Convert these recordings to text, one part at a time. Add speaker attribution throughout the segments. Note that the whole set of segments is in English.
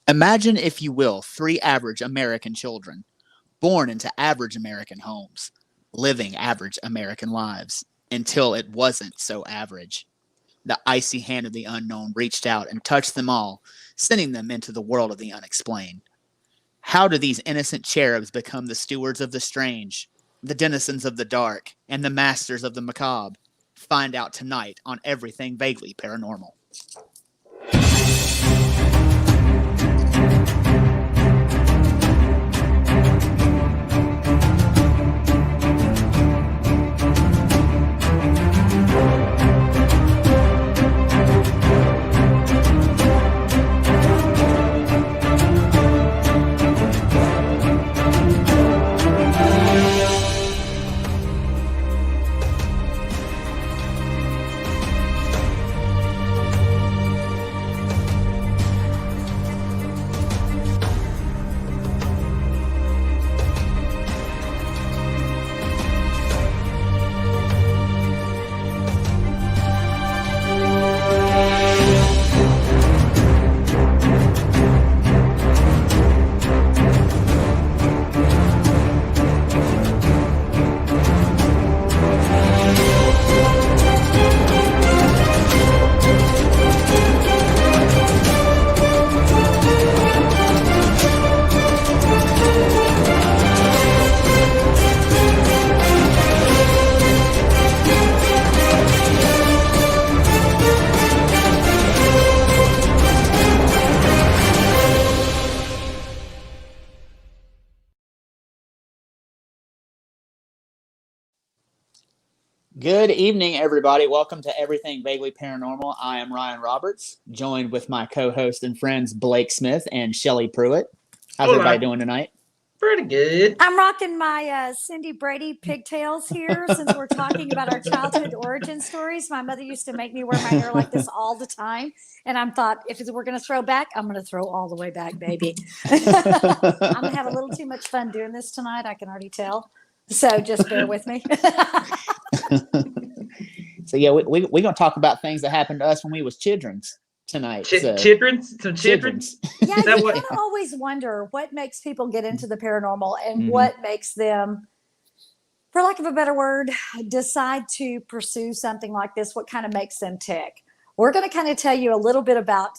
Speaker 1: Imagine, if you will, three average American children, born into average American homes, living average American lives, until it wasn't so average. The icy hand of the unknown reached out and touched them all, sending them into the world of the unexplained. How do these innocent cherubs become the stewards of the strange, the denizens of the dark, and the masters of the macabre? Find out tonight on Everything Vaguely Paranormal. Good evening, everybody. Welcome to Everything Vaguely Paranormal. I am Ryan Roberts, joined with my co-host and friends Blake Smith and Shelly Pruitt. How's everybody doing tonight?
Speaker 2: Pretty good.
Speaker 3: I'm rocking my Cindy Brady pigtails here since we're talking about our childhood origin stories. My mother used to make me wear my hair like this all the time. And I thought, if we're going to throw back, I'm going to throw all the way back, baby. I'm going to have a little too much fun doing this tonight. I can already tell. So just bear with me.
Speaker 1: So yeah, we're going to talk about things that happened to us when we was childrens tonight.
Speaker 2: Children's? Some children's?
Speaker 3: Yeah, you kind of always wonder what makes people get into the paranormal and what makes them, for lack of a better word, decide to pursue something like this. What kind of makes them tick? We're going to kind of tell you a little bit about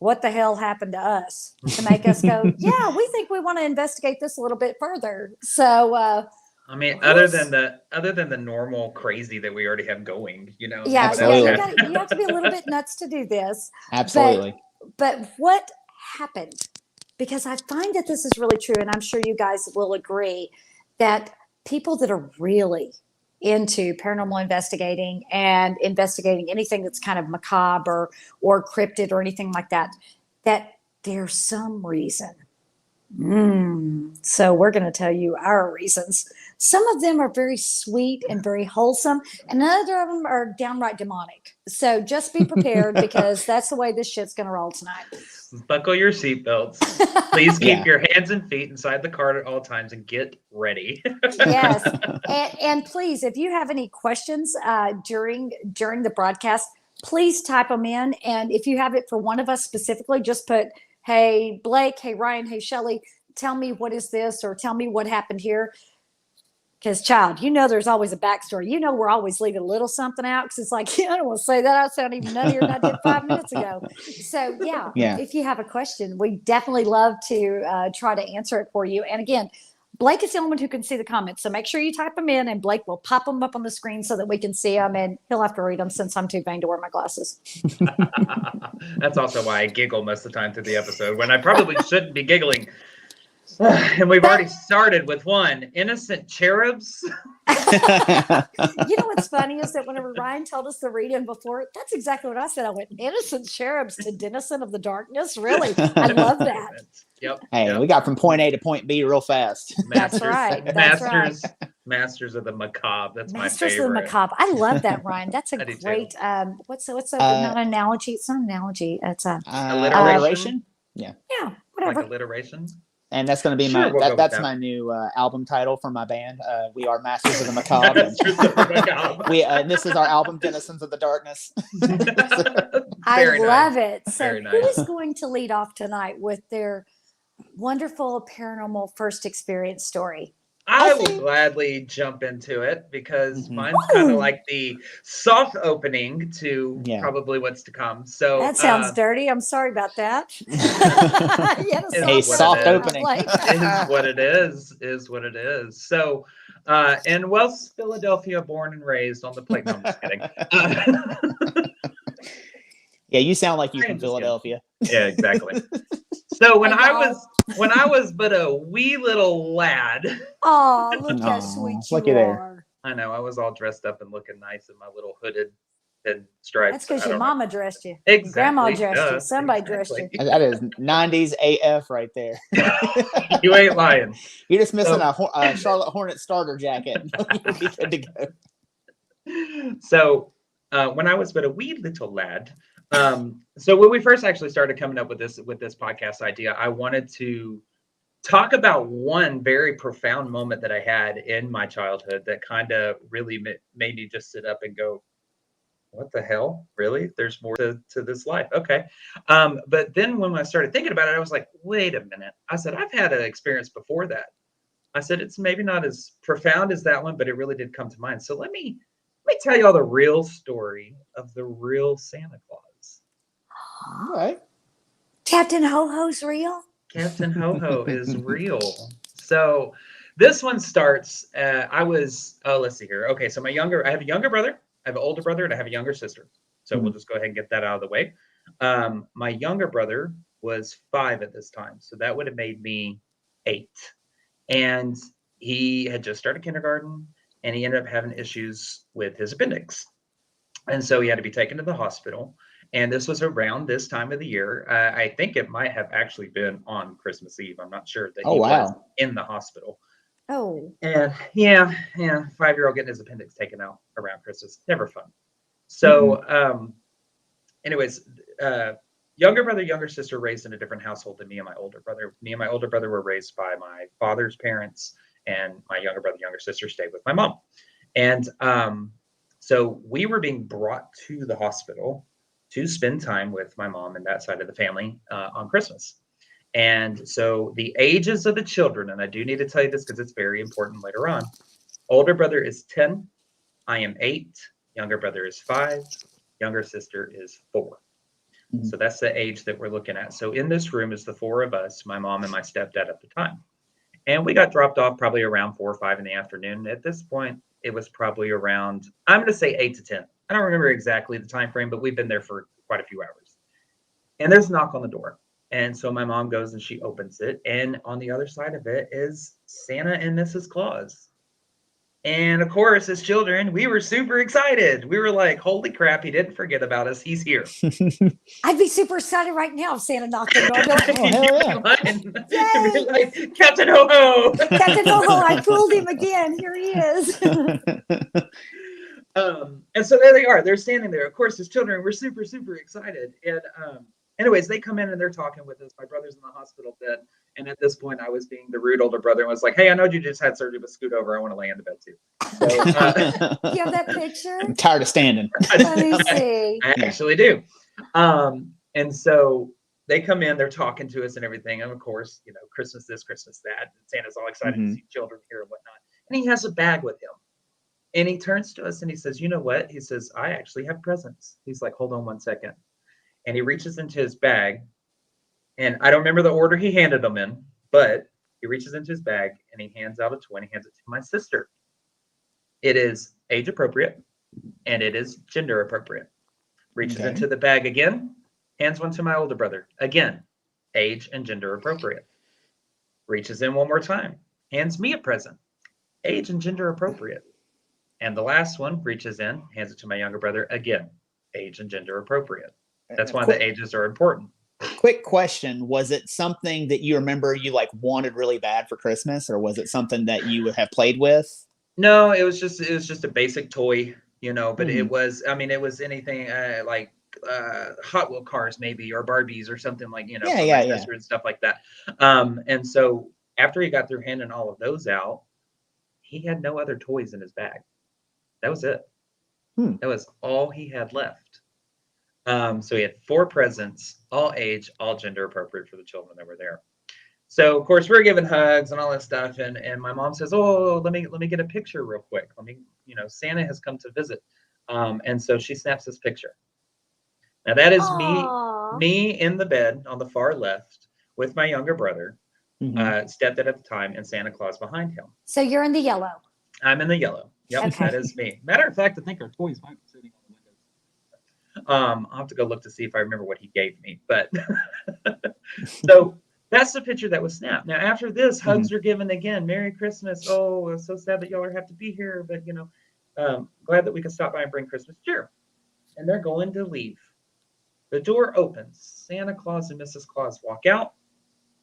Speaker 3: what the hell happened to us to make us go, yeah, we think we want to investigate this a little bit further. So,
Speaker 2: I mean, other than the normal crazy that we already have going, you know.
Speaker 3: Yeah, you have to be a little bit nuts to do this.
Speaker 1: Absolutely.
Speaker 3: But what happened? Because I find that this is really true, and I'm sure you guys will agree that people that are really into paranormal investigating and investigating anything that's kind of macabre or cryptid or anything like that, that there's some reason. So we're going to tell you our reasons. Some of them are very sweet and very wholesome, and other of them are downright demonic. So just be prepared because that's the way this shit's going to roll tonight.
Speaker 2: Buckle your seatbelts. Please keep your hands and feet inside the car at all times and get ready.
Speaker 3: Yes. And please, if you have any questions during the broadcast, please type them in. And if you have it for one of us specifically, just put, hey, Blake, hey, Ryan, hey, Shelly, tell me what is this, or tell me what happened here. Because, child, you know there's always a backstory. You know we're always leaving a little something out because it's like, I don't want to say that. I sound even nuttier than I did 5 minutes ago. So, yeah, if you have a question, we definitely love to try to answer it for you. And, again, Blake is the only one who can see the comments. So make sure you type them in, and Blake will pop them up on the screen so that we can see them. And he'll have to read them since I'm too vain to wear my glasses.
Speaker 2: That's also why I giggle most of the time through the episode when I probably shouldn't be giggling. And we've already started with one. Innocent cherubs.
Speaker 3: You know what's funny is that whenever Ryan told us the read-in before, that's exactly what I said. I went, innocent cherubs to denizen of the darkness. Really? I love that.
Speaker 2: Yep.
Speaker 1: Hey, we got from point A to point B real fast.
Speaker 3: That's right.
Speaker 2: Masters of the macabre. That's my favorite.
Speaker 3: Masters of the macabre. I love that, Ryan. That's a great. What's not an analogy? It's not an analogy. It's a
Speaker 1: alliteration.
Speaker 3: Yeah, whatever.
Speaker 2: Like alliteration.
Speaker 1: And that's going to be that's my new album title for my band. We are Masters of the Macabre. And this is our album, Denizens of the Darkness.
Speaker 3: I
Speaker 2: Very
Speaker 3: love
Speaker 2: nice.
Speaker 3: it. So,
Speaker 2: Very
Speaker 3: who
Speaker 2: nice.
Speaker 3: is going to lead off tonight with their wonderful paranormal first experience story?
Speaker 2: I
Speaker 1: I
Speaker 2: will
Speaker 1: think-
Speaker 2: gladly jump into it because
Speaker 1: Mhm.
Speaker 2: mine's kind of
Speaker 3: Ooh.
Speaker 2: like the soft opening to
Speaker 1: Yeah.
Speaker 2: probably what's to come. So
Speaker 3: That sounds dirty. I'm sorry about that. Yeah,
Speaker 2: Is
Speaker 1: A
Speaker 2: what
Speaker 1: soft
Speaker 2: it is.
Speaker 1: opening.
Speaker 2: is what it is what it is. So in West Philadelphia, born and raised on the plate. No, I'm just kidding.
Speaker 1: Yeah, you sound like you
Speaker 2: I
Speaker 1: from
Speaker 2: am just kidding.
Speaker 1: Philadelphia.
Speaker 2: Yeah, exactly. So when
Speaker 3: Hey,
Speaker 2: I
Speaker 3: y'all.
Speaker 2: was but a wee little lad,
Speaker 3: Oh, look how
Speaker 1: Aw,
Speaker 3: sweet
Speaker 1: looky
Speaker 3: you
Speaker 1: there.
Speaker 3: are.
Speaker 2: I know I was all dressed up and looking nice in my little hooded and stripes.
Speaker 3: That's because
Speaker 2: I
Speaker 3: your
Speaker 2: don't know.
Speaker 3: mama dressed you.
Speaker 2: Exactly.
Speaker 3: Grandma dressed you.
Speaker 2: duh,
Speaker 3: Somebody dressed you.
Speaker 2: exactly.
Speaker 1: That is 90s AF right there.
Speaker 2: You ain't lying.
Speaker 1: You're just missing
Speaker 2: So-
Speaker 1: a Charlotte Hornet starter jacket. You'll be good to go.
Speaker 2: So when I was but a wee little lad, so when we first actually started coming up with this podcast idea, I wanted to talk about one very profound moment that I had in my childhood that kind of really made me just sit up and go, what the hell? Really? There's more to this life. Okay. But then when I started thinking about it, I was like, wait a minute. I said, I've had an experience before that. I said, it's maybe not as profound as that one, but it really did come to mind. So let me tell you all the real story of the real Santa Claus.
Speaker 1: All right.
Speaker 3: Captain Ho Ho's real?
Speaker 2: Captain Ho-Ho is real. So this one starts, let's see here. Okay, so I have a younger brother, I have an older brother, and I have a younger sister. So we'll just go ahead and get that out of the way. My younger brother was 5 at this time. So that would have made me 8. And he had just started kindergarten and he ended up having issues with his appendix. And so he had to be taken to the hospital. And this was around this time of the year. I think it might have actually been on Christmas Eve. I'm not sure that he was in the hospital.
Speaker 3: Oh.
Speaker 2: And yeah, 5-year-old getting his appendix taken out around Christmas. Never fun. So, anyways, younger brother, younger sister raised in a different household than me and my older brother. Me and my older brother were raised by my father's parents, and my younger brother, younger sister stayed with my mom. And so we were being brought to the hospital to spend time with my mom and that side of the family on Christmas. And so the ages of the children, and I do need to tell you this because it's very important later on. Older brother is 10. I am 8. Younger brother is 5. Younger sister is 4.
Speaker 1: Mhm.
Speaker 2: So that's the age that we're looking at. So in this room is the 4 of us, my mom and my stepdad at the time. And we got dropped off probably around 4 or 5 in the afternoon. At this point, it was probably around, I'm going to say 8 to 10. I don't remember exactly the time frame, but we've been there for quite a few hours. And there's a knock on the door. And so my mom goes and she opens it. And on the other side of it is Santa and Mrs. Claus. And of course, as children, we were super excited. We were like, holy crap, he didn't forget about us. He's here.
Speaker 3: I'd be super excited right now if Santa knocked on the door. I'd be like,
Speaker 1: Oh, hell yeah.
Speaker 2: You'd be like, Captain Ho-Ho.
Speaker 3: Captain Ho Ho, I fooled him again. Here he is.
Speaker 2: And so there they are. They're standing there. Of course, as children, we're super, super excited. And anyways, they come in and they're talking with us. My brother's in the hospital bed. And at this point, I was being the rude older brother and was like, hey, I know you just had surgery, but scoot over. I want to lay in the bed too. So,
Speaker 3: You have that picture?
Speaker 1: I'm tired of standing.
Speaker 3: Let me see.
Speaker 2: I actually do. And so they come in, they're talking to us and everything. And of course, you know, Christmas this, Christmas that. And Santa's all excited to see children here and whatnot. And he has a bag with him. And he turns to us and he says, you know what? He says, I actually have presents. He's like, hold on one second. And he reaches into his bag. And I don't remember the order he handed them in, but he reaches into his bag and he hands out a toy and he hands it to my sister. It is age appropriate and it is gender appropriate. Reaches into the bag again, hands one to my older brother. Again, age and gender appropriate. Reaches in one more time, hands me a present. Age and gender appropriate. And the last one reaches in, hands it to my younger brother. Again, age and gender appropriate. That's why the ages are important.
Speaker 1: Quick question. Was it something that you remember you like wanted really bad for Christmas, or was it something that you would have played with?
Speaker 2: No, it was just a basic toy, you know, but it was anything like Hot Wheel cars maybe, or Barbies or something like, you know, for my sister and stuff like that. And so after he got through handing all of those out, he had no other toys in his bag. That was it. That was all he had left. So we had 4 presents, all age, all gender appropriate for the children that were there. So of course we're giving hugs and all that stuff, and my mom says, "Oh, let me get a picture real quick. Let me, Santa has come to visit," and so she snaps this picture. Now that is
Speaker 3: Aw.
Speaker 2: me in the bed on the far left with my younger brother, stepdad at the time, and Santa Claus behind him.
Speaker 3: So you're in the yellow.
Speaker 2: I'm in the yellow. Yep,
Speaker 3: Okay.
Speaker 2: that is me. Matter of fact, I think our toys might be sitting on the windows. I'll have to go look to see if I remember what he gave me. But so that's the picture that was snapped. Now after this, hugs are given again. Merry Christmas. Oh, it's so sad that y'all have to be here, but glad that we can stop by and bring Christmas cheer. And they're going to leave. The door opens. Santa Claus and Mrs. Claus walk out.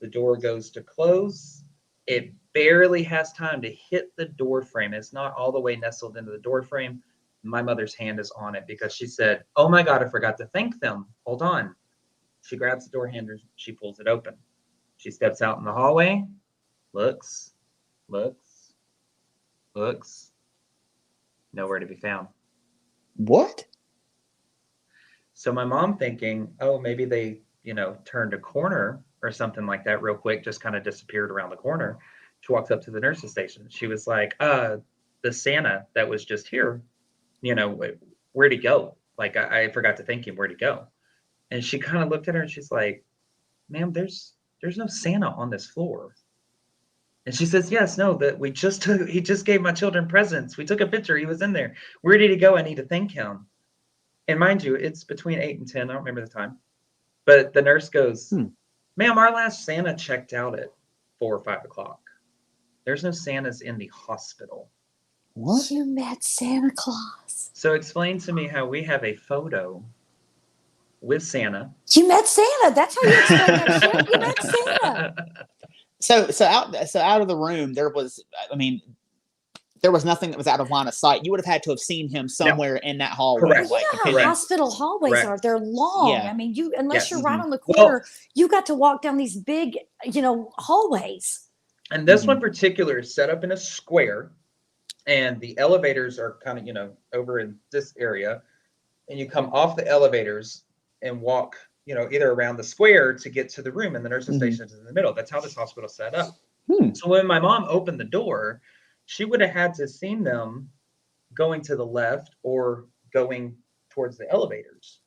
Speaker 2: The door goes to close. It barely has time to hit the door frame. It's not all the way nestled into the door frame. My mother's hand is on it because she said, "Oh my God, I forgot to thank them. Hold on." She grabs the door handle. She pulls it open. She steps out in the hallway, looks, nowhere to be found.
Speaker 1: What?
Speaker 2: So my mom thinking, oh, maybe they, turned a corner or something like that real quick, just kind of disappeared around the corner. She walks up to the nurse's station. She was like, the Santa that was just here, where'd he go? Like, I forgot to thank him. Where'd he go? And she kind of looked at her and she's like, "Ma'am, there's no Santa on this floor." And she says, "Yes, no, that he just gave my children presents. We took a picture. He was in there. Where did he go? I need to thank him." And mind you, it's between 8 and 10. I don't remember the time. But the nurse goes, "Ma'am, our last Santa checked out at 4 or 5 o'clock. There's no Santas in the hospital."
Speaker 1: What?
Speaker 3: You met Santa Claus.
Speaker 2: So explain to me how we have a photo with Santa.
Speaker 3: You met Santa. That's how you explain that shit. You met Santa.
Speaker 1: So out of the room, there was nothing that was out of line of sight. You would have had to have seen him somewhere in that hallway.
Speaker 2: Correct.
Speaker 3: Well, you know how hospital hallways
Speaker 2: Correct.
Speaker 3: are. They're long.
Speaker 1: Yeah.
Speaker 3: I mean, unless you're right on the
Speaker 2: Well-
Speaker 3: corner, you got to walk down these big, hallways.
Speaker 2: And this one particular is set up in a square, and the elevators are kind of, over in this area, and you come off the elevators and walk, either around the square to get to the room, and the nurse's station is in the middle. That's how this hospital set up. So when my mom opened the door, she would have had to seen them going to the left or going towards the elevators,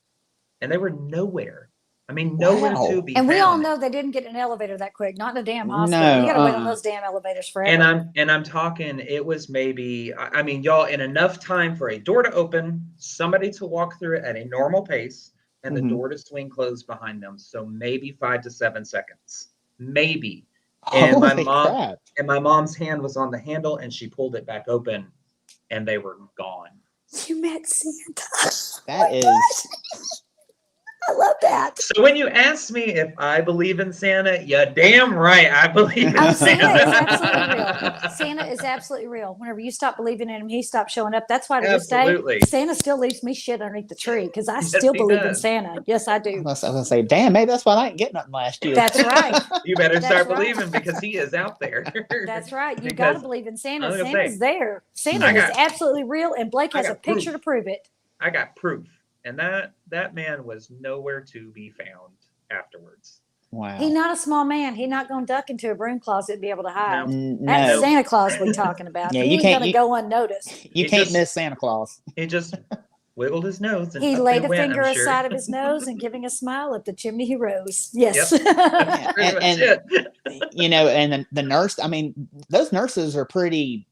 Speaker 2: and they were nowhere. I mean, nowhere to be
Speaker 3: And we all
Speaker 2: found.
Speaker 3: know they didn't get an elevator that quick. Not in a damn hospital.
Speaker 1: No,
Speaker 3: You got to wait on those damn elevators forever.
Speaker 2: And I'm talking, it was maybe, I mean, y'all, in enough time for a door to open, somebody to walk through it at a normal pace, and the door to swing closed behind them. So maybe 5 to 7 seconds, maybe. And
Speaker 1: Holy crap.
Speaker 2: my mom's hand was on the handle, and she pulled it back open, and they were gone.
Speaker 3: You met Santa.
Speaker 1: That is.
Speaker 3: I love that.
Speaker 2: So when you ask me if I believe in Santa, yeah, damn right, I believe in
Speaker 3: Oh,
Speaker 2: Santa.
Speaker 3: Santa is absolutely real. Santa is absolutely real. Whenever you stop believing in him, he stops showing up. That's why to this
Speaker 2: Absolutely.
Speaker 3: day, Santa still leaves me shit underneath the tree because I
Speaker 2: Yes,
Speaker 3: still
Speaker 2: he
Speaker 3: believe in
Speaker 2: does.
Speaker 3: Santa. Yes, I do.
Speaker 1: I was gonna say, damn, maybe that's why I didn't get nothing last year.
Speaker 3: That's right.
Speaker 2: You better
Speaker 3: That's
Speaker 2: start
Speaker 3: right.
Speaker 2: believing because he is out there.
Speaker 3: That's right. You
Speaker 2: Because
Speaker 3: got to believe in
Speaker 2: I
Speaker 3: Santa.
Speaker 2: was gonna
Speaker 3: Santa's
Speaker 2: say,
Speaker 3: there. Santa
Speaker 2: I
Speaker 3: is
Speaker 2: got-
Speaker 3: absolutely real, and Blake
Speaker 2: I
Speaker 3: has a
Speaker 2: got
Speaker 3: picture
Speaker 2: proof.
Speaker 3: to prove it.
Speaker 2: I got proof. And that man was nowhere to be found afterwards.
Speaker 1: Wow.
Speaker 3: He's not a small man. He's not going to duck into a broom closet and be able to hide.
Speaker 2: No.
Speaker 3: That's
Speaker 1: No,
Speaker 3: Santa Claus we're talking about.
Speaker 1: Yeah,
Speaker 3: he
Speaker 1: you
Speaker 3: ain't
Speaker 1: can't-
Speaker 3: going to go unnoticed.
Speaker 1: you
Speaker 2: He
Speaker 1: can't
Speaker 2: just-
Speaker 1: miss Santa Claus.
Speaker 2: He just wiggled his nose and
Speaker 3: He
Speaker 2: up
Speaker 3: laid
Speaker 2: they
Speaker 3: a
Speaker 2: went,
Speaker 3: finger
Speaker 2: I'm sure.
Speaker 3: aside of his nose and giving a smile at the chimney he rose. Yes.
Speaker 2: That's pretty much
Speaker 1: And-
Speaker 2: it.
Speaker 1: And the nurse, I mean, those nurses are pretty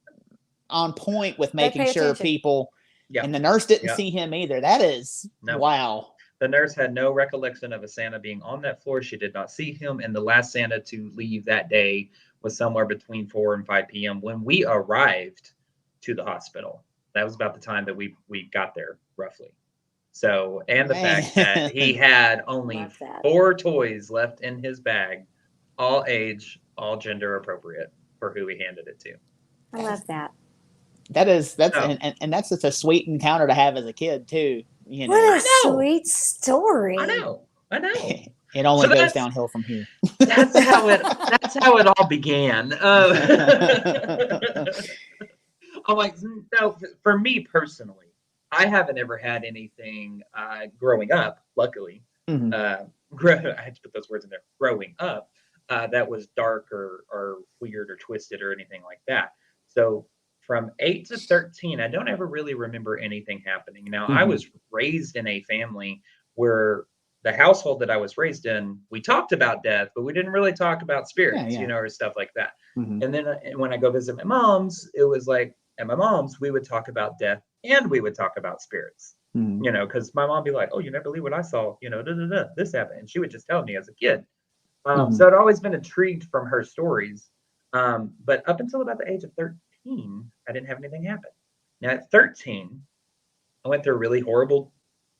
Speaker 1: on point with making
Speaker 3: pay
Speaker 1: sure
Speaker 3: attention.
Speaker 1: people,
Speaker 2: Yeah.
Speaker 1: and the nurse didn't
Speaker 2: Yeah.
Speaker 1: see him either. That is,
Speaker 2: No.
Speaker 1: wow.
Speaker 2: The nurse had no recollection of a Santa being on that floor. She did not see him. And the last Santa to leave that day was somewhere between 4 and 5 p.m. when we arrived to the hospital. That was about the time that we got there, roughly. So, and the fact that he had only
Speaker 3: Love that.
Speaker 2: 4 toys left in his bag, all age, all gender appropriate for who he handed it to.
Speaker 3: I love that.
Speaker 1: That's
Speaker 2: Oh.
Speaker 1: and that's just a sweet encounter to have as a kid too. You know,
Speaker 3: What a
Speaker 2: I know.
Speaker 3: sweet story.
Speaker 2: I know.
Speaker 1: it only
Speaker 2: So
Speaker 1: goes
Speaker 2: that's-
Speaker 1: downhill from here.
Speaker 2: That's how it all began. I'm like, no, for me personally, I haven't ever had anything growing up, luckily.
Speaker 1: Mhm.
Speaker 2: I had to put those words in there. Growing up, that was dark or weird or twisted or anything like that. So from 8 to 13, I don't ever really remember anything happening. Now, I
Speaker 1: Mhm.
Speaker 2: was raised in a family where the household that I was raised in, we talked about death, but we didn't really talk about
Speaker 1: Yeah,
Speaker 2: spirits,
Speaker 1: yeah.
Speaker 2: or stuff like that.
Speaker 1: Mhm.
Speaker 2: And then when I go visit my mom's, it was like at my mom's, we would talk about death and we would talk about spirits,
Speaker 1: Mhm.
Speaker 2: because my mom would be like, "Oh, you never believe what I saw, da, da, da, this happened." And she would just tell me as a kid.
Speaker 1: Mhm.
Speaker 2: So I'd always been intrigued from her stories. But up until about the age of 13, I didn't have anything happen. Now at 13, I went through a really horrible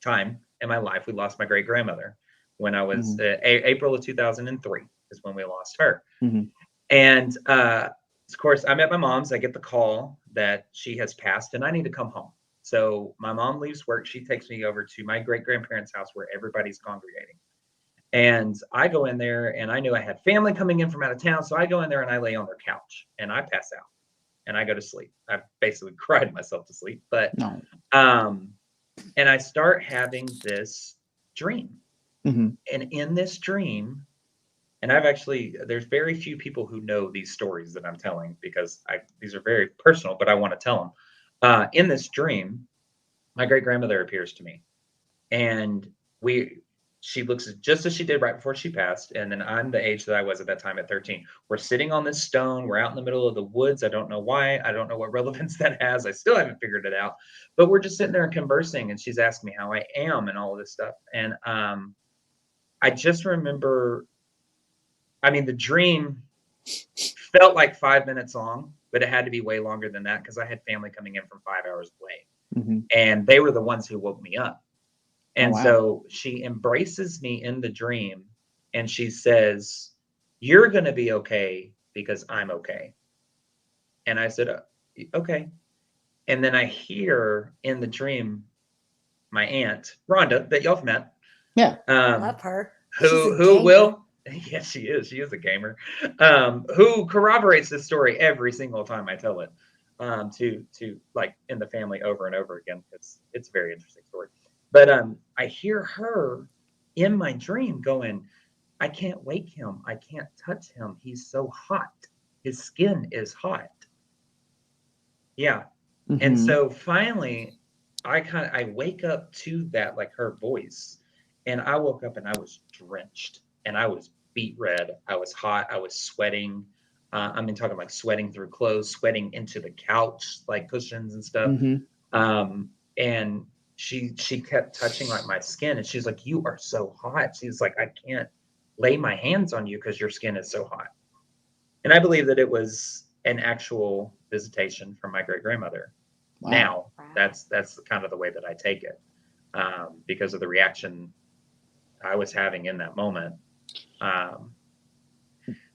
Speaker 2: time in my life. We lost my great grandmother when I was
Speaker 1: Mhm.
Speaker 2: April of 2003 is when we lost her.
Speaker 1: Mhm.
Speaker 2: And of course, I'm at my mom's. I get the call that she has passed and I need to come home. So my mom leaves work. She takes me over to my great grandparents' house where everybody's congregating. And I go in there and I knew I had family coming in from out of town. So I go in there and I lay on their couch and I pass out and I go to sleep. I basically cried myself to sleep. But
Speaker 1: No.
Speaker 2: um, and I start having this dream.
Speaker 1: Mhm.
Speaker 2: And in this dream, and I've actually, there's very few people who know these stories that I'm telling because these are very personal, but I want to tell them. In this dream, my great grandmother appears to me, and we, she looks just as she did right before she passed, and then I'm the age that I was at that time at 13. We're sitting on this stone. We're out in the middle of the woods. I don't know why. I don't know what relevance that has. I still haven't figured it out. But we're just sitting there and conversing, and she's asking me how I am and all of this stuff. And I just remember, I mean, the dream felt like 5 minutes long, but it had to be way longer than that because I had family coming in from 5 hours away.
Speaker 1: Mhm.
Speaker 2: And they were the ones who woke me up.
Speaker 1: Oh
Speaker 2: And
Speaker 1: wow.
Speaker 2: so she embraces me in the dream and she says, "You're going to be okay because I'm okay." And I said, "Okay." And then I hear in the dream my aunt, Rhonda, that y'all have met,
Speaker 1: Yeah.
Speaker 2: um,
Speaker 3: Love her. She's a
Speaker 2: who
Speaker 3: gamer.
Speaker 2: will, yes, she is. She is a gamer, who corroborates this story every single time I tell it, to like in the family over and over again. It's a very interesting story. But I hear her in my dream going, "I can't wake him. I can't touch him. He's so hot. His skin is hot." Yeah. And
Speaker 1: Mhm.
Speaker 2: so finally, I wake up to that, like her voice, and I woke up and I was drenched and I was beet red. I was hot. I was sweating. I mean, talking like sweating through clothes, sweating into the couch, like cushions and stuff.
Speaker 1: Mhm.
Speaker 2: And she kept touching like my skin, and she's like, "You are so hot." She's like, "I can't lay my hands on you because your skin is so hot." And I believe that it was an actual visitation from my great grandmother.
Speaker 1: Wow.
Speaker 2: Now,
Speaker 3: Wow.
Speaker 2: that's kind of the way that I take it, because of the reaction I was having in that moment. Um,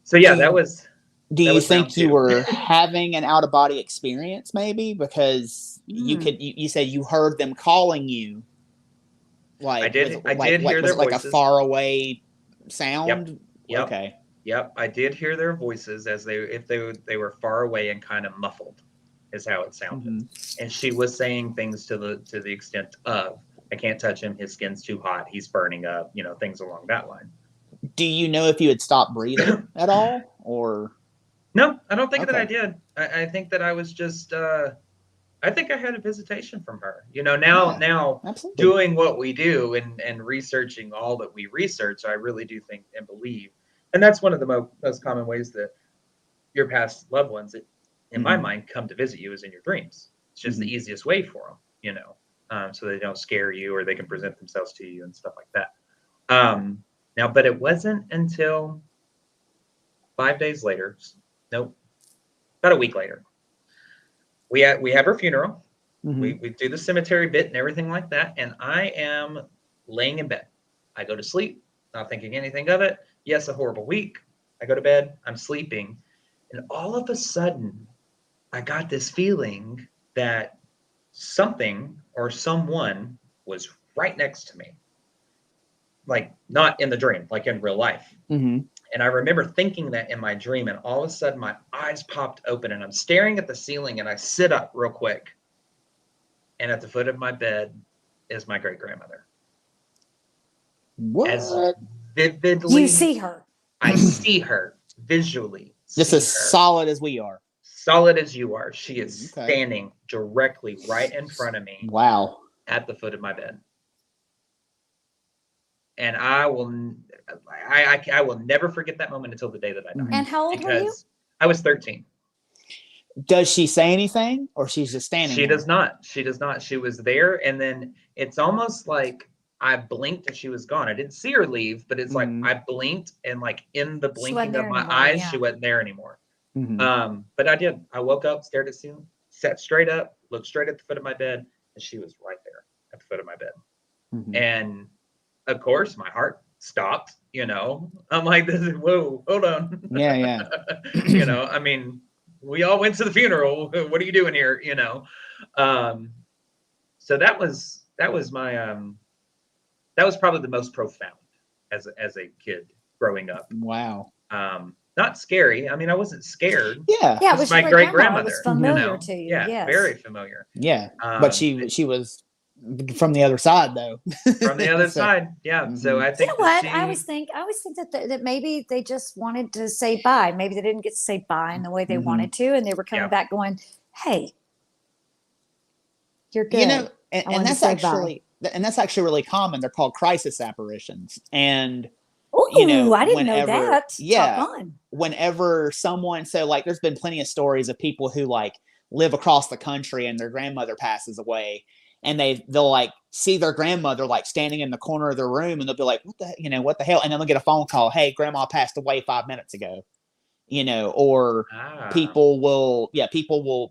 Speaker 2: so
Speaker 1: Do
Speaker 2: yeah,
Speaker 1: you, do
Speaker 2: that
Speaker 1: you
Speaker 2: was round
Speaker 1: think you
Speaker 2: two.
Speaker 1: were having an out of body experience maybe because
Speaker 3: Mm.
Speaker 1: you said you heard them calling you,
Speaker 2: I
Speaker 1: like
Speaker 2: did I did hear
Speaker 1: was
Speaker 2: their
Speaker 1: it like a
Speaker 2: voices.
Speaker 1: far away
Speaker 2: Yep,
Speaker 1: sound?
Speaker 2: yep,
Speaker 1: Okay.
Speaker 2: yep. I did hear their voices as they were far away and kind of muffled, is how it sounded.
Speaker 1: Mhm.
Speaker 2: And she was saying things to the extent of, "I can't touch him. His skin's too hot. He's burning up." Things along that line.
Speaker 1: Do you know if you had stopped breathing at all or
Speaker 2: No, I don't think that I
Speaker 1: okay.
Speaker 2: did. I think that I was just I think I had a visitation from her. Now
Speaker 1: Yeah. Absolutely.
Speaker 2: doing what we do and researching all that we research, I really do think and believe. And that's one of the most common ways that your past loved ones, in my
Speaker 1: Mhm.
Speaker 2: mind, come to visit you is in your dreams. It's just the
Speaker 1: Mhm.
Speaker 2: easiest way for them, so they don't scare you or they can present themselves to you and stuff like that. Now, but it wasn't until 5 days later, nope, about a week later, we have her funeral. We
Speaker 1: Mhm.
Speaker 2: we do the cemetery bit and everything like that, and I am laying in bed. I go to sleep, not thinking anything of it. Yes, a horrible week. I go to bed. I'm sleeping, and all of a sudden, I got this feeling that something or someone was right next to me, like not in the dream, like in real life.
Speaker 1: Mhm.
Speaker 2: And I remember thinking that in my dream, and all of a sudden my eyes popped open and I'm staring at the ceiling and I sit up real quick and at the foot of my bed is my great grandmother.
Speaker 1: What?
Speaker 2: As vividly,
Speaker 3: You see her.
Speaker 2: I see her visually.
Speaker 1: Just
Speaker 2: see
Speaker 1: as
Speaker 2: her.
Speaker 1: solid as we are.
Speaker 2: Solid as you are. She is
Speaker 1: Okay.
Speaker 2: standing directly right in front of me
Speaker 1: Wow.
Speaker 2: at the foot of my bed. And I will never forget that moment until the day that I die.
Speaker 3: And how old were you?
Speaker 2: Because I was 13.
Speaker 1: Does she say anything, or she's just standing
Speaker 2: She
Speaker 1: there?
Speaker 2: does not. She does not. She was there, and then it's almost like I blinked and she was gone. I didn't see her leave, but it's like I blinked, and like in the blinking of my eyes, she wasn't there anymore. But I did. I woke up, stared at the ceiling, sat straight up, looked straight at the foot of my bed, and she was right there at the foot of my bed. And of course, my heart stopped. I'm like, "This is whoa, hold on."
Speaker 1: Yeah.
Speaker 2: I mean, we all went to the funeral. What are you doing here? So that was my that was probably the most profound as a kid growing up.
Speaker 1: Wow.
Speaker 2: Not scary. I mean, I wasn't scared.
Speaker 3: Yeah, it was
Speaker 2: my
Speaker 3: your
Speaker 2: great
Speaker 3: grandma.
Speaker 2: grandmother.
Speaker 3: It was familiar to you.
Speaker 2: Yeah,
Speaker 3: Yes.
Speaker 2: very familiar.
Speaker 1: Yeah, but she was from the other side, though.
Speaker 2: From the other side, yeah. So I think
Speaker 3: you know what? I always think that maybe they just wanted to say bye. Maybe they didn't get to say bye in the way they wanted to, and they were coming back going, "Hey, you're good."
Speaker 1: And that's actually really common. They're called crisis apparitions, and
Speaker 3: Ooh, I didn't know that.
Speaker 1: Yeah,
Speaker 3: Talk on.
Speaker 1: whenever someone, so like, there's been plenty of stories of people who like live across the country and their grandmother passes away, and they'll like see their grandmother like standing in the corner of their room, and they'll be like, what the hell? And then they'll get a phone call, "Hey, grandma passed away 5 minutes ago," or people will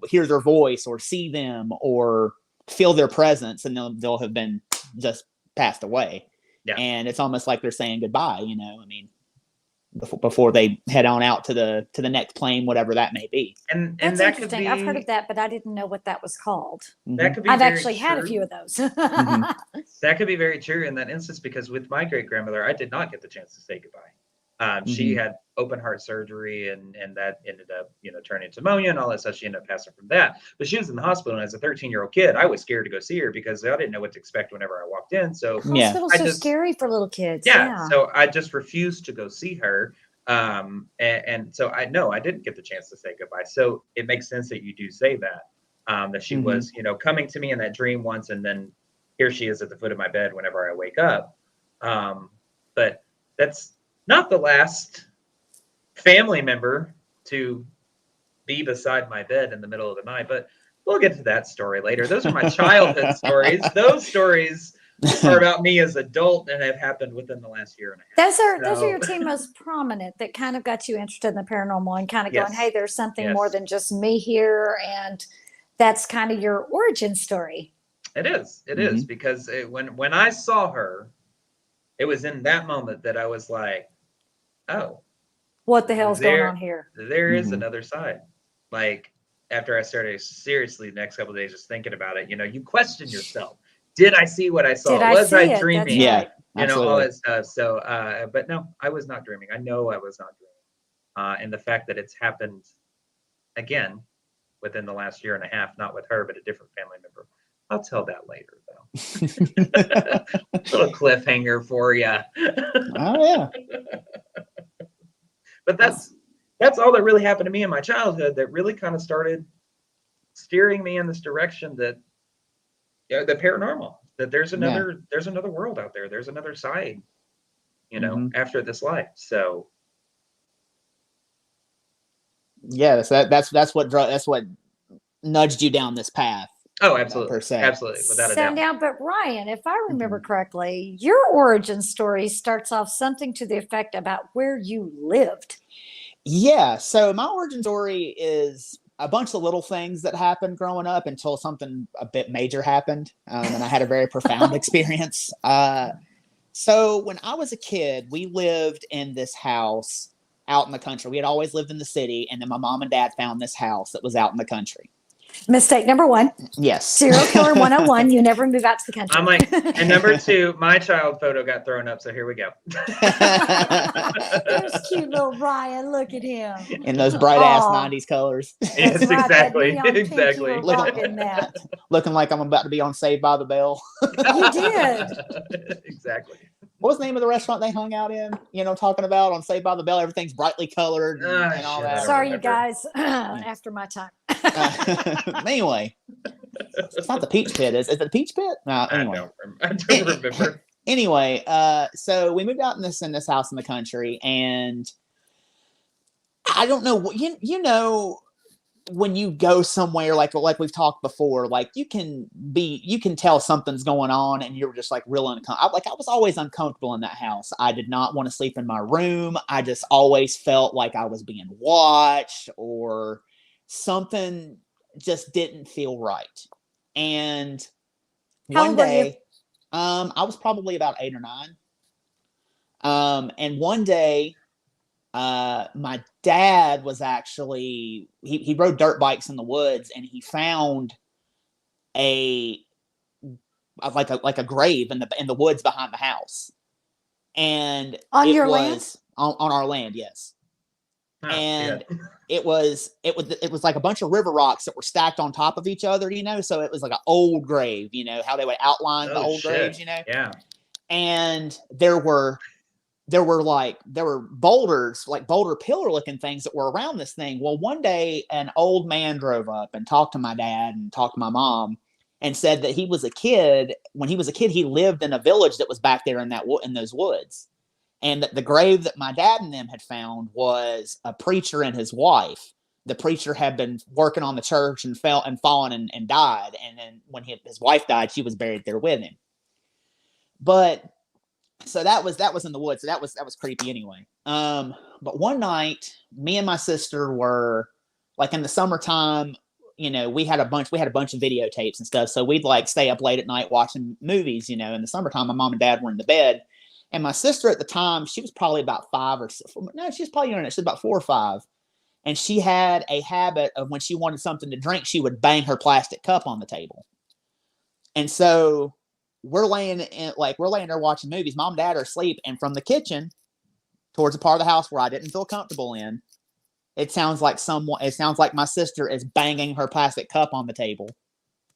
Speaker 1: hear their voice or see them or feel their presence, and they'll have been just passed away. Yeah. And it's almost like they're saying goodbye, I mean, before they head on out to the next plane, whatever that may be.
Speaker 2: And
Speaker 3: that's
Speaker 2: that
Speaker 3: interesting.
Speaker 2: Could be,
Speaker 3: I've heard of that, but I didn't know what that was called.
Speaker 2: That could be.
Speaker 3: I've actually had a few of those.
Speaker 2: That could be very true in that instance, because with my great grandmother, I did not get the chance to say goodbye. She had open heart surgery, and that ended up, turning into pneumonia and all that stuff. She ended up passing from that. But she was in the hospital, and as a 13-year-old kid, I was scared to go see her because I didn't know what to expect whenever I walked in. So
Speaker 3: hospital's so scary for little kids.
Speaker 2: Yeah. So I just refused to go see her. And so I didn't get the chance to say goodbye. So it makes sense that you do say that, that she was, coming to me in that dream once, and then here she is at the foot of my bed whenever I wake up. But that's not the last family member to be beside my bed in the middle of the night, but we'll get to that story later. Those are my childhood stories. Those stories are about me as an adult and have happened within the last year and a half.
Speaker 3: Those are your two most prominent that kind of got you interested in the paranormal and kind of going, hey, there's something more than just me here. And that's kind of your origin story.
Speaker 2: It is. It is, because when I saw her, it was in that moment that I was like, oh,
Speaker 3: what the hell's going on here?
Speaker 2: There is another side. Like, after I started seriously the next couple of days just thinking about it, you question yourself. Did I see what I saw? Was I dreaming?
Speaker 1: Yeah,
Speaker 2: all that stuff. So, but no, I was not dreaming. I know I was not dreaming. And the fact that it's happened again within the last year and a half, not with her, but a different family member. I'll tell that later, though. Little cliffhanger for you.
Speaker 1: Oh yeah.
Speaker 2: But that's all that really happened to me in my childhood. That really kind of started steering me in this direction that the paranormal. That there's another world out there. There's another side. After this life. So.
Speaker 1: Yeah, so that's what nudged you down this path.
Speaker 2: Oh, absolutely.
Speaker 1: Per se.
Speaker 2: Absolutely. Without a doubt.
Speaker 3: Now, but Ryan, if I remember correctly, your origin story starts off something to the effect about where you lived.
Speaker 1: Yeah. So my origin story is a bunch of little things that happened growing up until something a bit major happened. And I had a very profound experience. So when I was a kid, we lived in this house out in the country. We had always lived in the city. And then my mom and dad found this house that was out in the country.
Speaker 3: Mistake number one.
Speaker 1: Yes.
Speaker 3: Serial killer 101. You never move out to the country.
Speaker 2: I'm like, and number two, my child photo got thrown up, so here we go.
Speaker 3: There's cute little Ryan. Look at him.
Speaker 1: In those bright ass
Speaker 3: Aw.
Speaker 1: 90s colors.
Speaker 2: Yes,
Speaker 3: That's right,
Speaker 2: exactly.
Speaker 3: that neon pink,
Speaker 2: Exactly.
Speaker 3: you were rocking that.
Speaker 1: Looking like I'm about to be on Saved by the Bell.
Speaker 3: You did.
Speaker 2: Exactly.
Speaker 1: What was the name of the restaurant they hung out in? You know, talking about on Saved by the Bell, everything's brightly colored and all
Speaker 2: shit, I
Speaker 1: that.
Speaker 2: don't
Speaker 3: Sorry, you
Speaker 2: remember.
Speaker 3: guys. After my time.
Speaker 1: Anyway, it's not the Peach Pit, is it? The Peach Pit? No, anyway.
Speaker 2: I don't remember.
Speaker 1: Anyway, so we moved out in this house in the country, and I don't know, you know, when you go somewhere like we've talked before, like you can tell something's going on, and you're just like real uncomfortable. Like I was always uncomfortable in that house. I did not want to sleep in my room. I just always felt like I was being watched, or something just didn't feel right. And
Speaker 3: How
Speaker 1: one
Speaker 3: old were you?
Speaker 1: day, I was probably about 8 or 9. And one day, my dad was actually he rode dirt bikes in the woods, and he found like a grave in the woods behind the house. And
Speaker 3: On
Speaker 1: it
Speaker 3: your
Speaker 1: was
Speaker 3: land?
Speaker 1: on our land, yes.
Speaker 2: Oh,
Speaker 1: And
Speaker 2: shit.
Speaker 1: it was like a bunch of river rocks that were stacked on top of each other, you know. So it was like an old grave, you know, how they would outline the
Speaker 2: Oh,
Speaker 1: old
Speaker 2: shit.
Speaker 1: graves, you know.
Speaker 2: Yeah.
Speaker 1: And there were boulders, like boulder pillar looking things that were around this thing. Well, one day an old man drove up and talked to my dad and talked to my mom, and said that when he was a kid, he lived in a village that was back there in those woods. And that the grave that my dad and them had found was a preacher and his wife. The preacher had been working on the church and fallen and died. And then when his wife died, she was buried there with him. But so that was in the woods. So that was creepy anyway. But one night, me and my sister were like in the summertime. You know, we had a bunch of videotapes and stuff. So we'd like stay up late at night watching movies. You know, in the summertime, my mom and dad were in the bed. And my sister at the time, she was probably about 5 or 6. No, she was probably younger. She was about 4 or 5. And she had a habit of when she wanted something to drink, she would bang her plastic cup on the table. And so we're laying there watching movies. Mom and dad are asleep. And from the kitchen towards the part of the house where I didn't feel comfortable in, it sounds like my sister is banging her plastic cup on the table,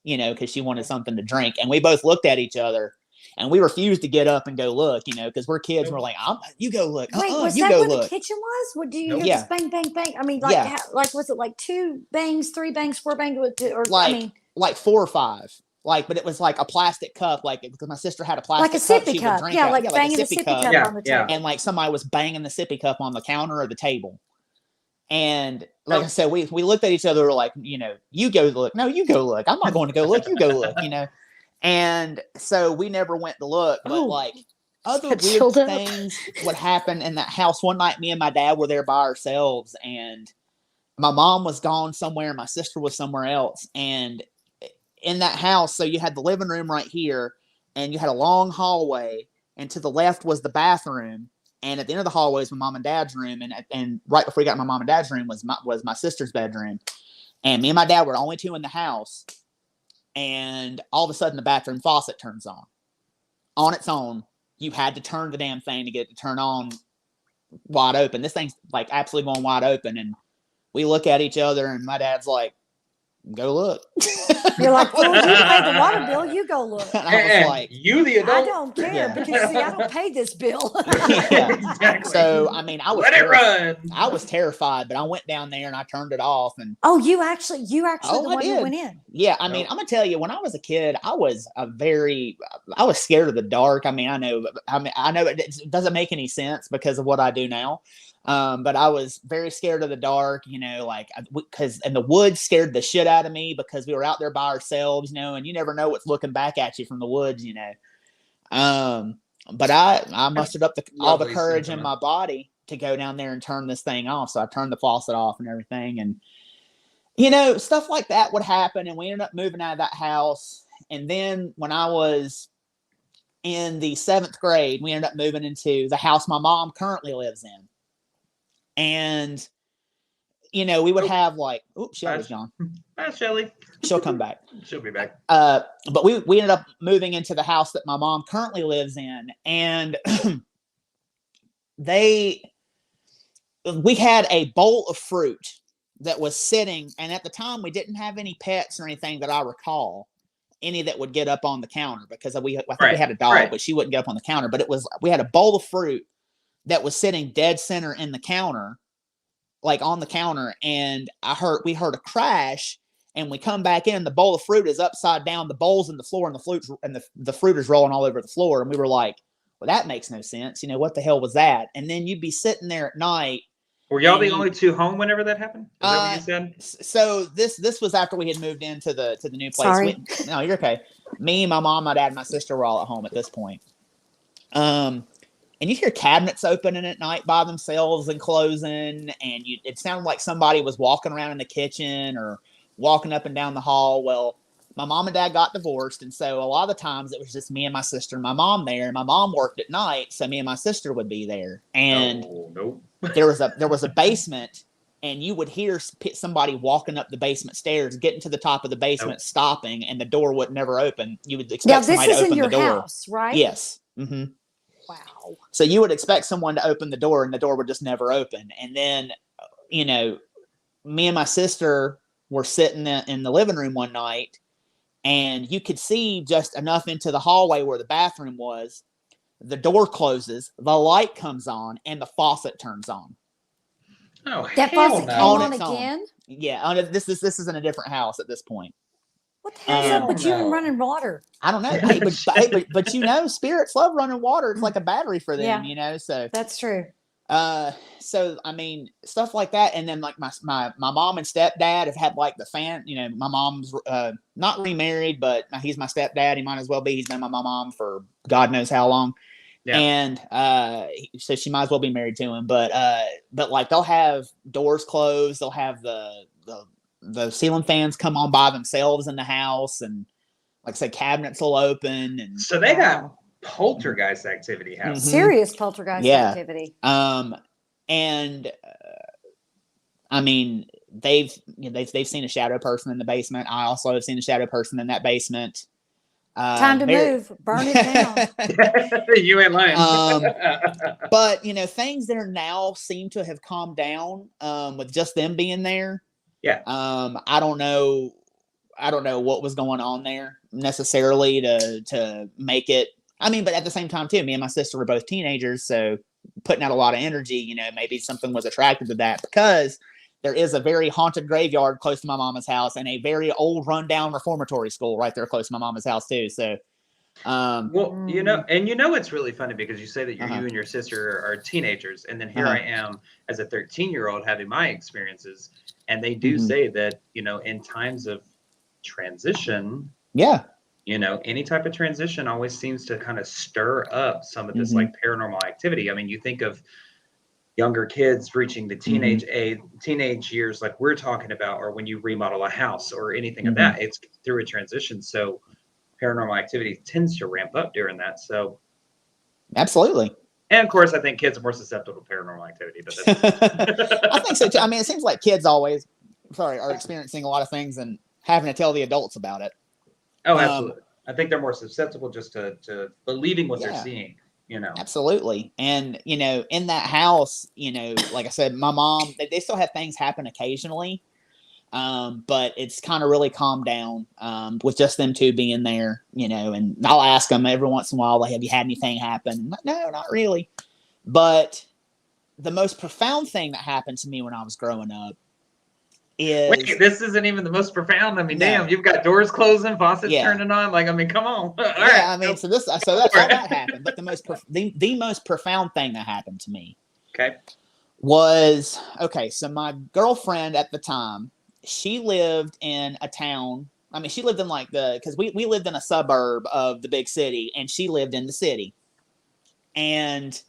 Speaker 1: you know, because she wanted something to drink. And we both looked at each other. And we refused to get up and go look, you know, because we're kids. And we're like, you go look.
Speaker 3: Wait, was
Speaker 1: you
Speaker 3: that
Speaker 1: go
Speaker 3: where
Speaker 1: look.
Speaker 3: the kitchen was? What do you
Speaker 2: Nope.
Speaker 3: hear?
Speaker 1: Yeah.
Speaker 3: This bang, bang, bang? I mean, like,
Speaker 1: Yeah.
Speaker 3: like was it like 2 bangs, 3 bangs, 4 bangs, or
Speaker 1: Like,
Speaker 3: I mean,
Speaker 1: like 4 or 5. Like, but it was like a plastic cup, like because my sister had a plastic
Speaker 3: like a
Speaker 1: cup
Speaker 3: sippy
Speaker 1: she
Speaker 3: cup?
Speaker 1: would drink
Speaker 3: Yeah,
Speaker 1: out.
Speaker 3: like banging a sippy cup
Speaker 2: Yeah,
Speaker 3: on the
Speaker 2: yeah.
Speaker 3: table.
Speaker 1: And like somebody was banging the sippy cup on the counter or the table. And like I said, we looked at each other, we were like, you know, you go look. No, you go look. I'm not going to go look. You go look, you know. And so we never went to look, but like other
Speaker 3: That
Speaker 1: weird
Speaker 3: chilled up.
Speaker 1: things would happen in that house. One night, me and my dad were there by ourselves, and my mom was gone somewhere, and my sister was somewhere else. And in that house, so you had the living room right here, and you had a long hallway, and to the left was the bathroom, and at the end of the hallway was my mom and dad's room, and right before you got to my mom and dad's room was my sister's bedroom, and me and my dad were the only 2 in the house. And all of a sudden, the bathroom faucet turns on its own. You had to turn the damn thing to get it to turn on wide open. This thing's like absolutely going wide open. And we look at each other, and my dad's like, go look.
Speaker 3: You're like, fool, you pay the water bill, you go look.
Speaker 1: And I was like,
Speaker 2: you the
Speaker 3: I
Speaker 2: adult.
Speaker 3: don't care
Speaker 1: Yeah.
Speaker 3: because see, I don't pay this bill.
Speaker 1: Yeah.
Speaker 2: Exactly.
Speaker 1: So, I mean, I was
Speaker 2: Let it run.
Speaker 1: I was terrified, but I went down there and I turned it off. And
Speaker 3: Oh, you actually
Speaker 1: Oh,
Speaker 3: the
Speaker 1: I
Speaker 3: one who
Speaker 1: did.
Speaker 3: went in.
Speaker 1: yeah, I mean,
Speaker 2: Nope.
Speaker 1: I'm gonna tell you, when I was a kid, I was scared of the dark. I mean, I know it doesn't make any sense because of what I do now. But I was very scared of the dark, you know, like and the woods scared the shit out of me because we were out there by ourselves, you know, and you never know what's looking back at you from the woods, you know. But I mustered up all the
Speaker 2: Lovely
Speaker 1: courage in
Speaker 2: sentiment.
Speaker 1: my body to go down there and turn this thing off. So I turned the faucet off and everything, and you know, stuff like that would happen, and we ended up moving out of that house. And then when I was in the 7th grade, we ended up moving into the house my mom currently lives in. And we would have like, oops, Shelly's
Speaker 2: Bye.
Speaker 1: gone.
Speaker 2: Bye, Shelly.
Speaker 1: She'll come back.
Speaker 2: She'll be back.
Speaker 1: But we ended up moving into the house that my mom currently lives in, and we had a bowl of fruit that was sitting, and at the time we didn't have any pets or anything that I recall, any that would get up on the counter, because I think we had a dog, but she wouldn't get up on the counter. But we had a bowl of fruit that was sitting dead center in the counter, like on the counter, and we heard a crash, and we come back in, the bowl of fruit is upside down, the bowl's in the floor, and the fruit is rolling all over the floor, and we were like, well, that makes no sense. What the hell was that? And then you'd be sitting there at night.
Speaker 2: Were y'all the only two home whenever that happened? Is that what you said?
Speaker 1: So this was after we had moved into the new place.
Speaker 3: Sorry.
Speaker 1: No, you're okay. Me, my mom, my dad, and my sister were all at home at this point. And you hear cabinets opening at night by themselves and closing, and it sounded like somebody was walking around in the kitchen or walking up and down the hall. Well, my mom and dad got divorced, and so a lot of the times it was just me and my sister and my mom there. And my mom worked at night, so me and my sister would be there. And
Speaker 2: nope.
Speaker 1: there was a basement, and you would hear somebody walking up the basement stairs, getting to the top of the basement, stopping, and the door would never open. You would expect somebody to open the door.
Speaker 3: House, right?
Speaker 1: Yes. Mm-hmm.
Speaker 3: Wow.
Speaker 1: So you would expect someone to open the door, and the door would just never open. And then, me and my sister were sitting in the living room one night, and you could see just enough into the hallway where the bathroom was. The door closes, the light comes on, and the faucet turns on.
Speaker 2: Oh,
Speaker 3: that faucet came on again?
Speaker 1: Yeah, this is in a different house at this point.
Speaker 3: What the hell is up with you and running water?
Speaker 1: I don't know. Hey, but spirits love running water. It's like a battery for them, so.
Speaker 3: That's true.
Speaker 1: So I mean, stuff like that. And then like my mom and stepdad have had like the fan, my mom's not remarried, but he's my stepdad. He might as well be. He's been with my mom for God knows how long. Yeah. And so she might as well be married to him. But like they'll have doors closed, they'll have the ceiling fans come on by themselves in the house, and like I said, cabinets will open, and
Speaker 2: so they got poltergeist activity happening.
Speaker 3: Serious poltergeist activity.
Speaker 1: And I mean, they've seen a shadow person in the basement. I also have seen a shadow person in that basement.
Speaker 3: Time to move, burn it down.
Speaker 2: You ain't lying.
Speaker 1: But things there now seem to have calmed down with just them being there.
Speaker 2: Yeah.
Speaker 1: I don't know what was going on there necessarily to make it. I mean, but at the same time too, me and my sister were both teenagers, so putting out a lot of energy, maybe something was attracted to that, because there is a very haunted graveyard close to my mama's house, and a very old rundown reformatory school right there close to my mama's house too. So,
Speaker 2: well, it's really funny because you say that you and your sister are teenagers, and then here I am as a 13-year-old having my experiences, and they do say that, in times of transition, any type of transition always seems to kind of stir up some of this like paranormal activity. I mean, you think of younger kids reaching the teenage years like we're talking about, or when you remodel a house or anything of that, it's through a transition. So paranormal activity tends to ramp up during that. So
Speaker 1: absolutely.
Speaker 2: And of course, I think kids are more susceptible to paranormal activity. But
Speaker 1: I think so too. I mean, it seems like kids always are experiencing a lot of things and having to tell the adults about it.
Speaker 2: Oh, absolutely. I think they're more susceptible just to believing what they're seeing,
Speaker 1: Absolutely. And, in that house, like I said, my mom, they still have things happen occasionally. But it's kind of really calmed down with just them two being there, and I'll ask them every once in a while, like, have you had anything happen? No, not really. But the most profound thing that happened to me when I was growing up is...
Speaker 2: Wait, this isn't even the most profound. I mean, damn, you've got doors closing, faucets turning on. Like, I mean, come on. All right.
Speaker 1: I mean, so that's how that happened. But the most profound thing that happened to me was, so my girlfriend at the time, she lived in a town. I mean, she lived in because we lived in a suburb of the big city, and she lived in the city. And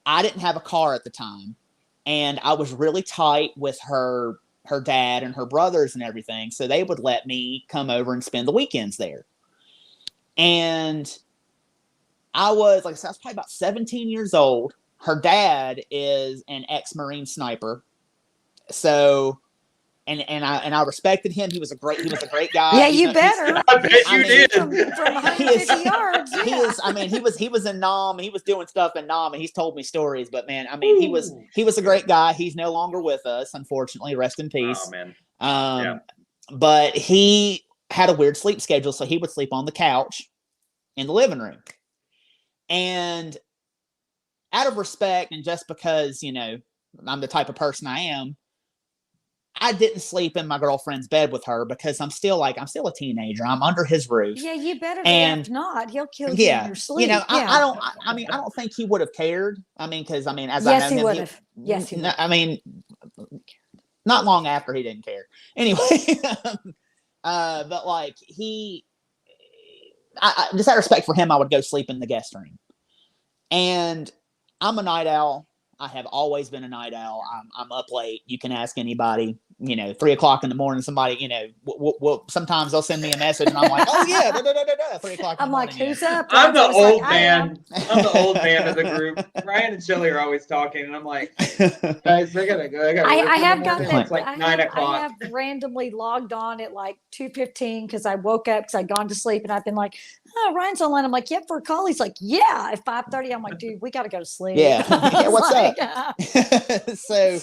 Speaker 1: I didn't have a car at the time, and I was really tight with her dad and her brothers and everything. So they would let me come over and spend the weekends there. And I was, like I said, I was probably about 17 years old. Her dad is an ex-Marine sniper. So I respected him. He was a great guy.
Speaker 3: Yeah, you better.
Speaker 2: I bet you did.
Speaker 3: From 150 yards. Yeah.
Speaker 1: He is. I mean, he was in Nam. He was doing stuff in Nam, and he's told me stories. But man, I mean, he was a great guy. He's no longer with us, unfortunately. Rest in peace.
Speaker 2: Oh man.
Speaker 1: But he had a weird sleep schedule, so he would sleep on the couch in the living room. And out of respect, and just because, you know, I'm the type of person I am, I didn't sleep in my girlfriend's bed with her because I'm still a teenager. I'm under his roof.
Speaker 3: Yeah, you better.
Speaker 1: And
Speaker 3: if not, he'll kill you in your sleep.
Speaker 1: You know,
Speaker 3: yeah.
Speaker 1: I don't think he would have cared. I mean, because as
Speaker 3: yes,
Speaker 1: I know
Speaker 3: he
Speaker 1: him,
Speaker 3: would have. Yes, he would.
Speaker 1: I mean, not long after he didn't care. Anyway, but like I just out of respect for him, I would go sleep in the guest room. And I'm a night owl. I have always been a night owl. I'm up late. You can ask anybody. You know, 3 o'clock in the morning. Somebody, you know, sometimes they'll send me a message, and I'm like, "Oh yeah, 3 o'clock."
Speaker 3: I'm like, "Who's up?"
Speaker 2: I'm the old
Speaker 3: like,
Speaker 2: man. I'm the old man of the group. Ryan and Shelly are always talking, and I'm like, "Guys, I gotta go.
Speaker 3: I have got that.
Speaker 2: It's like 9 o'clock.
Speaker 3: I have randomly logged on at like 2:15 because I woke up because I'd gone to sleep, and I've been like, "Oh, Ryan's online." I'm like, "Yep, for a call." He's like, "Yeah." At 5:30, I'm like, "Dude, we got to go to sleep."
Speaker 1: Yeah. What's
Speaker 3: like,
Speaker 1: up? So.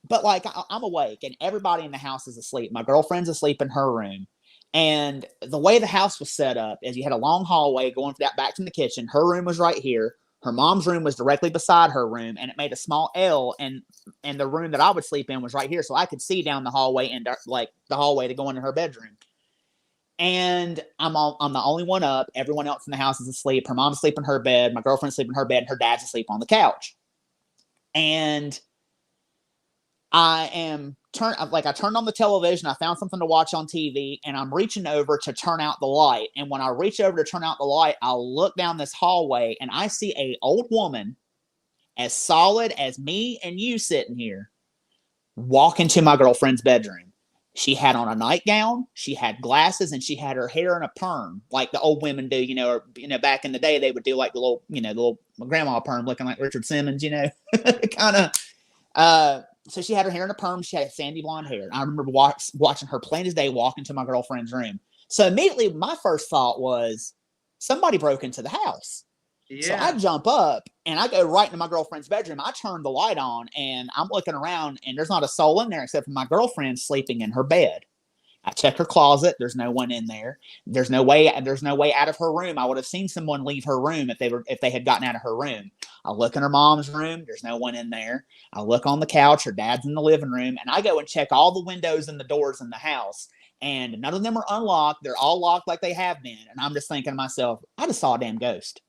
Speaker 1: But like I'm awake and everybody in the house is asleep. My girlfriend's asleep in her room. And the way the house was set up is you had a long hallway going back from the kitchen. Her room was right here. Her mom's room was directly beside her room, and it made a small L. And the room that I would sleep in was right here, so I could see down the hallway and like the hallway to go into her bedroom. And I'm the only one up. Everyone else in the house is asleep. Her mom's asleep in her bed. My girlfriend's asleep in her bed. And her dad's asleep on the couch. And I turned on the television. I found something to watch on TV, and I'm reaching over to turn out the light. And when I reach over to turn out the light, I look down this hallway, and I see an old woman as solid as me and you sitting here walk into my girlfriend's bedroom. She had on a nightgown, she had glasses, and she had her hair in a perm, like the old women do. You know, or back in the day, they would do like the little grandma perm, looking like Richard Simmons. You know, kind of. So she had her hair in a perm. She had sandy blonde hair. And I remember watching her plain as day walk into my girlfriend's room. So immediately my first thought was somebody broke into the house. Yeah. So I jump up and I go right into my girlfriend's bedroom. I turn the light on and I'm looking around and there's not a soul in there except for my girlfriend sleeping in her bed. I check her closet. There's no one in there. There's no way out of her room. I would have seen someone leave her room if they had gotten out of her room. I look in her mom's room. There's no one in there. I look on the couch. Her dad's in the living room. And I go and check all the windows and the doors in the house. And none of them are unlocked. They're all locked like they have been. And I'm just thinking to myself, I just saw a damn ghost.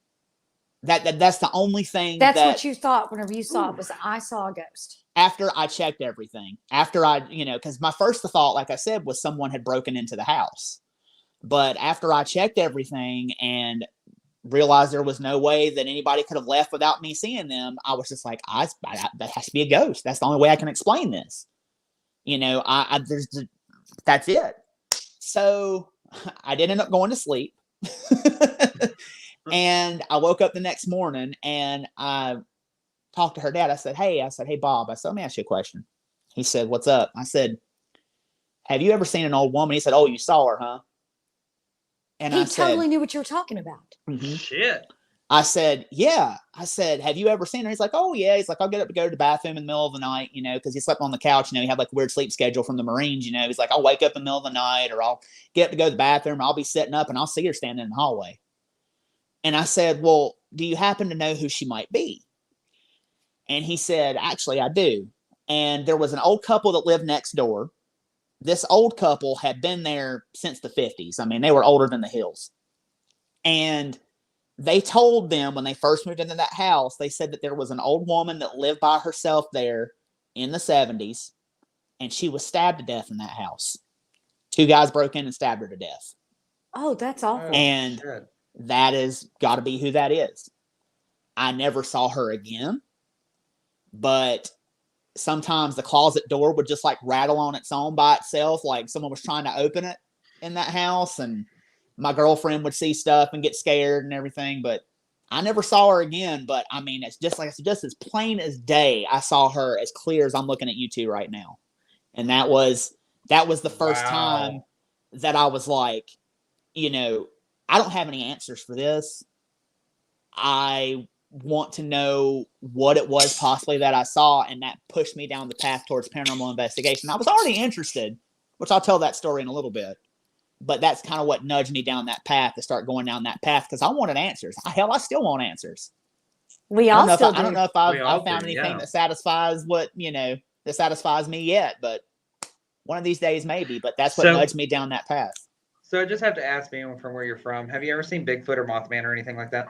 Speaker 1: That's the only thing.
Speaker 3: That's what you thought whenever you saw it, was I saw a ghost.
Speaker 1: After I checked everything, because my first thought, like I said, was someone had broken into the house. But after I checked everything and realized there was no way that anybody could have left without me seeing them, I was just like, that has to be a ghost. That's the only way I can explain this. That's it. So I did end up going to sleep. And I woke up the next morning and I talked to her dad. I said, hey, Bob, let me ask you a question. He said, what's up? I said, have you ever seen an old woman? He said, oh, you saw her, huh? And
Speaker 3: he totally knew what you were talking about.
Speaker 1: Mm-hmm.
Speaker 2: Shit.
Speaker 1: I said, yeah. I said, have you ever seen her? He's like, oh, yeah. He's like, I'll get up to go to the bathroom in the middle of the night, because he slept on the couch. He had like a weird sleep schedule from the Marines. He's like, I'll wake up in the middle of the night or I'll get up to go to the bathroom. I'll be sitting up and I'll see her standing in the hallway. And I said, well, do you happen to know who she might be? And he said, actually, I do. And there was an old couple that lived next door. This old couple had been there since the 50s. I mean, they were older than the hills. And they told them when they first moved into that house, they said that there was an old woman that lived by herself there in the 70s. And she was stabbed to death in that house. 2 guys broke in and stabbed her to death.
Speaker 3: Oh, that's awful.
Speaker 1: And that is got to be who that is. I never saw her again. But sometimes the closet door would just like rattle on its own by itself, like someone was trying to open it in that house. And my girlfriend would see stuff and get scared and everything. But I never saw her again. But I mean, it's just as plain as day. I saw her as clear as I'm looking at you two right now. And that was That was the first
Speaker 2: Wow.
Speaker 1: time that I was like, you know, I don't have any answers for this. I want to know what it was possibly that I saw, and that pushed me down the path towards paranormal investigation. I was already interested, which I'll tell that story in a little bit. But that's kind of what nudged me down that path to start going down that path because I wanted answers. Hell, I still want answers.
Speaker 3: We
Speaker 1: I don't
Speaker 3: all
Speaker 1: know if
Speaker 3: still
Speaker 1: I don't
Speaker 3: do.
Speaker 1: know if
Speaker 2: We all
Speaker 1: I've found
Speaker 2: do,
Speaker 1: anything
Speaker 2: yeah.
Speaker 1: that satisfies what that satisfies me yet. But one of these days, maybe. But that's what
Speaker 2: So-
Speaker 1: nudged me down that path.
Speaker 2: So I just have to ask being from where you're from, have you ever seen Bigfoot or Mothman or anything like that?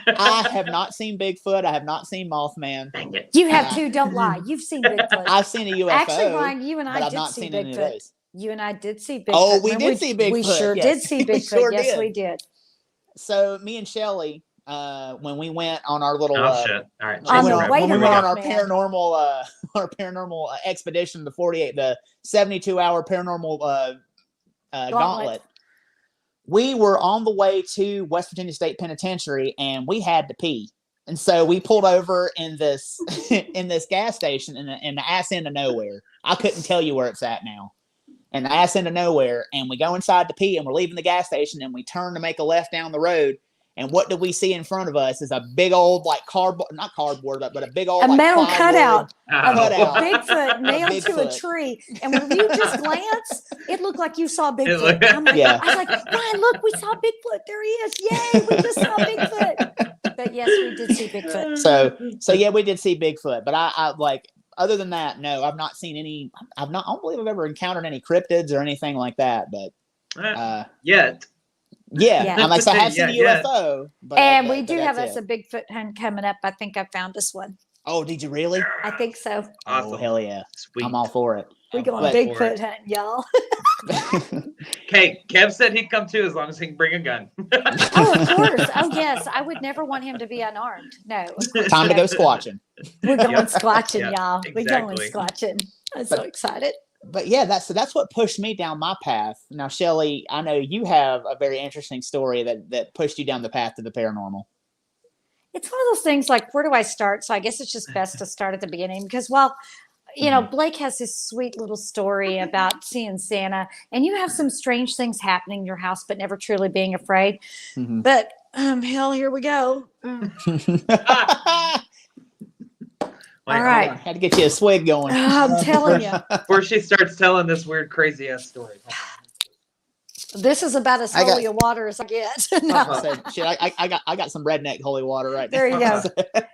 Speaker 1: I have not seen Bigfoot. I have not seen Mothman.
Speaker 2: Dang it.
Speaker 3: You have two. Don't lie. You've seen Bigfoot.
Speaker 1: I've seen a UFO.
Speaker 3: Actually, Ryan, you and
Speaker 1: but
Speaker 3: I
Speaker 1: I've
Speaker 3: did
Speaker 1: not
Speaker 3: see
Speaker 1: seen any of
Speaker 3: Bigfoot.
Speaker 1: those.
Speaker 3: You and I did see Bigfoot.
Speaker 1: Oh, we
Speaker 3: Remember,
Speaker 1: did see Bigfoot.
Speaker 3: We sure
Speaker 1: yes.
Speaker 3: did see
Speaker 1: We
Speaker 3: Bigfoot.
Speaker 1: sure
Speaker 3: Yes,
Speaker 1: did.
Speaker 3: we did.
Speaker 1: So me and Shelly, when we went on our little
Speaker 2: Oh shit! All right,
Speaker 3: On
Speaker 2: change
Speaker 3: the
Speaker 2: the
Speaker 3: way
Speaker 1: when
Speaker 3: to
Speaker 1: we went on our
Speaker 3: Mothman.
Speaker 1: paranormal expedition, the 72-hour paranormal gauntlet. We were on the way to West Virginia State Penitentiary, and we had to pee. And so we pulled over in this in this gas station in the ass end of nowhere. I couldn't tell you where it's at now. And the ass end of nowhere, and we go inside to pee, and we're leaving the gas station, and we turn to make a left down the road. And what do we see in front of us is a big old not cardboard, but a big old
Speaker 3: metal
Speaker 1: plywood
Speaker 3: cutout.
Speaker 1: cutout.
Speaker 3: Bigfoot nailed to a
Speaker 1: Bigfoot.
Speaker 3: tree. And when you just glance, it looked like you saw Bigfoot.
Speaker 2: looked-
Speaker 3: I'm like,
Speaker 1: Yeah.
Speaker 3: I was like, Ryan, look, we saw Bigfoot. There he is. Yay, we just saw Bigfoot. But yes, we did see Bigfoot.
Speaker 1: So yeah, we did see Bigfoot, but I like other than that, no, I've not seen any. I don't believe I've ever encountered any cryptids or anything like that. But
Speaker 2: Yet.
Speaker 1: yeah,
Speaker 3: Yeah.
Speaker 1: I'm like, so I have seen a
Speaker 2: Yeah.
Speaker 1: UFO. But,
Speaker 3: And
Speaker 1: but-
Speaker 3: we
Speaker 1: but
Speaker 3: do have
Speaker 1: that's
Speaker 3: us
Speaker 1: it.
Speaker 3: a Bigfoot hunt coming up. I think I found us one.
Speaker 1: Oh, did you really?
Speaker 3: I think so.
Speaker 2: Awesome.
Speaker 1: Oh, hell yeah.
Speaker 2: Sweet.
Speaker 1: I'm all for it.
Speaker 3: We're
Speaker 2: I'm
Speaker 3: going
Speaker 2: all for
Speaker 3: Bigfoot
Speaker 2: it.
Speaker 3: hunting, y'all.
Speaker 2: Okay, Kev said he'd come too as long as he can bring a gun.
Speaker 3: Oh, of course. Oh, yes. I would never want him to be unarmed. No. of course
Speaker 1: Time to
Speaker 3: not.
Speaker 1: go squatching.
Speaker 3: We're going
Speaker 2: Yep.
Speaker 3: squatching,
Speaker 2: Yep.
Speaker 3: y'all. We're going
Speaker 2: Exactly.
Speaker 3: squatching. I'm so
Speaker 1: But-
Speaker 3: excited.
Speaker 1: But yeah, that's what pushed me down my path. Now, Shelly, I know you have a very interesting story that pushed you down the path to the paranormal.
Speaker 3: It's one of those things like, where do I start? So I guess it's just best to start at the beginning because, well, you know, Blake has this sweet little story about seeing Santa, and you have some strange things happening in your house, but never truly being afraid.
Speaker 1: Mhm.
Speaker 3: But hell, here we go.
Speaker 2: Wait,
Speaker 3: All right.
Speaker 2: hold on.
Speaker 1: Had to get you a swig going.
Speaker 3: I'm telling you,
Speaker 2: Before she starts telling this weird, crazy ass story.
Speaker 3: this is about as
Speaker 1: I got-
Speaker 3: holy a water as I get. No.
Speaker 1: So, shit, I got some redneck holy water right now.
Speaker 3: There you go.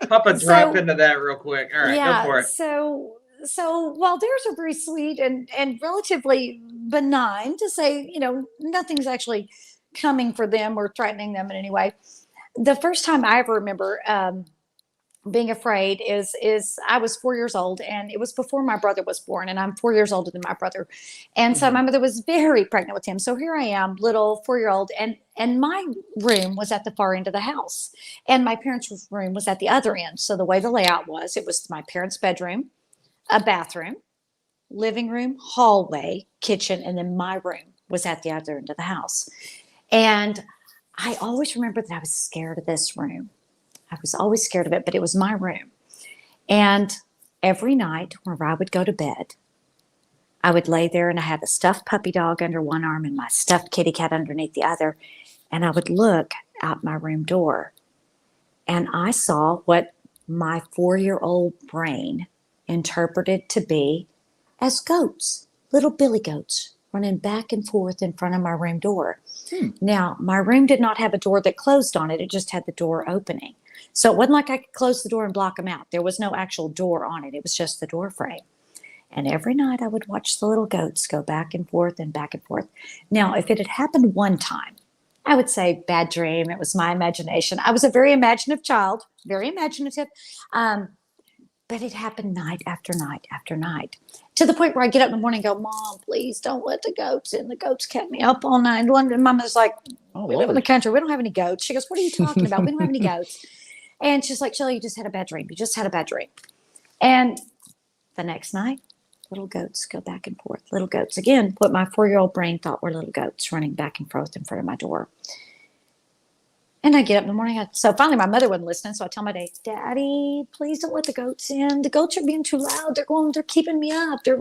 Speaker 2: Papa,
Speaker 3: So-
Speaker 2: drop into that real quick. All right,
Speaker 3: Yeah.
Speaker 2: go for it.
Speaker 3: So while theirs are very sweet and relatively benign, to say, you know, nothing's actually coming for them or threatening them in any way. The first time I ever remember being afraid is I was 4 years old, and it was before my brother was born, and I'm 4 years older than my brother. And so my mother was very pregnant with him. So here I am, little 4-year-old, and my room was at the far end of the house, and my parents' room was at the other end. So the way the layout was, it was my parents' bedroom, a bathroom, living room, hallway, kitchen, and then my room was at the other end of the house. And I always remember that I was scared of this room. I was always scared of it, but it was my room. And every night when I would go to bed, I would lay there, and I had a stuffed puppy dog under one arm and my stuffed kitty cat underneath the other. And I would look out my room door, and I saw what my 4-year-old brain interpreted to be as goats, little billy goats running back and forth in front of my room door. Now, my room did not have a door that closed on it. It just had the door opening. So it wasn't like I could close the door and block them out. There was no actual door on it. It was just the door frame. And every night I would watch the little goats go back and forth and back and forth. Now, if it had happened one time, I would say bad dream. It was my imagination. I was a very imaginative child, very imaginative. But it happened night after night after night, to the point where I get up in the morning and go, Mom, please don't let the goats in. The goats kept me up all night. And my mother's like,
Speaker 1: Oh,
Speaker 3: we live in the
Speaker 1: Lord.
Speaker 3: country. We don't have any goats. She goes, what are you talking about? We don't have any goats. And she's like, Shelly, you just had a bad dream. You just had a bad dream. And the next night, little goats go back and forth. Little goats. Again, what my 4-year-old brain thought were little goats running back and forth in front of my door. And I get up in the morning. So finally, my mother wasn't listening. So I tell my dad, Daddy, please don't let the goats in. The goats are being too loud. They're keeping me up. They're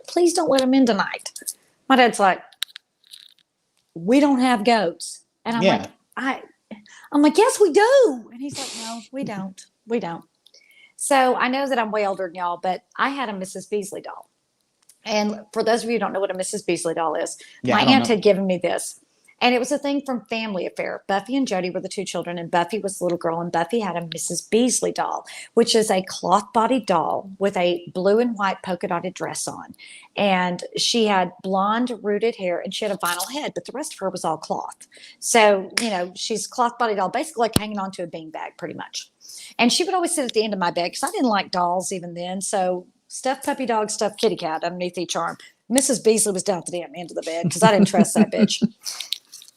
Speaker 3: please don't let them in tonight. My dad's like, we don't have goats. And I'm
Speaker 1: Yeah.
Speaker 3: I'm like, yes, we do. And he's like, no, we don't. We don't. So I know that I'm way older than y'all, but I had a Mrs. Beasley doll. And for those of you who don't know what a Mrs. Beasley doll is,
Speaker 1: Yeah,
Speaker 3: my
Speaker 1: I don't
Speaker 3: aunt
Speaker 1: know.
Speaker 3: had given me this. And it was a thing from Family Affair. Buffy and Jody were the two children, and Buffy was the little girl, and Buffy had a Mrs. Beasley doll, which is a cloth bodied doll with a blue and white polka dotted dress on. And she had blonde rooted hair, and she had a vinyl head, but the rest of her was all cloth. So, she's cloth bodied doll, basically like hanging onto a beanbag, pretty much. And she would always sit at the end of my bed because I didn't like dolls even then. So, stuffed puppy dog, stuffed kitty cat underneath each arm. Mrs. Beasley was down at the damn end of the bed because I didn't trust that bitch.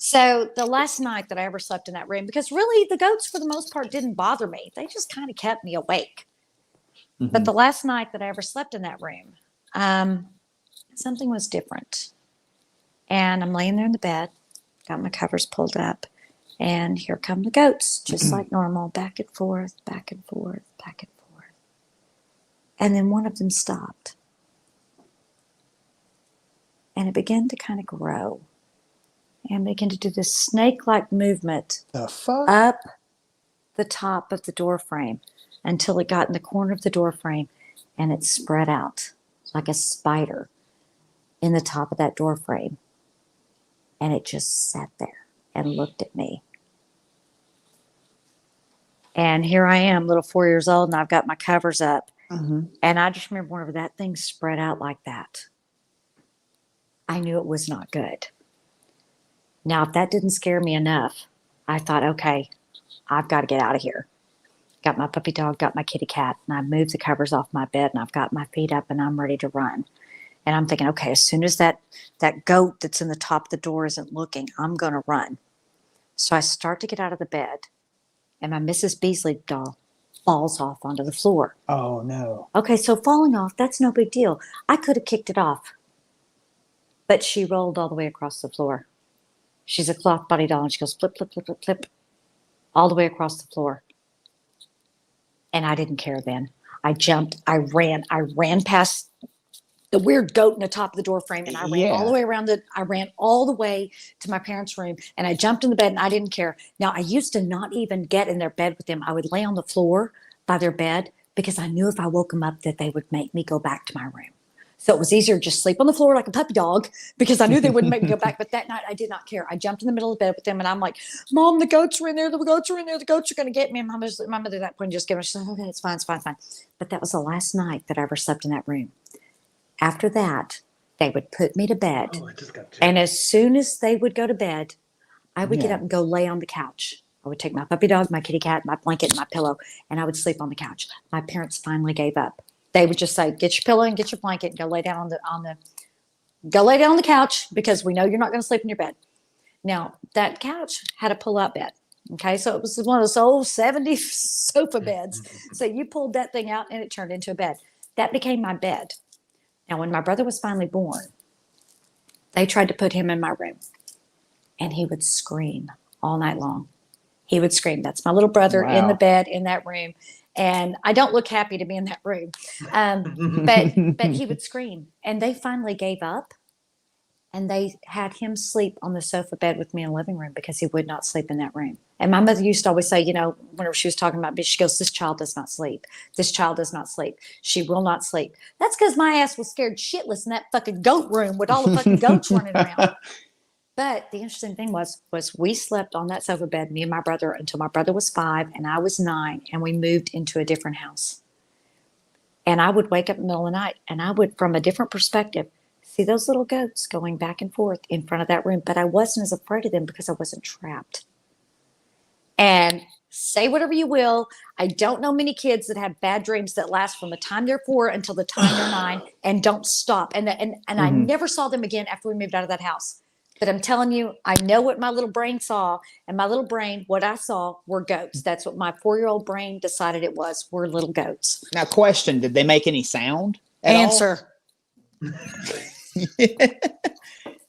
Speaker 3: So the last night that I ever slept in that room, because really the goats for the most part didn't bother me. They just kind of kept me awake.
Speaker 1: Mm-hmm.
Speaker 3: But the last night that I ever slept in that room, something was different. And I'm laying there in the bed, got my covers pulled up, and here come the goats, just like normal, back and forth, back and forth, back and forth. And then one of them stopped. And it began to kind of grow and begin to do this snake-like movement up the top of the door frame until it got in the corner of the door frame and it spread out like a spider in the top of that door frame. And it just sat there and looked at me. And here I am, little 4 years old, and I've got my covers up.
Speaker 1: Mm-hmm.
Speaker 3: And I just remember whenever that thing spread out like that, I knew it was not good. Now, if that didn't scare me enough, I thought, okay, I've got to get out of here. Got my puppy dog, got my kitty cat, and I moved the covers off my bed, and I've got my feet up, and I'm ready to run. And I'm thinking, okay, as soon as that goat that's in the top of the door isn't looking, I'm going to run. So I start to get out of the bed, and my Mrs. Beasley doll falls off onto the floor.
Speaker 1: Oh, no.
Speaker 3: Okay, so falling off, that's no big deal. I could have kicked it off. But she rolled all the way across the floor. She's a cloth body doll, and she goes flip, flip, flip, flip, flip, all the way across the floor. And I didn't care then. I jumped, I ran past the weird goat in the top of the door frame, and I ran all the way around I ran all the way to my parents' room, and I jumped in the bed, and I didn't care. Now, I used to not even get in their bed with them. I would lay on the floor by their bed because I knew if I woke them up that they would make me go back to my room. So it was easier to just sleep on the floor like a puppy dog because I knew they wouldn't make me go back. But that night, I did not care. I jumped in the middle of the bed with them, and I'm like, Mom, the goats are in there. The goats are in there. The goats are going to get me. And my mother at that point just gave me, she said, okay, it's fine, it's fine, it's fine. But that was the last night that I ever slept in that room. After that, they would put me to bed.
Speaker 2: Oh, I just got
Speaker 3: and as soon as they would go to bed, I would get up and go lay on the couch. I would take my puppy dog, my kitty cat, my blanket, and my pillow, and I would sleep on the couch. My parents finally gave up. They would just say, get your pillow and get your blanket and go lay down go lay down on the couch because we know you're not going to sleep in your bed. Now, that couch had a pull-out bed. Okay, so it was one of those old 70s sofa beds. So you pulled that thing out and it turned into a bed. That became my bed. Now, when my brother was finally born, they tried to put him in my room, and he would scream all night long. He would scream. That's my little brother in the bed in that room. And I don't look happy to be in that room. But he would scream. And they finally gave up. And they had him sleep on the sofa bed with me in the living room because he would not sleep in that room. And my mother used to always say, whenever she was talking about me, she goes, this child does not sleep. This child does not sleep. She will not sleep. That's because my ass was scared shitless in that fucking goat room with all the fucking goats running around. But the interesting thing was we slept on that sofa bed, me and my brother, until my brother was 5 and I was 9, and we moved into a different house. And I would wake up in the middle of the night, and I would, from a different perspective, see those little goats going back and forth in front of that room. But I wasn't as afraid of them because I wasn't trapped. And say whatever you will, I don't know many kids that have bad dreams that last from the time they're 4 until the time they're 9 and don't stop. And I never saw them again after we moved out of that house. But I'm telling you, I know what my little brain saw, and my little brain, what I saw were goats. That's what my 4-year-old brain decided it were little goats.
Speaker 1: Now, question, did they make any sound at
Speaker 3: Answer.
Speaker 1: all?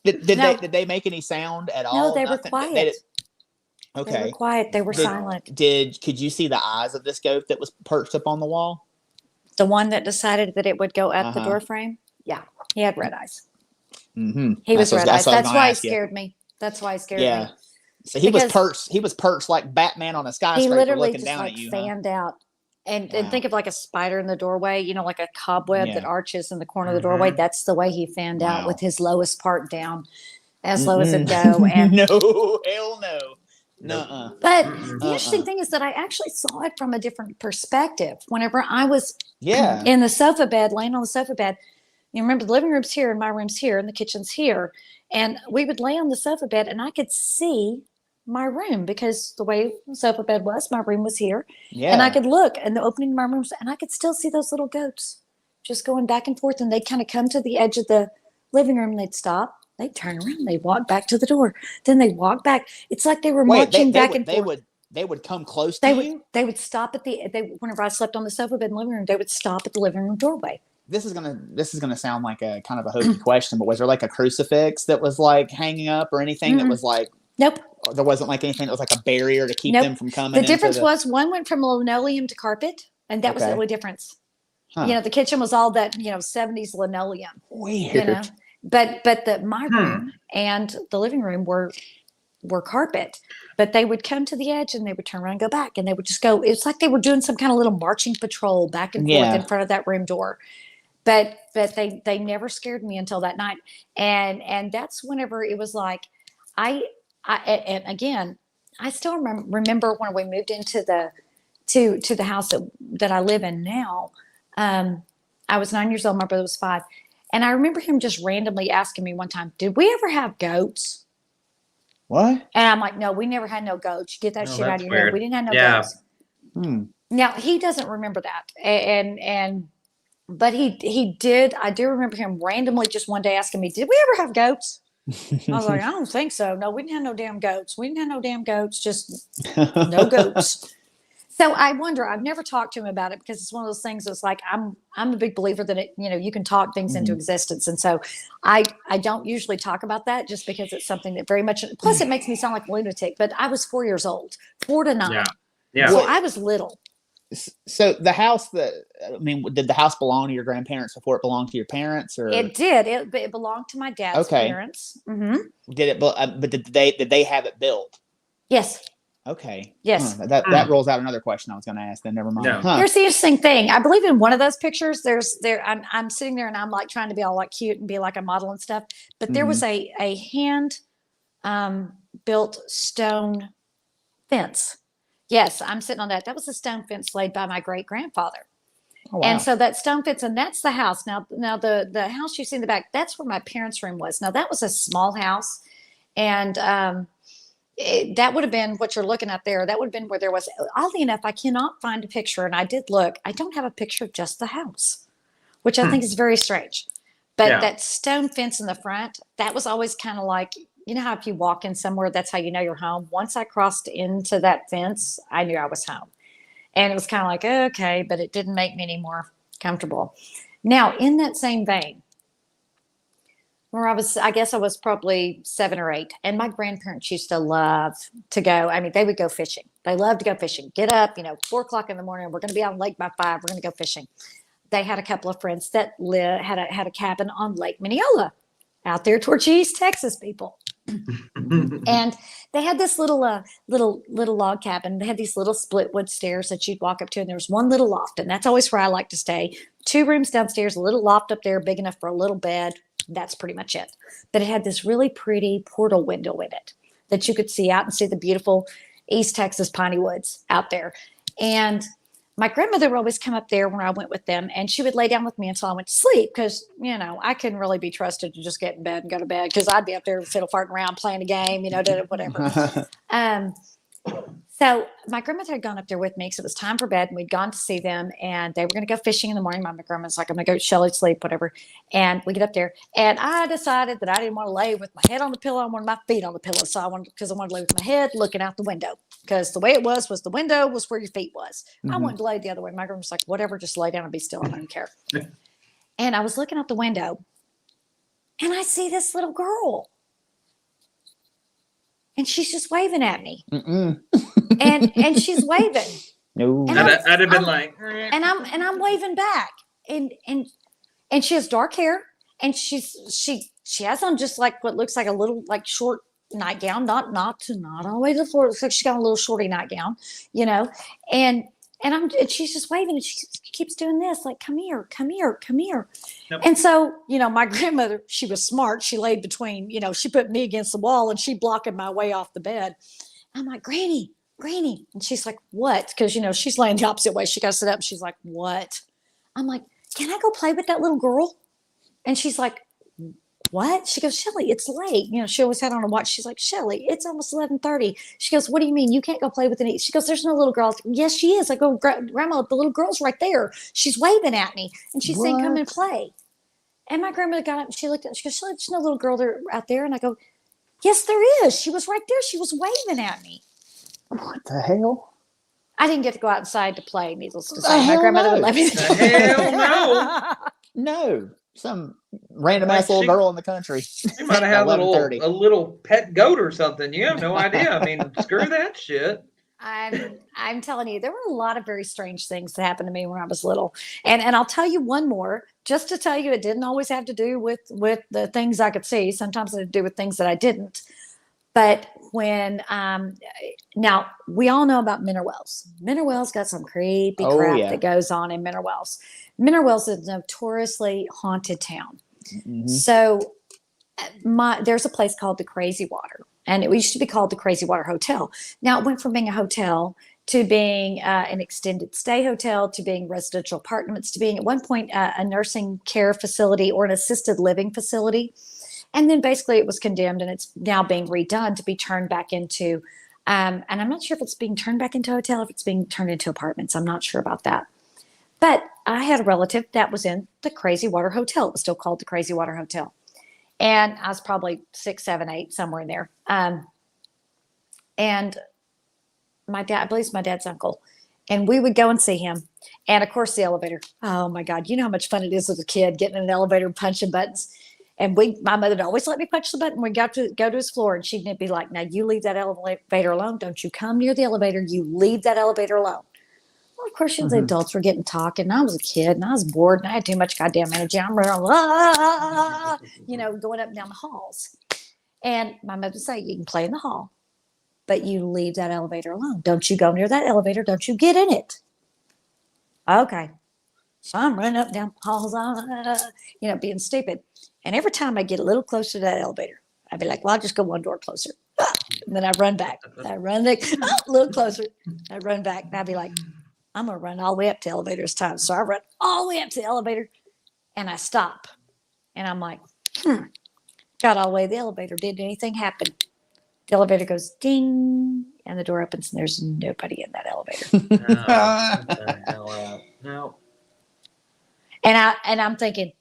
Speaker 1: Did they make any sound at all?
Speaker 3: No, they
Speaker 1: Nothing?
Speaker 3: were quiet.
Speaker 1: Okay.
Speaker 3: They were quiet. They were silent.
Speaker 1: Could you see the eyes of this goat that was perched up on the wall?
Speaker 3: The one that decided that it would go up the door frame? Yeah, he had red eyes.
Speaker 1: Mm-hmm.
Speaker 3: He was red eyes. That's why he
Speaker 1: scared.
Speaker 3: scared me. That's why he scared
Speaker 1: Yeah.
Speaker 3: me.
Speaker 1: So he was
Speaker 3: Because
Speaker 1: perched. He was perched like Batman on a
Speaker 3: he
Speaker 1: skyscraper,
Speaker 3: literally
Speaker 1: looking
Speaker 3: just
Speaker 1: down
Speaker 3: like
Speaker 1: at you.
Speaker 3: fanned out. And
Speaker 1: Wow.
Speaker 3: think of like a spider in the doorway, like a cobweb that
Speaker 1: Yeah.
Speaker 3: arches in the corner of the doorway. That's the way he fanned out,
Speaker 1: Wow.
Speaker 3: with his lowest part down, as low as it go. And
Speaker 1: No, hell no. Nuh-uh.
Speaker 3: but the interesting thing is that I actually saw it from a different perspective. Whenever I was
Speaker 1: Yeah.
Speaker 3: in the sofa bed, laying on the sofa bed, you remember the living room's here and my room's here and the kitchen's here. And we would lay on the sofa bed and I could see my room, because the way the sofa bed was, my room was here.
Speaker 1: Yeah.
Speaker 3: And I could look and the opening of my room, and I could still see those little goats just going back and forth. And they'd kind of come to the edge of the living room and they'd stop. They'd turn around, they'd walk back to the door. Then they'd walk back. It's like they were marching back and forth.
Speaker 1: They would come close to you?
Speaker 3: They would stop at whenever I slept on the sofa bed in the living room, they would stop at the living room doorway.
Speaker 1: This is gonna sound like a kind of a hokey question, but was there like a crucifix that was like hanging up or anything that was like?
Speaker 3: Nope.
Speaker 1: There wasn't like anything that was like a barrier to keep them from coming.
Speaker 3: The difference was one went from linoleum to carpet, and that was the only difference.
Speaker 1: Huh.
Speaker 3: The kitchen was all that 70s linoleum.
Speaker 1: Weird.
Speaker 3: But my room and the living room were carpet. But they would come to the edge and they would turn around and go back, and they would just go. It's like they were doing some kind of little marching patrol back and forth in front of that room door. But they never scared me until that night, and that's whenever it was like and again, I still remember when we moved into the house that I live in now. I was 9 years old. My brother was 5. And I remember him just randomly asking me one time, "Did we ever have goats?"
Speaker 1: What?
Speaker 3: And I'm like, "No, we never had no goats. You get that shit out of your head. We didn't have no goats." Now, he doesn't remember that. But he did. I do remember him randomly just one day asking me, "Did we ever have goats?" I was like, "I don't think so. No, we didn't have no damn goats. We didn't have no damn goats. Just no goats." So I wonder. I've never talked to him about it, because it's one of those things that's like, I'm a big believer that you can talk things into existence, and so I don't usually talk about that, just because it's something that very much. Plus, it makes me sound like a lunatic. But I was 4 years old, 4 to 9.
Speaker 2: Yeah.
Speaker 3: So I was little.
Speaker 1: So the house did the house belong to your grandparents before it belonged to your parents, or
Speaker 3: It did. It belonged to my dad's parents. Mm-hmm.
Speaker 1: did it? But did they have it built?
Speaker 3: Yes.
Speaker 1: Okay.
Speaker 3: Yes.
Speaker 1: That rolls out another question I was going to ask. Then never mind.
Speaker 2: No.
Speaker 1: Huh.
Speaker 3: Here's the interesting thing. I believe in one of those pictures. I'm sitting there and I'm like trying to be all like cute and be like a model and stuff. But there was a hand built stone fence. Yes, I'm sitting on that. That was a stone fence laid by my great grandfather.
Speaker 1: Oh, wow.
Speaker 3: And so that stone fence, and that's the house. Now the house you see in the back, that's where my parents' room was. Now that was a small house, and that would have been what you're looking at there. That would have been where there was. Oddly enough, I cannot find a picture, and I did look. I don't have a picture of just the house, which I think is very strange. But that stone fence in the front, that was always kind of like, how if you walk in somewhere, that's how you know you're home. Once I crossed into that fence, I knew I was home. And it was kind of like, okay, but it didn't make me any more comfortable. Now, in that same vein, where I guess I was probably 7 or 8, and my grandparents used to love to go. I mean, they would go fishing. They loved to go fishing. Get up, 4:00 in the morning. We're going to be on lake by 5. We're going to go fishing. They had a couple of friends that had a cabin on Lake Mineola, out there towards East Texas, people. And they had this little log cabin. They had these little split wood stairs that you'd walk up to, and there was one little loft, and that's always where I like to stay. 2 rooms downstairs, a little loft up there, big enough for a little bed. That's pretty much it. But it had this really pretty portal window in it that you could see out and see the beautiful East Texas piney woods out there. And my grandmother would always come up there when I went with them, and she would lay down with me until I went to sleep, because, I couldn't really be trusted to just get in bed and go to bed, because I'd be up there fiddle farting around playing a game, whatever. So my grandmother had gone up there with me, because it was time for bed, and we'd gone to see them, and they were going to go fishing in the morning. My grandma's like, "I'm going to go get Shelly to sleep," whatever. And we get up there, and I decided that I didn't want to lay with my head on the pillow. I wanted my feet on the pillow. So I wanted to lay with my head looking out the window, because the way it was the window was where your feet was. I wanted to lay the other way. My grandma's like, "Whatever, just lay down and be still. I don't care." And I was looking out the window, and I see this little girl. And she's just waving at me. And she's waving.
Speaker 1: No.
Speaker 3: And
Speaker 2: I'd have been like,
Speaker 3: and I'm waving back. And she has dark hair. and she has on just like what looks like a little like short nightgown, not all the way to the floor. It looks like she got a little shorty nightgown, you know, and and she's just waving and she keeps doing this, like, come here, come here, come here.
Speaker 2: Yep.
Speaker 3: And so, you know, my grandmother, she was smart. She laid between, you know, she put me against the wall and she blocking my way off the bed. I'm like, Granny. And she's like, what? Because, you know, she's laying the opposite way. She got to sit up and she's like, what? I'm like, can I go play with that little girl? And she's like, what? She goes, Shelly, it's late. You know, she always had on a watch. She's like, Shelly, it's almost 11:30. She goes, what do you mean? You can't go play with any? She goes, there's no little girl. Yes, she is. I go, Grandma, the little girl's right there. She's waving at me. And she's saying, come and play. And my grandmother got up and she looked at, she goes, Shelly, there's no little girl there out there. And I go, yes, there is. She was right there. She was waving at me.
Speaker 1: What the hell?
Speaker 3: I didn't get to go outside to play, needless to say. My grandmother would let me.
Speaker 2: The hell no.
Speaker 1: No. Some random ass little girl in the country.
Speaker 2: You might have had a little pet goat or something. You have no idea. I mean, screw that shit.
Speaker 3: I'm telling you, there were a lot of very strange things that happened to me when I was little. And I'll tell you one more, just to tell you it didn't always have to do with the things I could see. Sometimes it had to do with things that I didn't. But when now we all know about Minnow Wells. Minnow Wells got some creepy crap that goes on in Minnow Wells. Minnow Wells is a notoriously haunted town. Mm-hmm. So there's a place called the Crazy Water, and it used to be called the Crazy Water Hotel. Now it went from being a hotel to being an extended stay hotel to being residential apartments to being at one point a nursing care facility or an assisted living facility. And then basically it was condemned and it's now being redone to be turned back into, and I'm not sure if it's being turned back into a hotel, if it's being turned into apartments. I'm not sure about that. But I had a relative that was in the Crazy Water Hotel. It was still called the Crazy Water Hotel. And I was probably 6, 7, 8, somewhere in there. And my dad, I believe it's my dad's uncle. And we would go and see him. And of course the elevator. Oh my God. You know how much fun it is as a kid getting in an elevator and punching buttons. And my mother would always let me punch the button. We'd go to his floor and she'd be like, now you leave that elevator alone. Don't you come near the elevator. You leave that elevator alone. Well, of course, the adults were getting talking. I was a kid and I was bored and I had too much goddamn energy. I'm running, you know, going up and down the halls. And my mother would say, you can play in the hall, but you leave that elevator alone. Don't you go near that elevator. Don't you get in it. Okay. So I'm running up and down halls, you know, being stupid. And every time I get a little closer to that elevator, I'd be like, well, I'll just go one door closer. And then I run back. I run a little closer. I run back. And I'd be like, I'm going to run all the way up to the elevator this time. So I run all the way up to the elevator and I stop. And I'm like, got all the way to the elevator. Did anything happen? The elevator goes ding and the door opens and there's nobody in that elevator.
Speaker 2: No.
Speaker 3: And I'm thinking,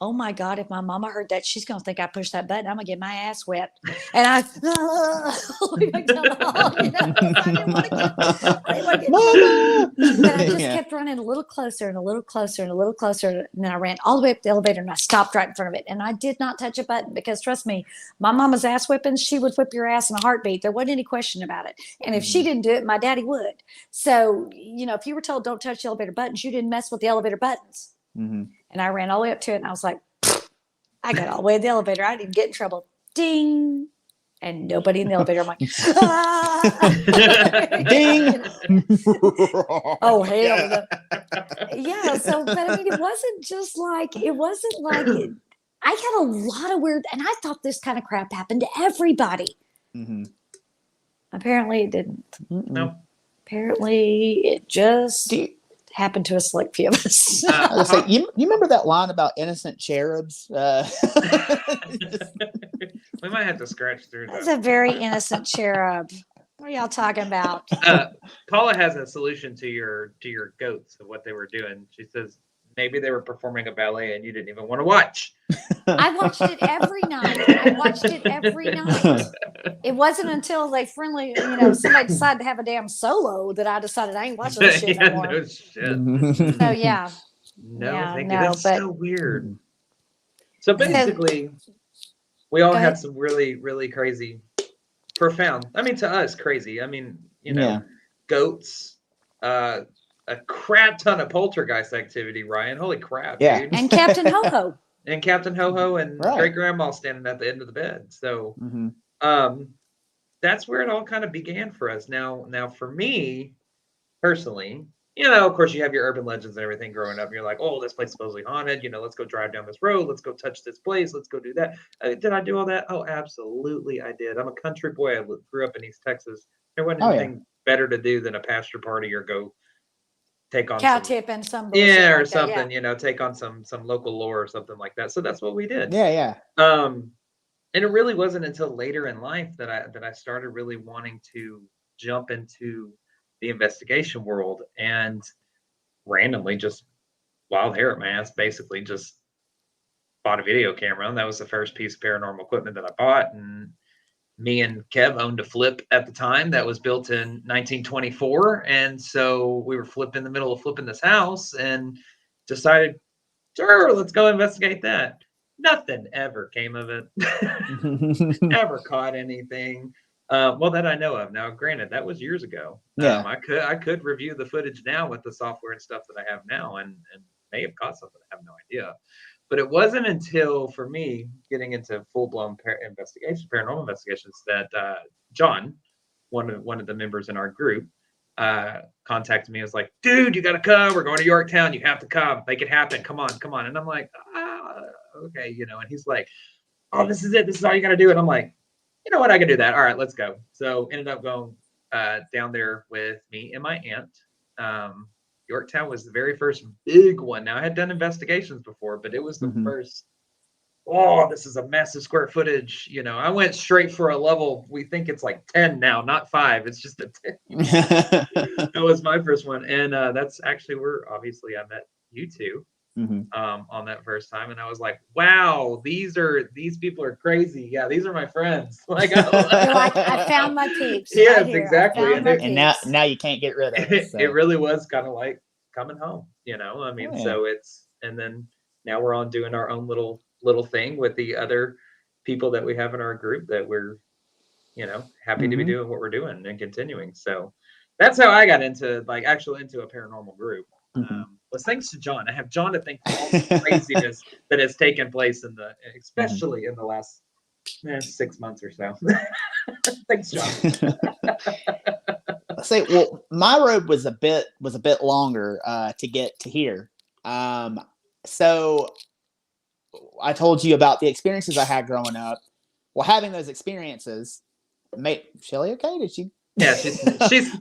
Speaker 3: oh my God, if my mama heard that, she's going to think I pushed that button. I'm going to get my ass wet. And I just kept running a little closer and a little closer and a little closer. And then I ran all the way up the elevator and I stopped right in front of it. And I did not touch a button because trust me, my mama's ass whipping, she would whip your ass in a heartbeat. There wasn't any question about it. And if she didn't do it, my daddy would. So, you know, if you were told don't touch the elevator buttons, you didn't mess with the elevator buttons. Mm-hmm. And I ran all the way up to it and I was like, I got all the way to the elevator. I didn't get in trouble. Ding. And nobody in the elevator. I'm like,
Speaker 1: ding.
Speaker 3: Oh, hell. Yeah. So, but I mean, it wasn't like it. I had a lot of weird, and I thought this kind of crap happened to everybody. Mm-hmm. Apparently it didn't.
Speaker 2: No.
Speaker 3: Apparently it just happened to a select few of us.
Speaker 1: You remember that line about innocent cherubs?
Speaker 2: We might have to scratch through that.
Speaker 3: That's a very innocent cherub. What are y'all talking about?
Speaker 2: Paula has a solution to your goats of what they were doing. She says maybe they were performing a ballet and you didn't even want to watch.
Speaker 3: I watched it every night. It wasn't until they somebody decided to have a damn solo that I decided I ain't watching this shit anymore.
Speaker 2: No shit.
Speaker 3: So yeah.
Speaker 2: That's so weird. So basically, we all had some really, really crazy, profound. I mean, to us, crazy. I mean, goats, a crap ton of poltergeist activity, Ryan. Holy crap, dude.
Speaker 3: And Captain Ho-Ho.
Speaker 2: and Captain Ho-Ho and
Speaker 1: Right.
Speaker 2: Great Grandma standing at the end of the bed. So
Speaker 1: Mm-hmm.
Speaker 2: that's where it all kind of began for us. Now for me personally, of course you have your urban legends and everything growing up. You're like, oh, this place is supposedly haunted. Let's go drive down this road. Let's go touch this place. Let's go do that. Did I do all that? Oh, absolutely, I did. I'm a country boy. I grew up in East Texas. There wasn't anything better to do than a pasture party or go take on
Speaker 3: cow
Speaker 2: some
Speaker 3: tip and some bullshit
Speaker 2: or
Speaker 3: like
Speaker 2: something.
Speaker 3: that,
Speaker 2: Take on some local lore or something like that. So that's what we did.
Speaker 1: Yeah.
Speaker 2: And it really wasn't until later in life that I started really wanting to jump into the investigation world, and randomly, just wild hair at my ass, basically just bought a video camera. And that was the first piece of paranormal equipment that I bought. And me and Kev owned a flip at the time that was built in 1924. And so we were in the middle of flipping this house and decided, sure, let's go investigate that. Nothing ever came of it. Never caught anything. Well, that I know of. Now, granted, that was years ago.
Speaker 1: Yeah.
Speaker 2: I could review the footage now with the software and stuff that I have now, and may have caught something. I have no idea. But it wasn't until, for me, getting into full-blown paranormal investigations, that John, one of the members in our group, contacted me. I was like, dude, you got to come. We're going to Yorktown. You have to come. Make it happen. Come on. And I'm like, okay, and he's like, oh, this is it. This is all you got to do. And I'm like, you know what? I can do that. All right, let's go. So ended up going down there with me and my aunt. Yorktown was the very first big one. Now, I had done investigations before, but it was the first. Oh, this is a massive square footage. I went straight for a level. We think it's like 10 now, not 5. It's just a 10. That was my first one. And that's actually where, obviously, I met you two on that first time. And I was like, wow, these people are crazy. Yeah, these are my friends. Like,
Speaker 3: You're like, I found my peeps.
Speaker 2: Yes,
Speaker 3: right here.
Speaker 2: exactly.
Speaker 1: And now you can't get rid of it. So.
Speaker 2: It really was kind of like coming home, I mean,
Speaker 1: yeah.
Speaker 2: So and then now we're on doing our own little thing with the other people that we have in our group that we're, happy to be doing what we're doing and continuing. So that's how I got into into a paranormal group. Was thanks to John. I have John to thank for all the craziness that has taken place especially in the last 6 months or so. Thanks, John.
Speaker 1: Say, well, my road was a bit longer to get to here. So I told you about the experiences I had growing up. Well, having those experiences made Shelly okay? Did she?
Speaker 2: Yeah, she's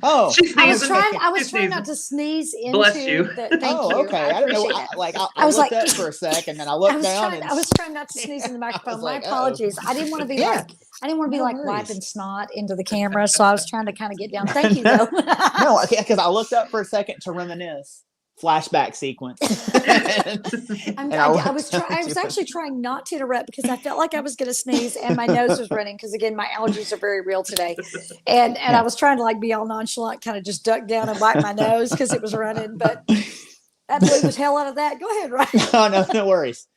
Speaker 1: oh.
Speaker 2: She's sneezing.
Speaker 3: I was trying not to sneeze into.
Speaker 2: Bless you.
Speaker 3: Thank you.
Speaker 1: Okay. I don't know. I was looked up for a second, and I looked down.
Speaker 3: I was trying not to sneeze in the microphone. My apologies. I didn't want to be wiping snot into the camera, so I was trying to kind of get down. Thank you, though.
Speaker 1: No, because I looked up for a second to reminisce. Flashback sequence.
Speaker 3: I was actually trying not to interrupt because I felt like I was going to sneeze and my nose was running because, again, my allergies are very real today. And I was trying to be all nonchalant, kind of just duck down and wipe my nose because it was running. But that blew the hell out of that. Go ahead, Ryan.
Speaker 1: Oh, no worries.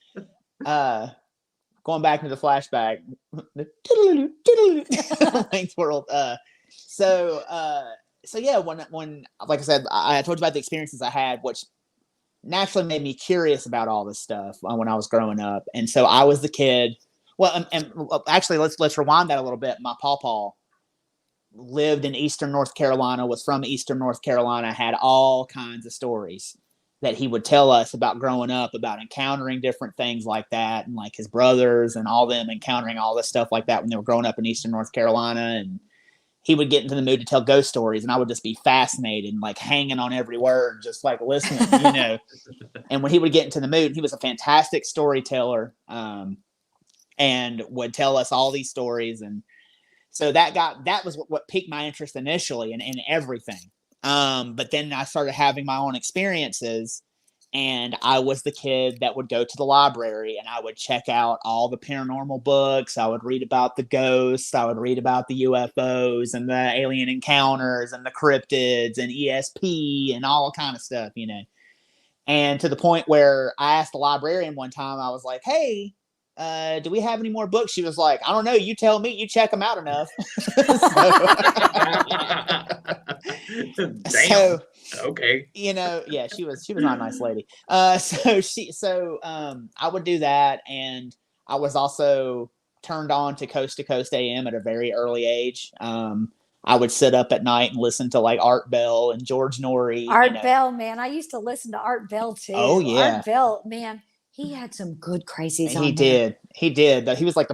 Speaker 1: Going back to the flashback. Thanks, world. So yeah, when like I said, I told you about the experiences I had, which naturally made me curious about all this stuff when I was growing up. And so I was the kid. Well, and actually, let's rewind that a little bit. My pawpaw lived in Eastern North Carolina, was from Eastern North Carolina, had all kinds of stories that he would tell us about growing up, about encountering different things like that, and like his brothers and all them encountering all this stuff like that when they were growing up in Eastern North Carolina. And he would get into the mood to tell ghost stories, and I would just be fascinated and hanging on every word, just listening, And when he would get into the mood, he was a fantastic storyteller, and would tell us all these stories. And so that was what piqued my interest initially in everything. But then I started having my own experiences, and I was the kid that would go to the library and I would check out all the paranormal books. I would read about the ghosts. I would read about the UFOs and the alien encounters and the cryptids and ESP and all kind of stuff, And to the point where I asked the librarian one time, I was like, hey, do we have any more books? She was like, I don't know. You tell me. You check them out enough.
Speaker 2: Damn.
Speaker 1: So,
Speaker 2: Okay.
Speaker 1: yeah, she was not a nice lady. I would do that, and I was also turned on to Coast AM at a very early age. I would sit up at night and listen to like Art Bell and George Norrie.
Speaker 3: Art Bell, man. I used to listen to Art Bell too.
Speaker 1: Oh yeah,
Speaker 3: Art Bell, man. He had some good crazies.
Speaker 1: He did. He was like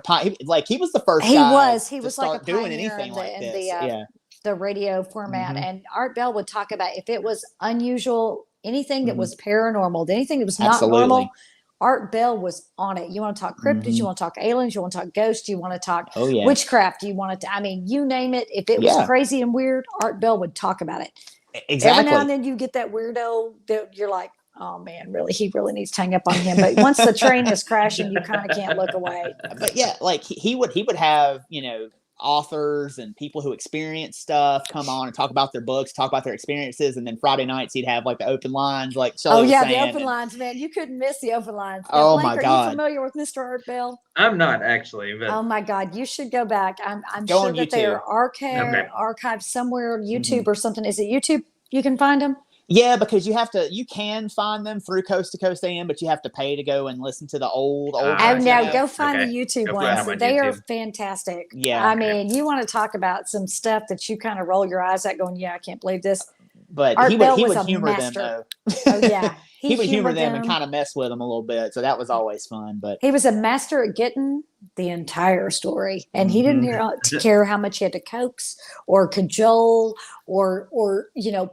Speaker 1: he was the first.
Speaker 3: He
Speaker 1: guy
Speaker 3: was. He
Speaker 1: to
Speaker 3: was like
Speaker 1: start
Speaker 3: a
Speaker 1: doing
Speaker 3: pioneer
Speaker 1: anything
Speaker 3: in
Speaker 1: like this.
Speaker 3: the radio format.
Speaker 1: Mhm.
Speaker 3: And Art Bell would talk about if it was unusual, anything that was paranormal, anything that was not
Speaker 1: Absolutely.
Speaker 3: normal. Art Bell was on it. You want to talk cryptids,
Speaker 1: Mhm.
Speaker 3: you want to talk aliens, you want to talk ghosts, you want to talk
Speaker 1: Oh yeah.
Speaker 3: witchcraft, you want to, I mean, you name it. If it was
Speaker 1: Yeah.
Speaker 3: crazy and weird, Art Bell would talk about it.
Speaker 1: Exactly.
Speaker 3: Every now and then you get that weirdo that you're like, oh man, really, he really needs to hang up on him. But once the train is crashing, you kind of can't look away.
Speaker 1: But yeah, like he would have, authors and people who experience stuff come on and talk about their books, talk about their experiences, and then Friday nights he'd have like the open lines, like Shelley was saying,
Speaker 3: the open lines, man. You couldn't miss the open lines. Now,
Speaker 1: Oh,
Speaker 3: Blake,
Speaker 1: my
Speaker 3: are
Speaker 1: God.
Speaker 3: you familiar with Mr. Art Bell?
Speaker 2: I'm not actually, but
Speaker 3: Oh my God, you should go back. I'm
Speaker 1: Go
Speaker 3: sure
Speaker 1: on
Speaker 3: that they
Speaker 1: YouTube.
Speaker 3: are
Speaker 2: Okay.
Speaker 3: archived somewhere on YouTube or something. Is it YouTube? You can find them.
Speaker 1: Yeah, because you can find them through Coast to Coast AM, but you have to pay to go and listen to the old
Speaker 3: Oh
Speaker 1: ones.
Speaker 3: no, go find
Speaker 2: Okay.
Speaker 3: the YouTube
Speaker 2: Go find
Speaker 3: ones.
Speaker 2: them on
Speaker 3: They are
Speaker 2: YouTube.
Speaker 3: fantastic.
Speaker 1: Yeah.
Speaker 3: I mean, you want to talk about some stuff that you kind of roll your eyes at, going, "Yeah, I can't believe this."
Speaker 1: But
Speaker 3: Art
Speaker 1: he
Speaker 3: Bell
Speaker 1: would
Speaker 3: was a
Speaker 1: humor
Speaker 3: master.
Speaker 1: them though.
Speaker 3: Oh yeah,
Speaker 1: he would humor
Speaker 3: humored
Speaker 1: them and kind of mess with them a little bit, so that was always fun. But
Speaker 3: He was a master at getting the entire story, and he didn't care how much he had to coax or cajole or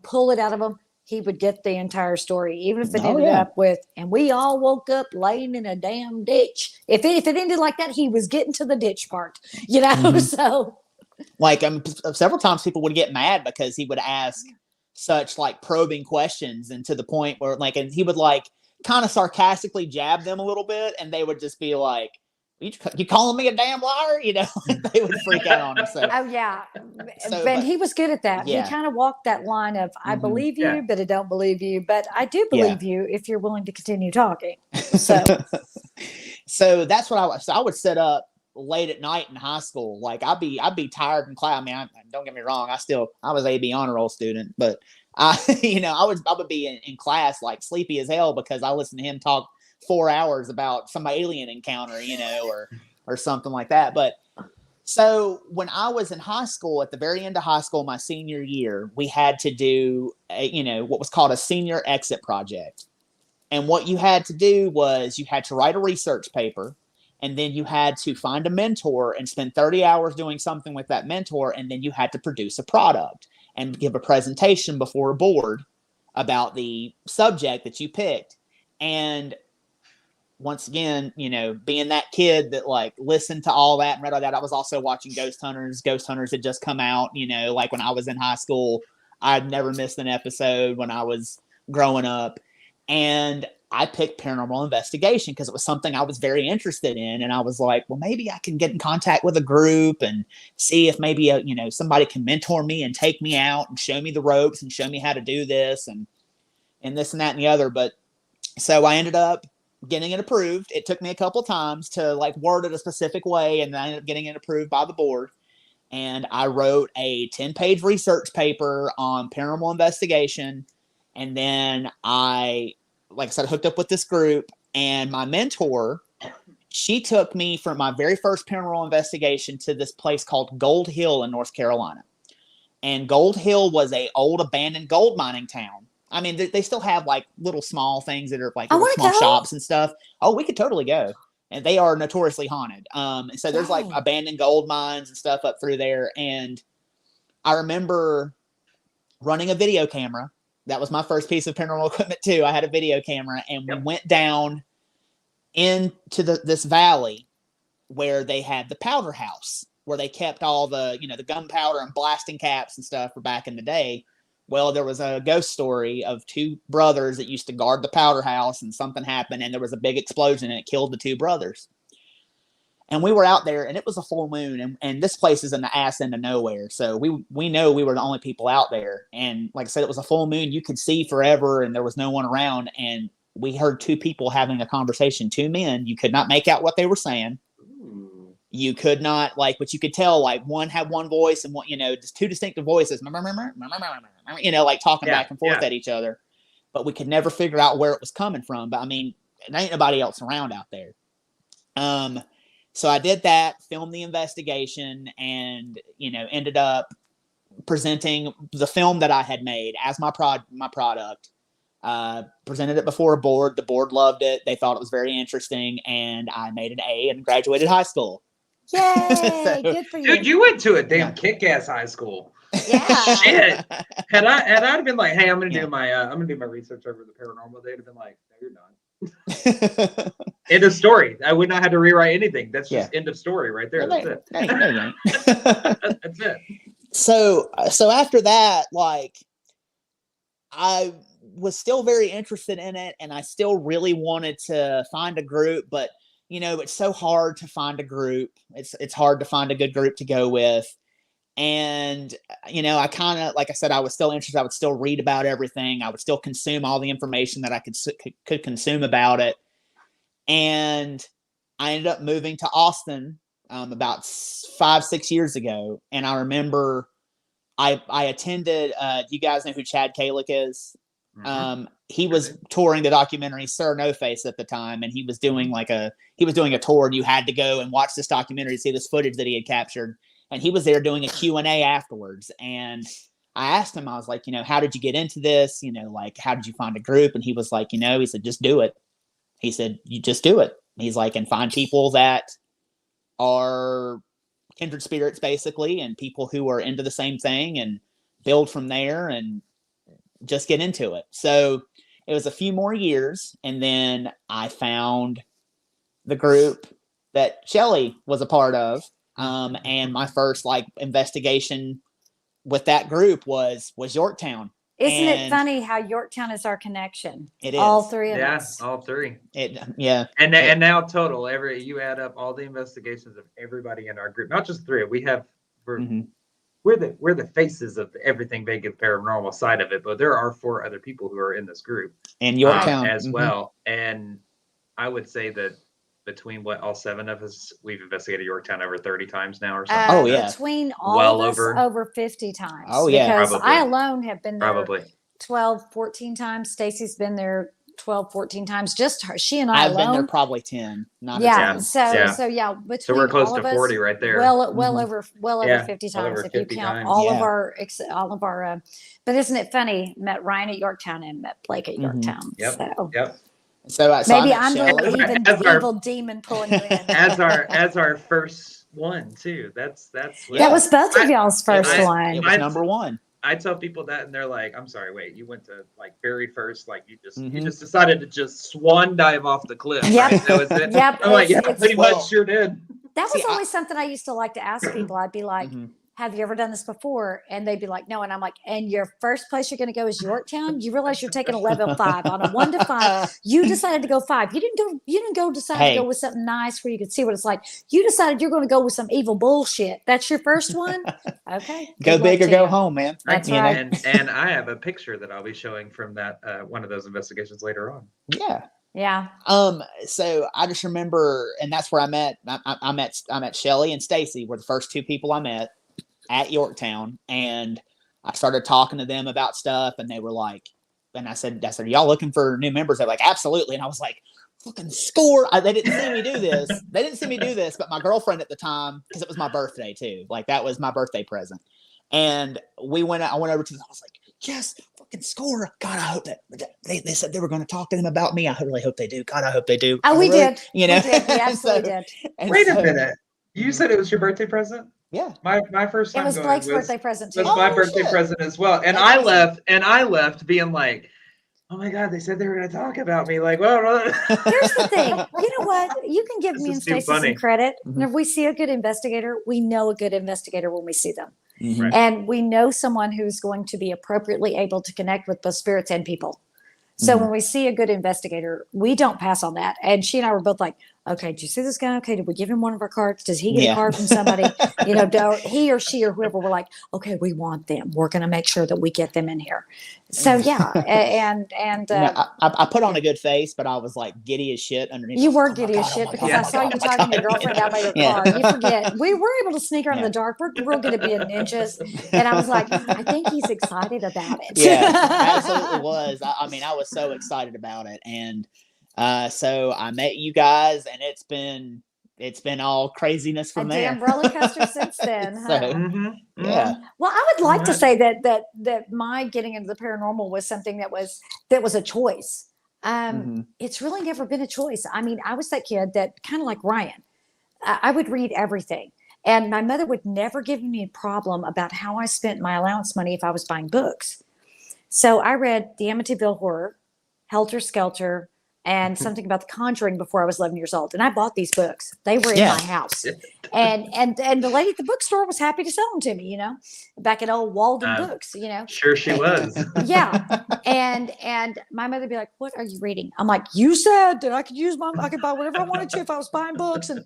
Speaker 3: pull it out of him. He would get the entire story, even if it ended up with, and we all woke up laying in a damn ditch. If it ended like that, he was getting to the ditch part, So,
Speaker 1: like several times people would get mad because he would ask such like probing questions, and to the point where and he would like kind of sarcastically jab them a little bit, and they would just be like, you calling me a damn liar? They would freak out on him. So
Speaker 3: oh yeah,
Speaker 1: So,
Speaker 3: and
Speaker 1: but-
Speaker 3: he was good at that.
Speaker 1: Yeah.
Speaker 3: He kind of walked that line of I
Speaker 1: Mhm.
Speaker 3: believe you,
Speaker 2: Yeah.
Speaker 3: but I don't believe you, but I do
Speaker 1: Yeah.
Speaker 3: believe you if you're willing to continue talking. So.
Speaker 1: So that's what I would sit up late at night in high school. Like I'd be tired in class. I mean, don't get me wrong. I was AB honor roll student, but I would be in class like sleepy as hell because I listened to him talk 4 hours about some alien encounter, or something like that. But so when I was in high school, at the very end of high school, my senior year, we had to do what was called a senior exit project. And what you had to do was you had to write a research paper, and then you had to find a mentor and spend 30 hours doing something with that mentor, and then you had to produce a product and give a presentation before a board about the subject that you picked. And once again, being that kid that like listened to all that and read all that, I was also watching Ghost Hunters. Ghost Hunters had just come out, like when I was in high school. I'd never missed an episode when I was growing up. And I picked paranormal investigation because it was something I was very interested in. And I was like, well, maybe I can get in contact with a group and see if maybe, somebody can mentor me and take me out and show me the ropes and show me how to do this and this and that and the other. But so I ended up getting it approved. It took me a couple times to like word it a specific way, and then I ended up getting it approved by the board. And I wrote a 10-page research paper on paranormal investigation. And then I hooked up with this group, and my mentor, she took me for my very first paranormal investigation to this place called Gold Hill in North Carolina. And Gold Hill was a old abandoned gold mining town. I mean, they still have like little small things that are like little small shops and stuff. Oh, we could totally go. And they are notoriously haunted. And so there's like abandoned gold mines and stuff up through there. And I remember running a video camera. That was my first piece of paranormal equipment too. I had a video camera, and we went down into this valley where they had the powder house, where they kept all the, the gunpowder and blasting caps and stuff for back in the day. Well, there was a ghost story of two brothers that used to guard the powder house, and something happened, and there was a big explosion, and it killed the two brothers. And we were out there, and it was a full moon, and this place is in the ass end of nowhere. So we know we were the only people out there. And like I said, it was a full moon. You could see forever, and there was no one around. And we heard two people having a conversation, two men. You could not make out what they were saying. You could not, but you could tell, one had one voice and one, just two distinctive voices, talking back and forth at each other. But we could never figure out where it was coming from. But I mean, there ain't nobody else around out there. So I did that, filmed the investigation, and ended up presenting the film that I had made as my product. Presented it before a board. The board loved it. They thought it was very interesting, and I made an A and graduated high school.
Speaker 3: Yay! Good for you,
Speaker 2: dude. You went to a damn kick-ass high school.
Speaker 3: Yeah.
Speaker 2: Shit. Had I been like, hey, I'm gonna do my research over the paranormal, they'd have been like, no, you're not. End of story. I would not have to rewrite anything. That's just end of story right there. That's it. That's it.
Speaker 1: So after that, I was still very interested in it, and I still really wanted to find a group, but it's so hard to find a group. It's hard to find a good group to go with. And, I kind of, like I said, I was still interested. I would still read about everything. I would still consume all the information that I could consume about it. And I ended up moving to Austin about 5-6 years ago. And I remember I attended, do you guys know who Chad Kalick is? Mm-hmm. He was touring the documentary Sir No Face at the time, and he was doing a tour, and you had to go and watch this documentary to see this footage that he had captured. And he was there doing a Q&A afterwards. And I asked him, I was like, how did you get into this? How did you find a group? And he was like, he said, just do it. He said, you just do it. He's like, and find people that are kindred spirits, basically, and people who are into the same thing, and build from there and just get into it. So it was a few more years, and then I found the group that Shelly was a part of. And my first investigation with that group was Yorktown.
Speaker 3: Isn't it funny how Yorktown is our connection?
Speaker 1: It is.
Speaker 3: All three of us.
Speaker 2: Yeah, all three.
Speaker 1: And
Speaker 2: now total, you add up all the investigations of everybody in our group, not just three. We're the faces of everything Vegas paranormal side of it, but there are 4 other people who are in this group.
Speaker 1: And Yorktown
Speaker 2: as well. And I would say that between all 7 of us, we've investigated Yorktown over 30 times now or something.
Speaker 3: Between all of us, over 50 times.
Speaker 1: Oh, yeah.
Speaker 3: Because
Speaker 2: probably.
Speaker 3: I alone have been there
Speaker 2: Probably
Speaker 3: 12, 14 times. Stacy's been there 12, 14 times. Just her. She and I alone.
Speaker 1: I've been there probably 10.
Speaker 3: Between
Speaker 2: so we're close
Speaker 3: all
Speaker 2: to
Speaker 3: of
Speaker 2: 40
Speaker 3: us,
Speaker 2: right there.
Speaker 3: Well over 50 times
Speaker 2: over
Speaker 3: if you
Speaker 2: 50
Speaker 3: count
Speaker 2: times.
Speaker 3: all of our. But isn't it funny? Met Ryan at Yorktown and met Blake at Yorktown.
Speaker 2: Yep.
Speaker 1: So
Speaker 3: maybe I'm the evil demon pulling you in.
Speaker 2: as our first one too. That
Speaker 3: was both of y'all's first one.
Speaker 1: It was number one.
Speaker 2: I tell people that, and they're like, "I'm sorry, wait, you went to very first, you just decided to just swan dive off the cliff."
Speaker 3: Yep.
Speaker 2: Right? That was it.
Speaker 3: Yep.
Speaker 2: I'm like, pretty much sure did.
Speaker 3: That was always something I used to like to ask people. I'd be like, have you ever done this before? And they'd be like, no. And I'm like, and your first place you're going to go is Yorktown? You realize you're taking a level 5 on a 1 to 5. You decided to go 5. You didn't go decide to go with something nice where you could see what it's like. You decided you're going to go with some evil bullshit. That's your first one? Okay.
Speaker 1: Go big or go home, man.
Speaker 3: That's right.
Speaker 2: And I have a picture that I'll be showing from that one of those investigations later on.
Speaker 1: Yeah.
Speaker 3: Yeah.
Speaker 1: So I just remember, and that's where I met Shelly and Stacy were the first 2 people I met at Yorktown, and I started talking to them about stuff, and they were like, and I said, y'all looking for new members? They're like, absolutely. And I was like, fucking score. They didn't see me do this. But my girlfriend at the time, because it was my birthday too, that was my birthday present. And I went over to them. I was like, yes, fucking score. God, I hope that they said they were going to talk to them about me. I really hope they do. God, I hope they do.
Speaker 3: Oh, we did.
Speaker 1: You know,
Speaker 3: we did. We absolutely did.
Speaker 2: Wait a minute. You said it was your birthday present?
Speaker 1: Yeah.
Speaker 2: My first time
Speaker 3: it was Blake's birthday present too.
Speaker 2: It was my birthday present as well. And I left being like, oh my God, they said they were going to talk about me. Like, well,
Speaker 3: here's the thing. You know what? You can give me and Stacey some credit.
Speaker 1: Mm-hmm.
Speaker 3: And if we see a good investigator, we know a good investigator when we see them.
Speaker 1: Mm-hmm.
Speaker 2: Right.
Speaker 3: And we know someone who's going to be appropriately able to connect with both spirits and people. So when we see a good investigator, we don't pass on that. And she and I were both like, okay, did you see this guy? Okay, did we give him one of our cards? Does he get a card from somebody? He or she or whoever were like, okay, we want them. We're going to make sure that we get them in here. So yeah, and
Speaker 1: I put on a good face, but I was like giddy as shit underneath.
Speaker 3: you were giddy as shit because I saw you talking to your girlfriend down by your car. You forget we were able to sneak around in the dark. We're real good at being ninjas, and I was like, I think he's excited about it.
Speaker 1: Yes, absolutely was. I mean, I was so excited about it, and so I met you guys, and it's been all craziness from there.
Speaker 3: Damn roller coaster since then. Huh?
Speaker 1: So, yeah.
Speaker 3: Well, I would like to say that my getting into the paranormal was something that was a choice. It's really never been a choice. I mean, I was that kid that kind of like Ryan. I would read everything, and my mother would never give me a problem about how I spent my allowance money if I was buying books. So I read The Amityville Horror, Helter Skelter, and something about The Conjuring before I was 11 years old. And I bought these books. They were in my house. And the lady at the bookstore was happy to sell them to me, back at old Walden Books,
Speaker 2: Sure she was.
Speaker 3: Yeah. And my mother would be like, what are you reading? I'm like, you said that I could buy whatever I wanted to if I was buying books. And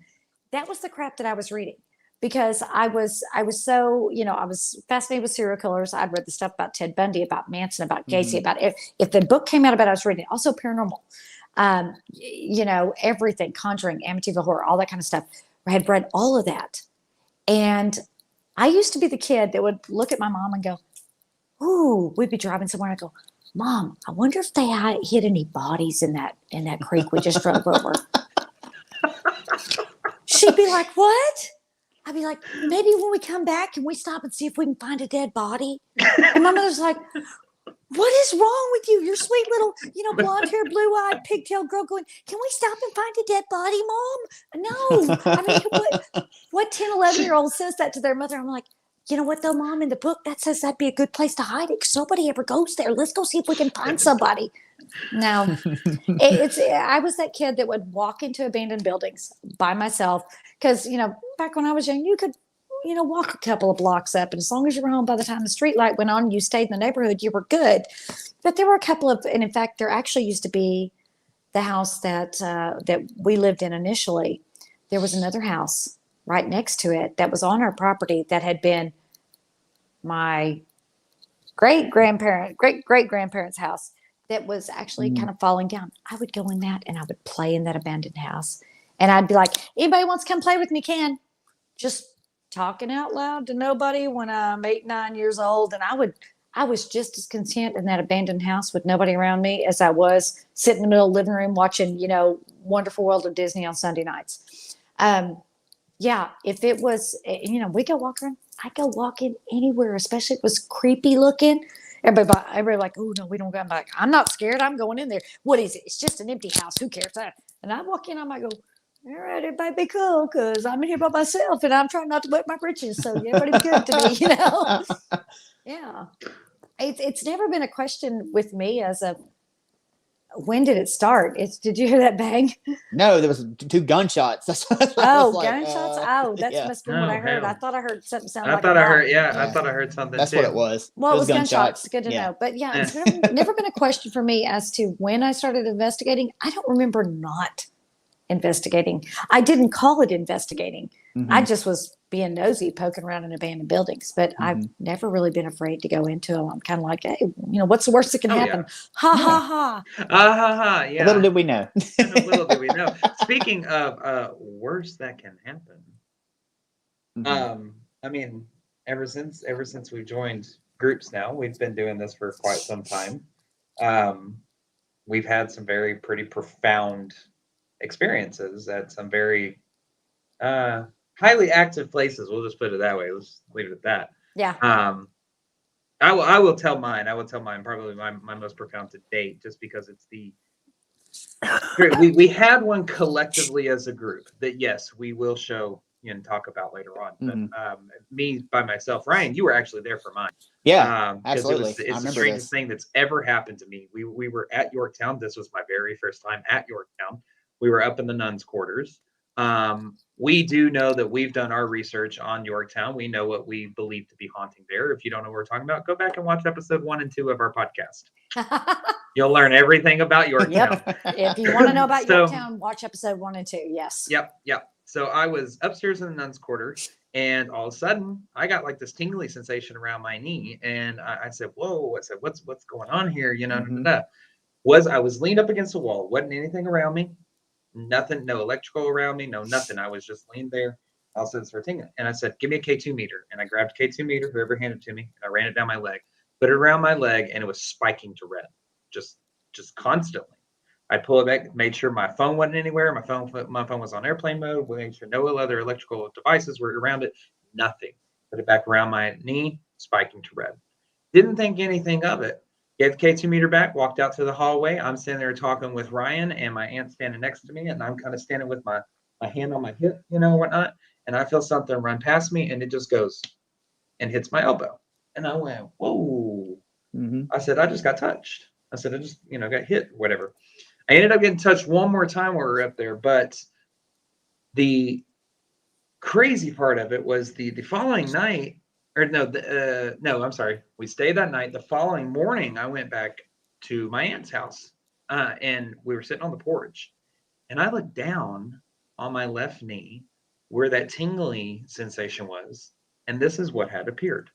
Speaker 3: that was the crap that I was reading. Because I was so, I was fascinated with serial killers. I'd read the stuff about Ted Bundy, about Manson, about Gacy, about if the book came out about it, I was reading it. Also Paranormal, everything, Conjuring, Amityville Horror, all that kind of stuff. I had read all of that. And I used to be the kid that would look at my mom and go, ooh, we'd be driving somewhere and I'd go, Mom, I wonder if they hid any bodies in that creek we just drove over. She'd be like, what? I'd be like, maybe when we come back, can we stop and see if we can find a dead body? And my mother's like, what is wrong with you? Your sweet little, blonde hair, blue eyed, pigtail girl going, can we stop and find a dead body, Mom? No. I mean, what 10, 11-year-old says that to their mother? I'm like, you know what though, Mom, in the book, that says that'd be a good place to hide it because nobody ever goes there. Let's go see if we can find somebody. No, I was that kid that would walk into abandoned buildings by myself because, back when I was young, you could, walk a couple of blocks up. And as long as you were home by the time the street light went on, you stayed in the neighborhood, you were good. But there were a couple of, and in fact, there actually used to be the house that we lived in initially. There was another house right next to it that was on our property that had been my great-great-grandparents' house that was actually kind of falling down. I would go in that and I would play in that abandoned house. And I'd be like, anybody wants to come play with me can. Just talking out loud to nobody when I'm 8, 9 years old. And I was just as content in that abandoned house with nobody around me as I was sitting in the middle of the living room watching, Wonderful World of Disney on Sunday nights. Yeah, if it was, we go walk around, I go walk in anywhere, especially if it was creepy looking. Everybody like, oh no, we don't go. I'm like, I'm not scared. I'm going in there. What is it? It's just an empty house. Who cares? And I walk in, I might go, all right, everybody be cool because I'm in here by myself and I'm trying not to wet my britches. So everybody be good to me, Yeah. It's never been a question with me as a, when did it start? Did you hear that bang?
Speaker 1: No, there was 2 gunshots. That's what
Speaker 3: gunshots. That must have been what I heard.
Speaker 2: Hell.
Speaker 3: I thought I heard something sound
Speaker 2: I
Speaker 3: like
Speaker 2: thought
Speaker 3: a
Speaker 2: I
Speaker 3: bomb.
Speaker 2: heard, I thought I heard something
Speaker 1: That's
Speaker 2: too.
Speaker 1: what it was.
Speaker 3: Well, it was gunshots. Good to
Speaker 1: Yeah.
Speaker 3: know. But yeah, it's never been a question for me as to when I started investigating. I don't remember not investigating. I didn't call it investigating. I just was being nosy, poking around in abandoned buildings. But I've never really been afraid to go into them. I'm kind of like, hey, what's the worst that can happen? Ha ha ha.
Speaker 2: Ha ha. Yeah.
Speaker 1: Little did we know.
Speaker 2: Little did we know. Speaking of worst that can happen. I mean, ever since we've joined groups now, we've been doing this for quite some time. We've had some pretty profound experiences at some very highly active places. We'll just put it that way. Let's leave it at that.
Speaker 3: Yeah.
Speaker 2: I will tell mine. Probably my most profound to date, just because it's we had one collectively as a group that yes, we will show and talk about later on. But me by myself, Ryan, you were actually there for mine.
Speaker 1: Yeah, absolutely.
Speaker 2: It's the strangest thing that's ever happened to me. We were at Yorktown. This was my very first time at Yorktown. We were up in the nuns' quarters. We do know that we've done our research on Yorktown. We know what we believe to be haunting there. If you don't know what we're talking about, go back and watch episode 1 and 2 of our podcast. You'll learn everything about Yorktown.
Speaker 3: Yep. If you want to know about
Speaker 2: So-
Speaker 3: Yorktown, watch episode 1 and 2. Yes.
Speaker 2: Yep. So I was upstairs in the nuns' quarter, and all of a sudden I got like this tingly sensation around my knee, and I said, "Whoa!" I said, "What's going on here?" You know, I was leaned up against the wall. Wasn't anything around me. Nothing. No electrical around me. No nothing. I was just leaned there. All of a sudden, it started tingling, and I said, "Give me a K2 meter." And I grabbed a K2 meter, whoever handed it to me, and I ran it down my leg, put it around my leg, and it was spiking to red, just constantly. I pull it back, made sure my phone wasn't anywhere. My phone was on airplane mode. We made sure no other electrical devices were around it. Nothing. Put it back around my knee, spiking to red. Didn't think anything of it. Gave the K2 meter back, walked out to the hallway. I'm standing there talking with Ryan, and my aunt's standing next to me, and I'm kind of standing with my hand on my hip, whatnot. And I feel something run past me, and it just goes and hits my elbow. And I went, whoa. I said, I just got touched. I said, I just, got hit, whatever. I ended up getting touched one more time while we were up there, but the crazy part of it was the following night, or no, I'm sorry. We stayed that night. The following morning, I went back to my aunt's house, and we were sitting on the porch, and I looked down on my left knee where that tingly sensation was, and this is what had appeared.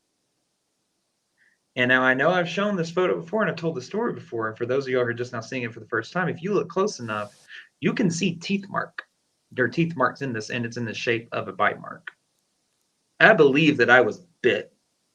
Speaker 2: And now I know I've shown this photo before and I've told the story before. And for those of you who are just now seeing it for the first time, if you look close enough, you can see teeth mark. There are teeth marks in this, and it's in the shape of a bite mark. I believe that I was bit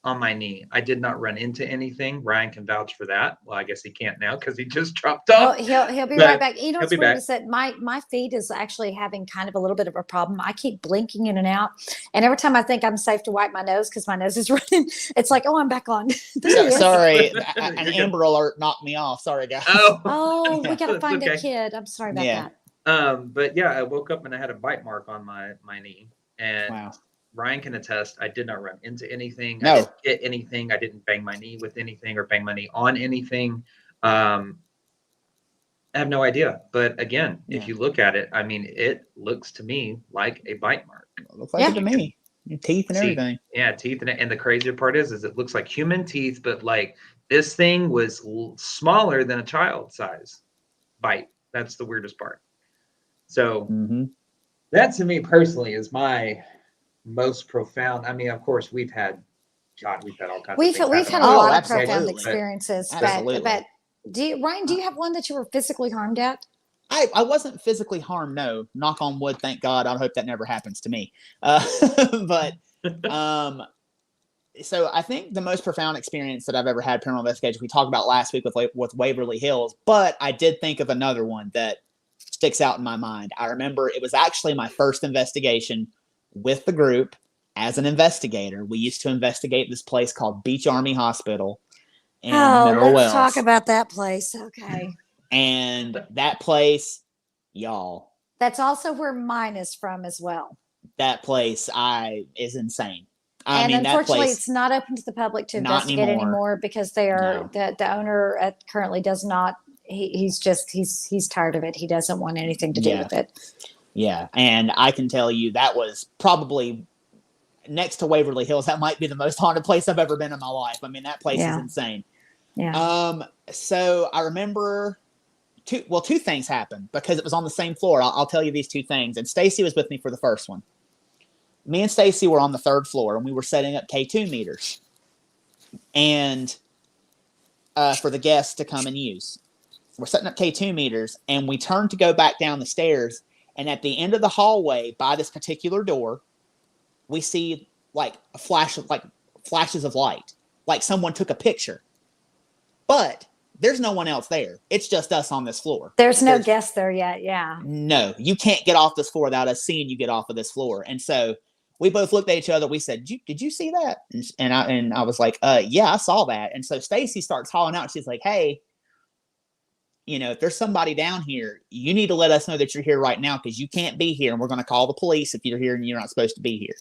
Speaker 2: on my knee. I did not run into anything. Ryan can vouch for that. Well, I guess he can't now because he just dropped off.
Speaker 3: He'll be right back. You know what's weird is that my feed is actually having kind of a little bit of a problem. I keep blinking in and out, and every time I think I'm safe to wipe my nose because my nose is running, it's like, oh, I'm back on.
Speaker 1: Sorry, an Amber Alert knocked me off. Sorry, guys.
Speaker 3: Oh, we gotta find a kid. I'm sorry about
Speaker 2: that. But yeah, I woke up and I had a bite mark on my knee, and
Speaker 1: wow.
Speaker 2: Ryan can attest, I did not run into anything.
Speaker 1: No.
Speaker 2: I didn't hit anything. I didn't bang my knee with anything or bang my knee on anything. I have no idea. But again, if you look at it, I mean, it looks to me like a bite mark.
Speaker 1: It looks like it to me. Teeth and everything.
Speaker 2: Yeah, teeth. And the crazier part is it looks like human teeth, but like this thing was smaller than a child size bite. That's the weirdest part. So that to me personally is my most profound. I mean, of course, we've had all kinds.
Speaker 3: We've had a lot of profound experiences.
Speaker 1: Absolutely.
Speaker 3: But Ryan, do you have one that you were physically harmed at?
Speaker 1: I wasn't physically harmed. No, knock on wood. Thank God. I hope that never happens to me. But so I think the most profound experience that I've ever had paranormal investigation, we talked about last week with Waverly Hills, but I did think of another one that sticks out in my mind. I remember it was actually my first investigation with the group as an investigator. We used to investigate this place called Beach Army Hospital in Mineral Wells.
Speaker 3: Let's talk about that place. Okay.
Speaker 1: And that place, y'all.
Speaker 3: That's also where mine is from as well.
Speaker 1: That place is insane.
Speaker 3: And unfortunately, it's not open to the public to investigate anymore because they are the owner currently does not. He's tired of it. He doesn't want anything to do with it.
Speaker 1: Yeah, and I can tell you that was probably next to Waverly Hills. That might be the most haunted place I've ever been in my life. I mean, that place is insane.
Speaker 3: Yeah.
Speaker 1: So I remember two things happened because it was on the same floor. I'll tell you these two things. And Stacy was with me for the first one. Me and Stacy were on the third floor, and we were setting up K2 meters, and for the guests to come and use. We're setting up K2 meters, and we turned to go back down the stairs. And at the end of the hallway by this particular door, we see like flashes of light, like someone took a picture. But there's no one else there. It's just us on this floor.
Speaker 3: There's no guests there yet. Yeah.
Speaker 1: No, you can't get off this floor without us seeing you get off of this floor. And so we both looked at each other. We said, "Did you see that?" And I was like, "Yeah, I saw that." And so Stacy starts calling out. She's like, "Hey, if there's somebody down here, you need to let us know that you're here right now because you can't be here, and we're going to call the police if you're here and you're not supposed to be here."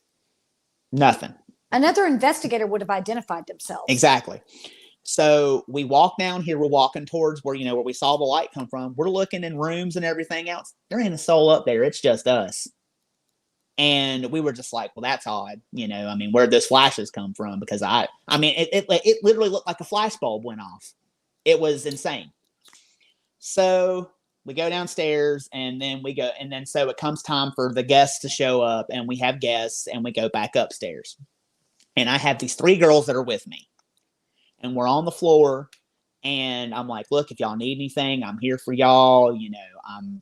Speaker 1: Nothing.
Speaker 3: Another investigator would have identified themselves.
Speaker 1: Exactly. So we walk down here. We're walking towards where we saw the light come from. We're looking in rooms and everything else. There ain't a soul up there. It's just us. And we were just like, well, that's odd. I mean, where'd those flashes come from? Because it literally looked like a flash bulb went off. It was insane. So we go downstairs and then so it comes time for the guests to show up, and we have guests and we go back upstairs. And I have these 3 girls that are with me, and we're on the floor, and I'm like, look, if y'all need anything, I'm here for y'all. I'm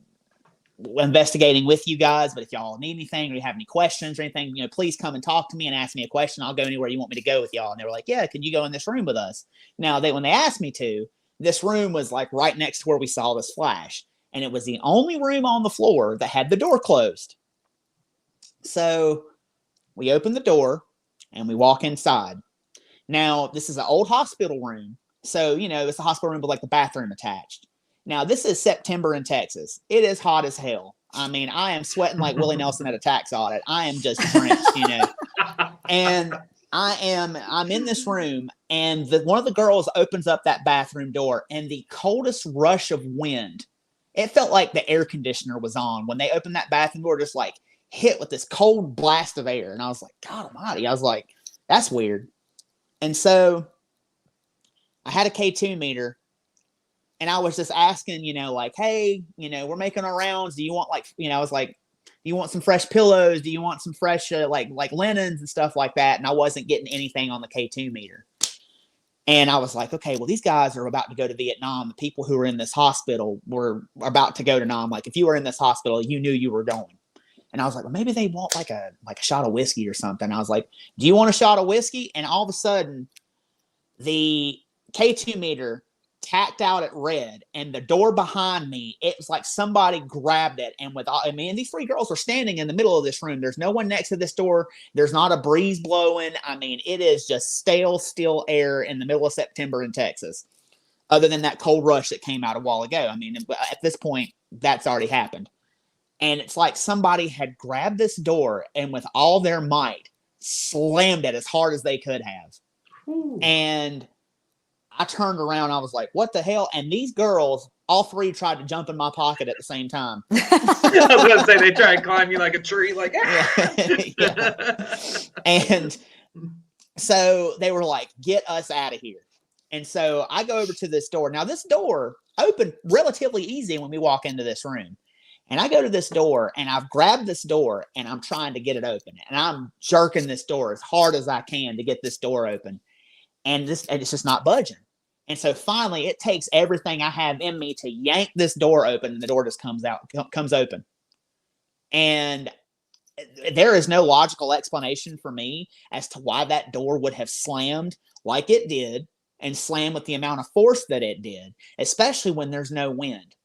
Speaker 1: investigating with you guys, but if y'all need anything or you have any questions or anything, please come and talk to me and ask me a question. I'll go anywhere you want me to go with y'all. And they were like, yeah, can you go in this room with us? Now, when they asked me to, this room was like right next to where we saw this flash. And it was the only room on the floor that had the door closed. So we open the door and we walk inside. Now, this is an old hospital room. So, it's a hospital room with like the bathroom attached. Now, this is September in Texas. It is hot as hell. I mean, I am sweating like Willie Nelson at a tax audit. I am just drenched, And I'm in this room, and one of the girls opens up that bathroom door, and the coldest rush of wind, it felt like the air conditioner was on when they opened that bathroom door, just like hit with this cold blast of air. And I was like, God almighty. I was like, that's weird. And so I had a K2 meter. And I was just asking, like, hey, we're making our rounds. Do you want I was like, do you want some fresh pillows? Do you want some fresh like linens and stuff like that? And I wasn't getting anything on the K2 meter. And I was like, okay, well, these guys are about to go to Vietnam. The people who are in this hospital were about to go to Nam. Like, if you were in this hospital, you knew you were going. And I was like, well, maybe they want like a shot of whiskey or something. I was like, do you want a shot of whiskey? And all of a sudden, the K2 meter tacked out at red, and the door behind me, it was like somebody grabbed it. And these 3 girls were standing in the middle of this room. There's no one next to this door. There's not a breeze blowing. I mean, it is just stale, still air in the middle of September in Texas, other than that cold rush that came out a while ago. I mean, at this point, that's already happened. And it's like somebody had grabbed this door and with all their might slammed it as hard as they could have. Ooh. And I turned around. I was like, what the hell? And these girls, all 3 tried to jump in my pocket at the same time.
Speaker 2: I was going to say, they tried to climb you like a tree, like,
Speaker 1: yeah. And so they were like, get us out of here. And so I go over to this door. Now, this door opened relatively easy when we walk into this room. And I go to this door, and I've grabbed this door, and I'm trying to get it open. And I'm jerking this door as hard as I can to get this door open. And it's just not budging. And so finally, it takes everything I have in me to yank this door open, and the door just comes open. And there is no logical explanation for me as to why that door would have slammed like it did and slammed with the amount of force that it did, especially when there's no wind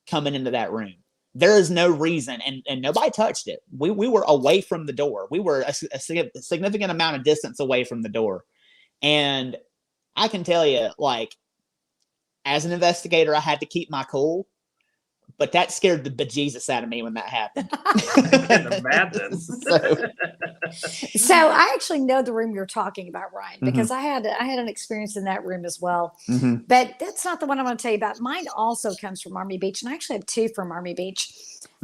Speaker 1: coming into that room. There is no reason, and nobody touched it. We were away from the door. We were a significant amount of distance away from the door. And I can tell you, like, as an investigator, I had to keep my cool, but that scared the bejesus out of me when that happened.
Speaker 2: I can imagine.
Speaker 3: So I actually know the room you're talking about, Ryan, because I had an experience in that room as well. Mm-hmm. But that's not the one I'm going to tell you about. Mine also comes from Army Beach, and I actually have 2 from Army Beach.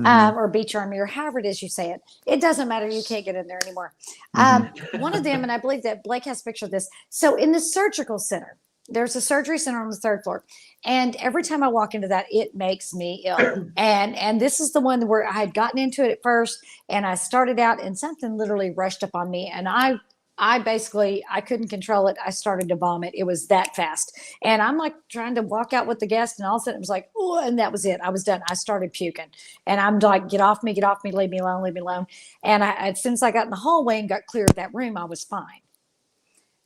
Speaker 3: Or Beach Army, or however it is you say it. It doesn't matter. You can't get in there anymore. One of them, and I believe that Blake has a picture of this. So in the surgical center, there's a surgery center on the 3rd floor. And every time I walk into that, it makes me ill. And this is the one where I had gotten into it at first, and I started out, and something literally rushed up on me. And I basically, I couldn't control it. I started to vomit. It was that fast. And I'm like trying to walk out with the guest, and all of a sudden it was like, oh, and that was it. I was done. I started puking. And I'm like, get off me, leave me alone. And as soon as I got in the hallway and got clear of that room, I was fine.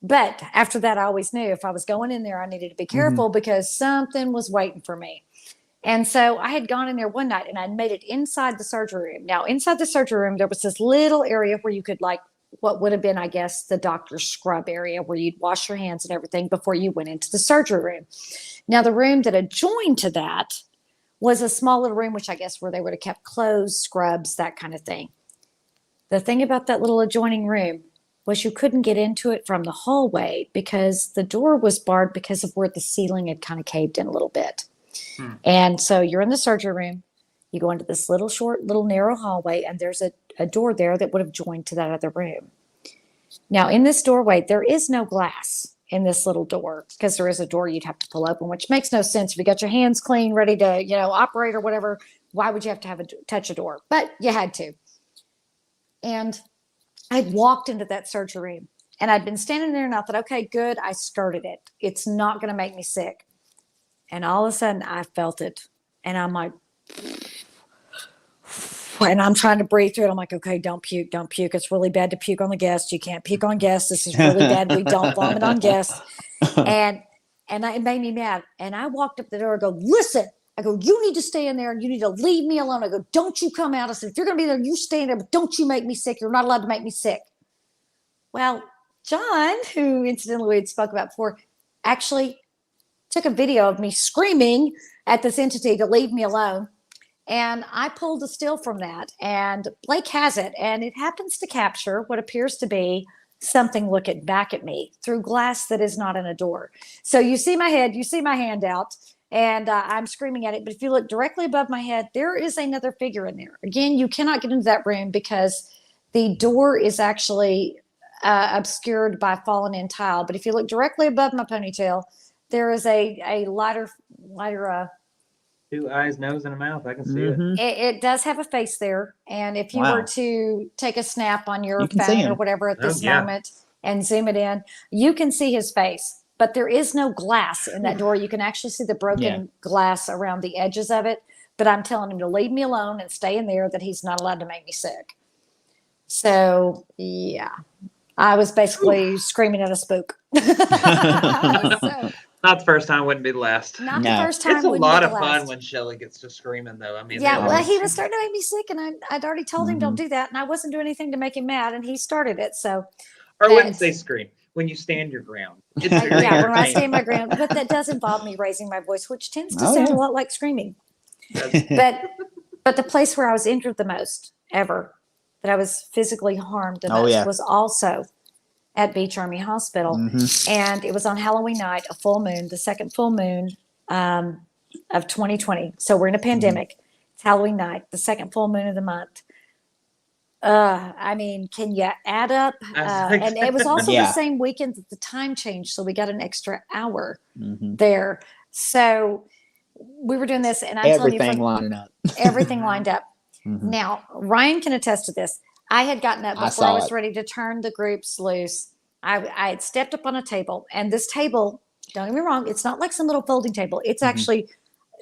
Speaker 3: But after that, I always knew if I was going in there, I needed to be careful because something was waiting for me. And so I had gone in there one night, and I'd made it inside the surgery room. Now, inside the surgery room, there was this little area where you could, like, what would have been, I guess, the doctor's scrub area where you'd wash your hands and everything before you went into the surgery room. Now, the room that adjoined to that was a small little room, which I guess where they would have kept clothes, scrubs, that kind of thing. The thing about that little adjoining room was you couldn't get into it from the hallway because the door was barred because of where the ceiling had kind of caved in a little bit. And so you're in the surgery room, you go into this little short, little narrow hallway, and there's a door there that would have joined to that other room. Now, in this doorway, there is no glass. in this little door, because there is a door you'd have to pull open, which makes no sense. If you got your hands clean, ready to, operate or whatever, why would you have to touch a door? But you had to. And I'd walked into that surgery room and I'd been standing there and I thought, okay, good. I skirted it. It's not going to make me sick. And all of a sudden I felt it. And I'm like, and I'm trying to breathe through it. I'm like, okay, don't puke, don't puke. It's really bad to puke on the guests. You can't puke on guests. This is really bad. We don't vomit on guests. And it made me mad. And I walked up the door and go, listen, I go, you need to stay in there and you need to leave me alone. I go, don't you come out. I said, if you're going to be there, you stay in there, but don't you make me sick. You're not allowed to make me sick. Well, John, who incidentally we had spoke about before, actually took a video of me screaming at this entity to leave me alone. And I pulled a still from that, and Blake has it, and it happens to capture what appears to be something looking back at me through glass that is not in a door. So you see my head, you see my hand out, and I'm screaming at it. But if you look directly above my head, there is another figure in there. Again, you cannot get into that room because the door is actually obscured by fallen in tile. But if you look directly above my ponytail, there is a lighter
Speaker 2: 2 eyes, nose, and a mouth. I can see it.
Speaker 3: It does have a face there. And if you were to take a snap on your
Speaker 1: can see
Speaker 3: phone
Speaker 1: him.
Speaker 3: or whatever at this
Speaker 2: yeah.
Speaker 3: moment and zoom it in, you can see his face. But there is no glass in that door. You can actually see the broken glass around the edges of it. But I'm telling him to leave me alone and stay in there, that he's not allowed to make me sick. So, yeah. I was basically screaming at a spook.
Speaker 2: Not the first time, wouldn't be the last.
Speaker 3: Not the first time.
Speaker 2: It's a
Speaker 3: wouldn't
Speaker 2: lot
Speaker 3: be
Speaker 2: of
Speaker 3: the
Speaker 2: fun
Speaker 3: last.
Speaker 2: when Shelly gets to screaming, though. I mean,
Speaker 3: Yeah,
Speaker 2: they
Speaker 3: well,
Speaker 2: always-
Speaker 3: he was starting to make me sick, and I'd already told him don't do that, and I wasn't doing anything to make him mad, and he started it. So,
Speaker 2: Or I wouldn't say scream. When you stand your ground. It's very
Speaker 3: when I
Speaker 2: entertaining.
Speaker 3: stand my ground, but that does involve me raising my voice, which tends to sound a lot like screaming. But the place where I was injured the most ever, that I was physically harmed the most, was also at Beach Army Hospital. And it was on Halloween night, a full moon, the second full moon of 2020. So we're in a pandemic. It's Halloween night, the second full moon of the month. I mean, can you add up? And it was also the same weekend that the time changed. So we got an extra hour there. So we were doing this, and I'm telling you, everything lined up. Now, Ryan can attest to this. I had gotten up before I was ready to turn the groups loose. I had stepped up on a table, and this table, don't get me wrong, it's not like some little folding table. It's actually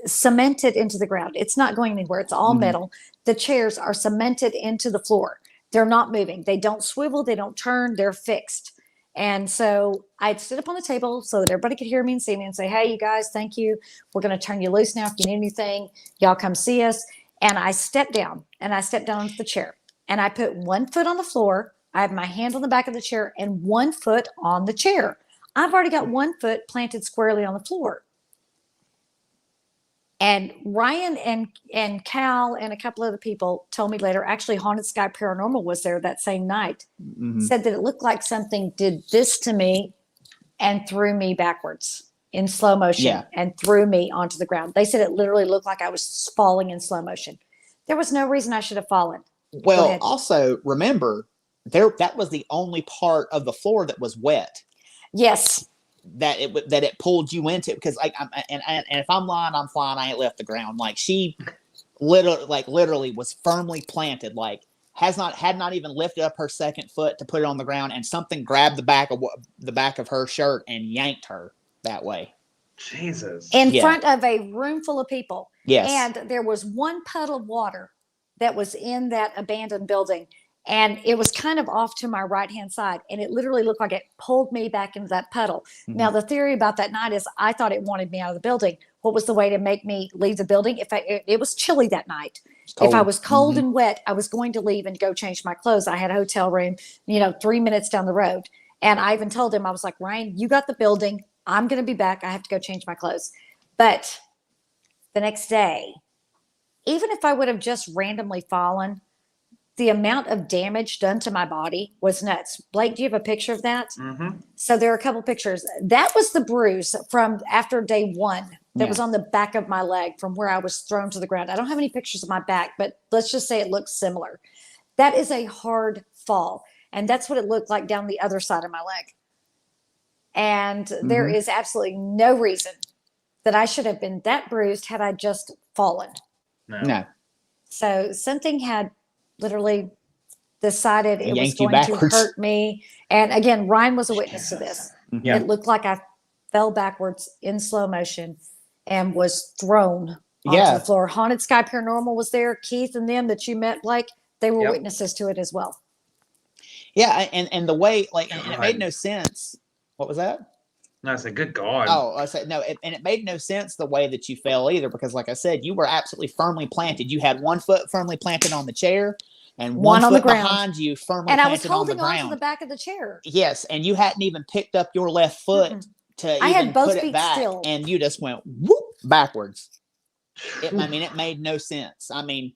Speaker 3: cemented into the ground. It's not going anywhere. It's all metal. The chairs are cemented into the floor. They're not moving. They don't swivel. They don't turn. They're fixed. And so I stood up on the table so that everybody could hear me and see me and say, hey, you guys, thank you. We're going to turn you loose now. If you need anything, y'all come see us. And I stepped down, onto the chair, and I put 1 foot on the floor. I have my hand on the back of the chair and 1 foot on the chair. I've already got 1 foot planted squarely on the floor. And Ryan and Cal and a couple other people told me later, actually Haunted Sky Paranormal was there that same night, said that it looked like something did this to me and threw me backwards in slow motion and threw me onto the ground. They said it literally looked like I was falling in slow motion. There was no reason I should have fallen.
Speaker 1: Well, also remember, that was the only part of the floor that was wet.
Speaker 3: Yes.
Speaker 1: That it pulled you into, because and if I'm lying, I'm flying. I ain't left the ground. Like, she literally was firmly planted. Like, had not even lifted up her second foot to put it on the ground, and something grabbed the back of her shirt and yanked her that way.
Speaker 2: Jesus.
Speaker 3: In front of a room full of people.
Speaker 1: Yes.
Speaker 3: And there was one puddle of water that was in that abandoned building. And it was kind of off to my right-hand side. And it literally looked like it pulled me back into that puddle. Now, the theory about that night is I thought it wanted me out of the building. What was the way to make me leave the building? It was chilly that night. If I was cold and wet, I was going to leave and go change my clothes. I had a hotel room, 3 minutes down the road. And I even told him, I was like, Ryan, you got the building. I'm going to be back. I have to go change my clothes. But the next day, even if I would have just randomly fallen, the amount of damage done to my body was nuts. Blake, do you have a picture of that? So there are a couple pictures. That was the bruise from after day one that was on the back of my leg from where I was thrown to the ground. I don't have any pictures of my back, but let's just say it looks similar. That is a hard fall. And that's what it looked like down the other side of my leg. And there is absolutely no reason that I should have been that bruised had I just fallen.
Speaker 1: No.
Speaker 3: So something had literally decided it was
Speaker 1: Yanked you
Speaker 3: going to
Speaker 1: backwards.
Speaker 3: hurt me. And again, Ryan was a witness to this.
Speaker 2: Yeah.
Speaker 3: It looked like I fell backwards in slow motion and was thrown onto
Speaker 1: Yeah.
Speaker 3: the floor. Haunted Sky Paranormal was there. Keith and them that you met, Blake, they were
Speaker 2: Yep.
Speaker 3: witnesses to it as well.
Speaker 1: Yeah, and the way, like, and it made
Speaker 2: God.
Speaker 1: no sense. What was that?
Speaker 2: No, I said, good God.
Speaker 1: Oh, I said no, and it made no sense the way that you fell either, because, like I said, you were absolutely firmly planted. You had one foot firmly planted on the chair, and one
Speaker 3: on the
Speaker 1: foot
Speaker 3: ground.
Speaker 1: behind you firmly
Speaker 3: And I was
Speaker 1: planted on the
Speaker 3: holding on to
Speaker 1: ground.
Speaker 3: the back of the chair.
Speaker 1: Yes, and you hadn't even picked up your left foot to
Speaker 3: I had
Speaker 1: even
Speaker 3: both
Speaker 1: put it
Speaker 3: feet
Speaker 1: back,
Speaker 3: still.
Speaker 1: and you just went whoop backwards. I mean, it made no sense. I mean,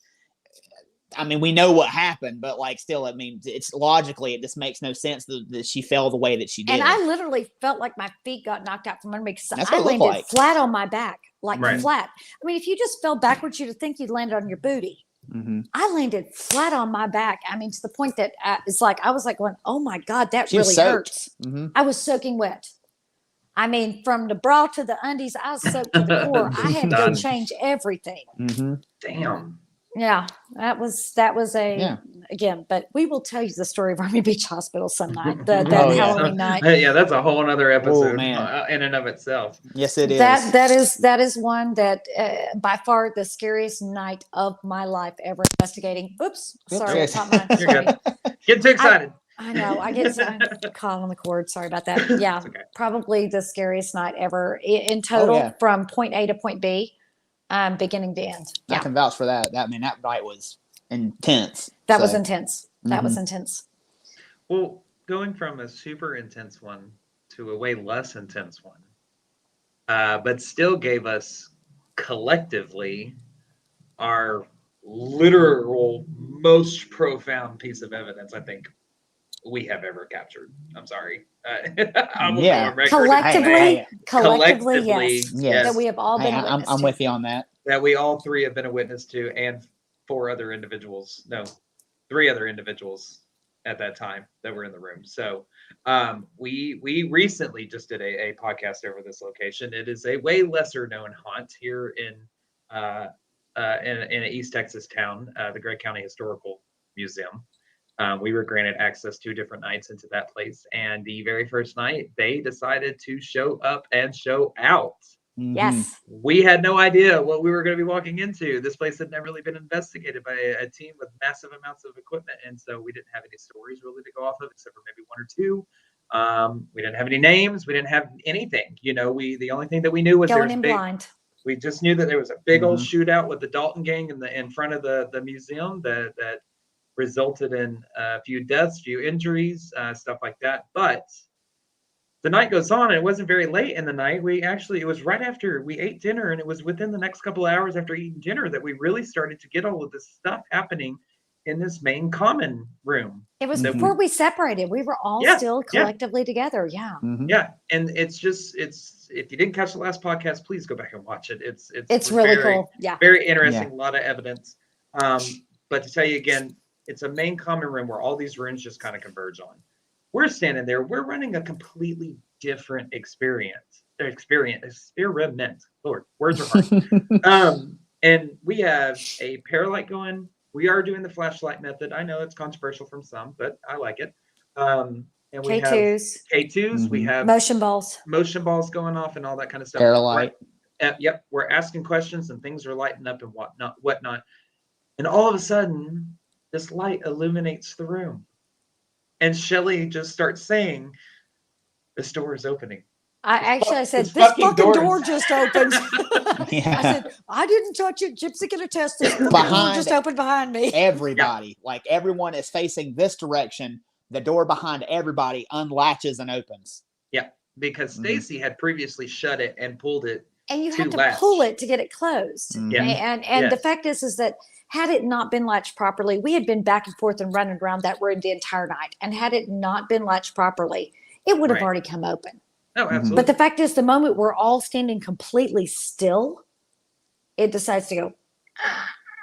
Speaker 1: we know what happened, but like, still, I mean, it's logically, it just makes no sense that she fell the way that she did.
Speaker 3: And I literally felt like my feet got knocked out from under me because
Speaker 1: That's
Speaker 3: I
Speaker 1: what it looked
Speaker 3: landed
Speaker 1: like.
Speaker 3: flat on my back, like
Speaker 2: Right.
Speaker 3: flat. I mean, if you just fell backwards, you'd think you'd landed on your booty.
Speaker 1: Mm-hmm.
Speaker 3: I landed flat on my back. I mean, to the point that it's like I was like going, "Oh my God, that
Speaker 1: She was
Speaker 3: really
Speaker 1: soaked.
Speaker 3: hurts."
Speaker 1: Mm-hmm.
Speaker 3: I was soaking wet. I mean, from the bra to the undies, I was soaked to the core. I had to go
Speaker 2: Done.
Speaker 3: change everything.
Speaker 1: Mm-hmm.
Speaker 2: Damn.
Speaker 3: Yeah, that was a again. But we will tell you the story of Army Beach Hospital some night. That
Speaker 1: Oh, yeah.
Speaker 3: Halloween night.
Speaker 2: Yeah, that's a whole other episode
Speaker 1: man.
Speaker 2: in and of itself.
Speaker 1: Yes, it is.
Speaker 3: That is one that by far the scariest night of my life ever investigating. Oops, sorry, I caught my.
Speaker 2: You're good. Getting too excited.
Speaker 3: I know. I get caught on the cord. Sorry about that. Yeah,
Speaker 2: okay.
Speaker 3: Probably the scariest night ever in total,
Speaker 1: yeah.
Speaker 3: from point A to point B, beginning to end.
Speaker 1: I can vouch for that. That night was intense.
Speaker 3: That was intense. That was
Speaker 1: Mhm.
Speaker 3: intense.
Speaker 2: Well, going from a super intense one to a way less intense one, but still gave us collectively our literal most profound piece of evidence I think we have ever captured. I'm sorry. I will go on record.
Speaker 3: Collectively, yes.
Speaker 1: Yes.
Speaker 3: That we have all been a witness
Speaker 1: I'm
Speaker 3: to.
Speaker 1: with you on that.
Speaker 2: That we all three have been a witness to, and 3 other individuals at that time that were in the room. So we recently just did a podcast over this location. It is a way lesser known haunt here in an East Texas town, the Gregg County Historical Museum. We were granted access 2 different nights into that place, and the very first night they decided to show up and show out.
Speaker 1: Mm-hmm.
Speaker 3: Yes.
Speaker 2: We had no idea what we were going to be walking into. This place had never really been investigated by a team with massive amounts of equipment, and so we didn't have any stories really to go off of, except for maybe 1 or 2. We didn't have any names. We didn't have anything. You know, the only thing that we knew was
Speaker 3: Going in blind.
Speaker 2: We just knew that there was a big old shootout with the Dalton gang in front of the museum that resulted in a few deaths, few injuries, stuff like that. But the night goes on, and it wasn't very late in the night. It was right after we ate dinner, and it was within the next couple of hours after eating dinner that we really started to get all of this stuff happening in this main common room.
Speaker 3: It was before we separated. We were all still collectively together. Yeah.
Speaker 1: Mm-hmm.
Speaker 2: Yeah. And it's if you didn't catch the last podcast, please go back and watch it.
Speaker 3: It's really cool. Yeah.
Speaker 2: Very interesting. A lot of evidence. But to tell you again, it's a main common room where all these rooms just kind of converge on. We're standing there. We're running a completely different experiment. Lord, words are hard. And we have a paralight going. We are doing the flashlight method. I know it's controversial from some, but I like it. And we
Speaker 3: K2s.
Speaker 2: have K2s. We have
Speaker 3: motion balls
Speaker 2: going off and all that kind of stuff.
Speaker 1: Paralight.
Speaker 2: Yep. We're asking questions and things are lighting up and whatnot. And all of a sudden, this light illuminates the room. And Shelly just starts saying, "This door is opening."
Speaker 3: I said, "This
Speaker 2: fucking
Speaker 3: fucking door just opened."
Speaker 1: Yeah.
Speaker 3: I said, "I didn't touch it. Gypsy can attest. This door just opened behind me."
Speaker 1: Everybody, like everyone is facing this direction. The door behind everybody unlatches and opens.
Speaker 2: Yeah, because Stacy had previously shut it and pulled it.
Speaker 3: And you have to pull it to get it closed.
Speaker 1: Mm-hmm.
Speaker 2: Yeah.
Speaker 3: And the fact is that had it not been latched properly, we had been back and forth and running around that room the entire night. And had it not been latched properly, it would have already come open.
Speaker 2: Oh, absolutely.
Speaker 3: But the fact is, the moment we're all standing completely still, it decides to go.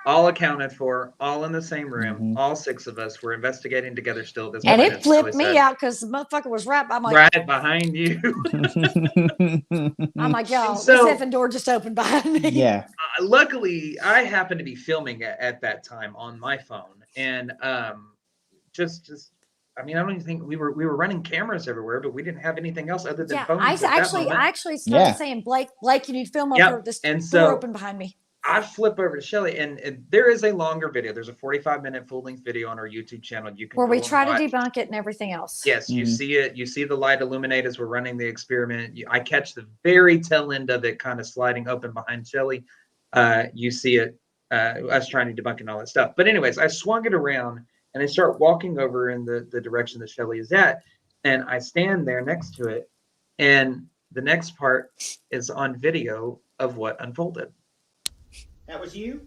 Speaker 2: all accounted for, all in the same room,
Speaker 1: Mhm.
Speaker 2: all 6 of us were investigating together still at this
Speaker 3: And
Speaker 2: point.
Speaker 3: it flipped me out because the motherfucker was right. I'm like,
Speaker 2: Right behind you.
Speaker 3: I'm like, y'all,
Speaker 2: so-
Speaker 3: this effing door just opened behind me.
Speaker 1: Yeah.
Speaker 2: Luckily, I happened to be filming at that time on my phone, and just I mean, I don't even think we were running cameras everywhere, but we didn't have anything else other than
Speaker 3: Yeah,
Speaker 2: phones
Speaker 3: I
Speaker 2: at that
Speaker 3: actually
Speaker 2: moment.
Speaker 3: started
Speaker 1: Yeah.
Speaker 3: saying, Blake, you need to film
Speaker 2: Yep,
Speaker 3: over this
Speaker 2: and
Speaker 3: door
Speaker 2: so-
Speaker 3: open behind me.
Speaker 2: I flip over to Shelly, and there is a longer video. There's a 45-minute full-length video on our YouTube channel. You can
Speaker 3: Where
Speaker 2: go
Speaker 3: we
Speaker 2: and
Speaker 3: try to
Speaker 2: watch.
Speaker 3: debunk it and everything else.
Speaker 2: Yes, you
Speaker 1: Mhm.
Speaker 2: see it. You see the light illuminate as we're running the experiment. I catch the very tail end of it kind of sliding open behind Shelly. You see it, us trying to debunk and all that stuff. But anyways, I swung it around and I start walking over in the direction that Shelly is at. And I stand there next to it. And the next part is on video of what unfolded.
Speaker 4: That was you?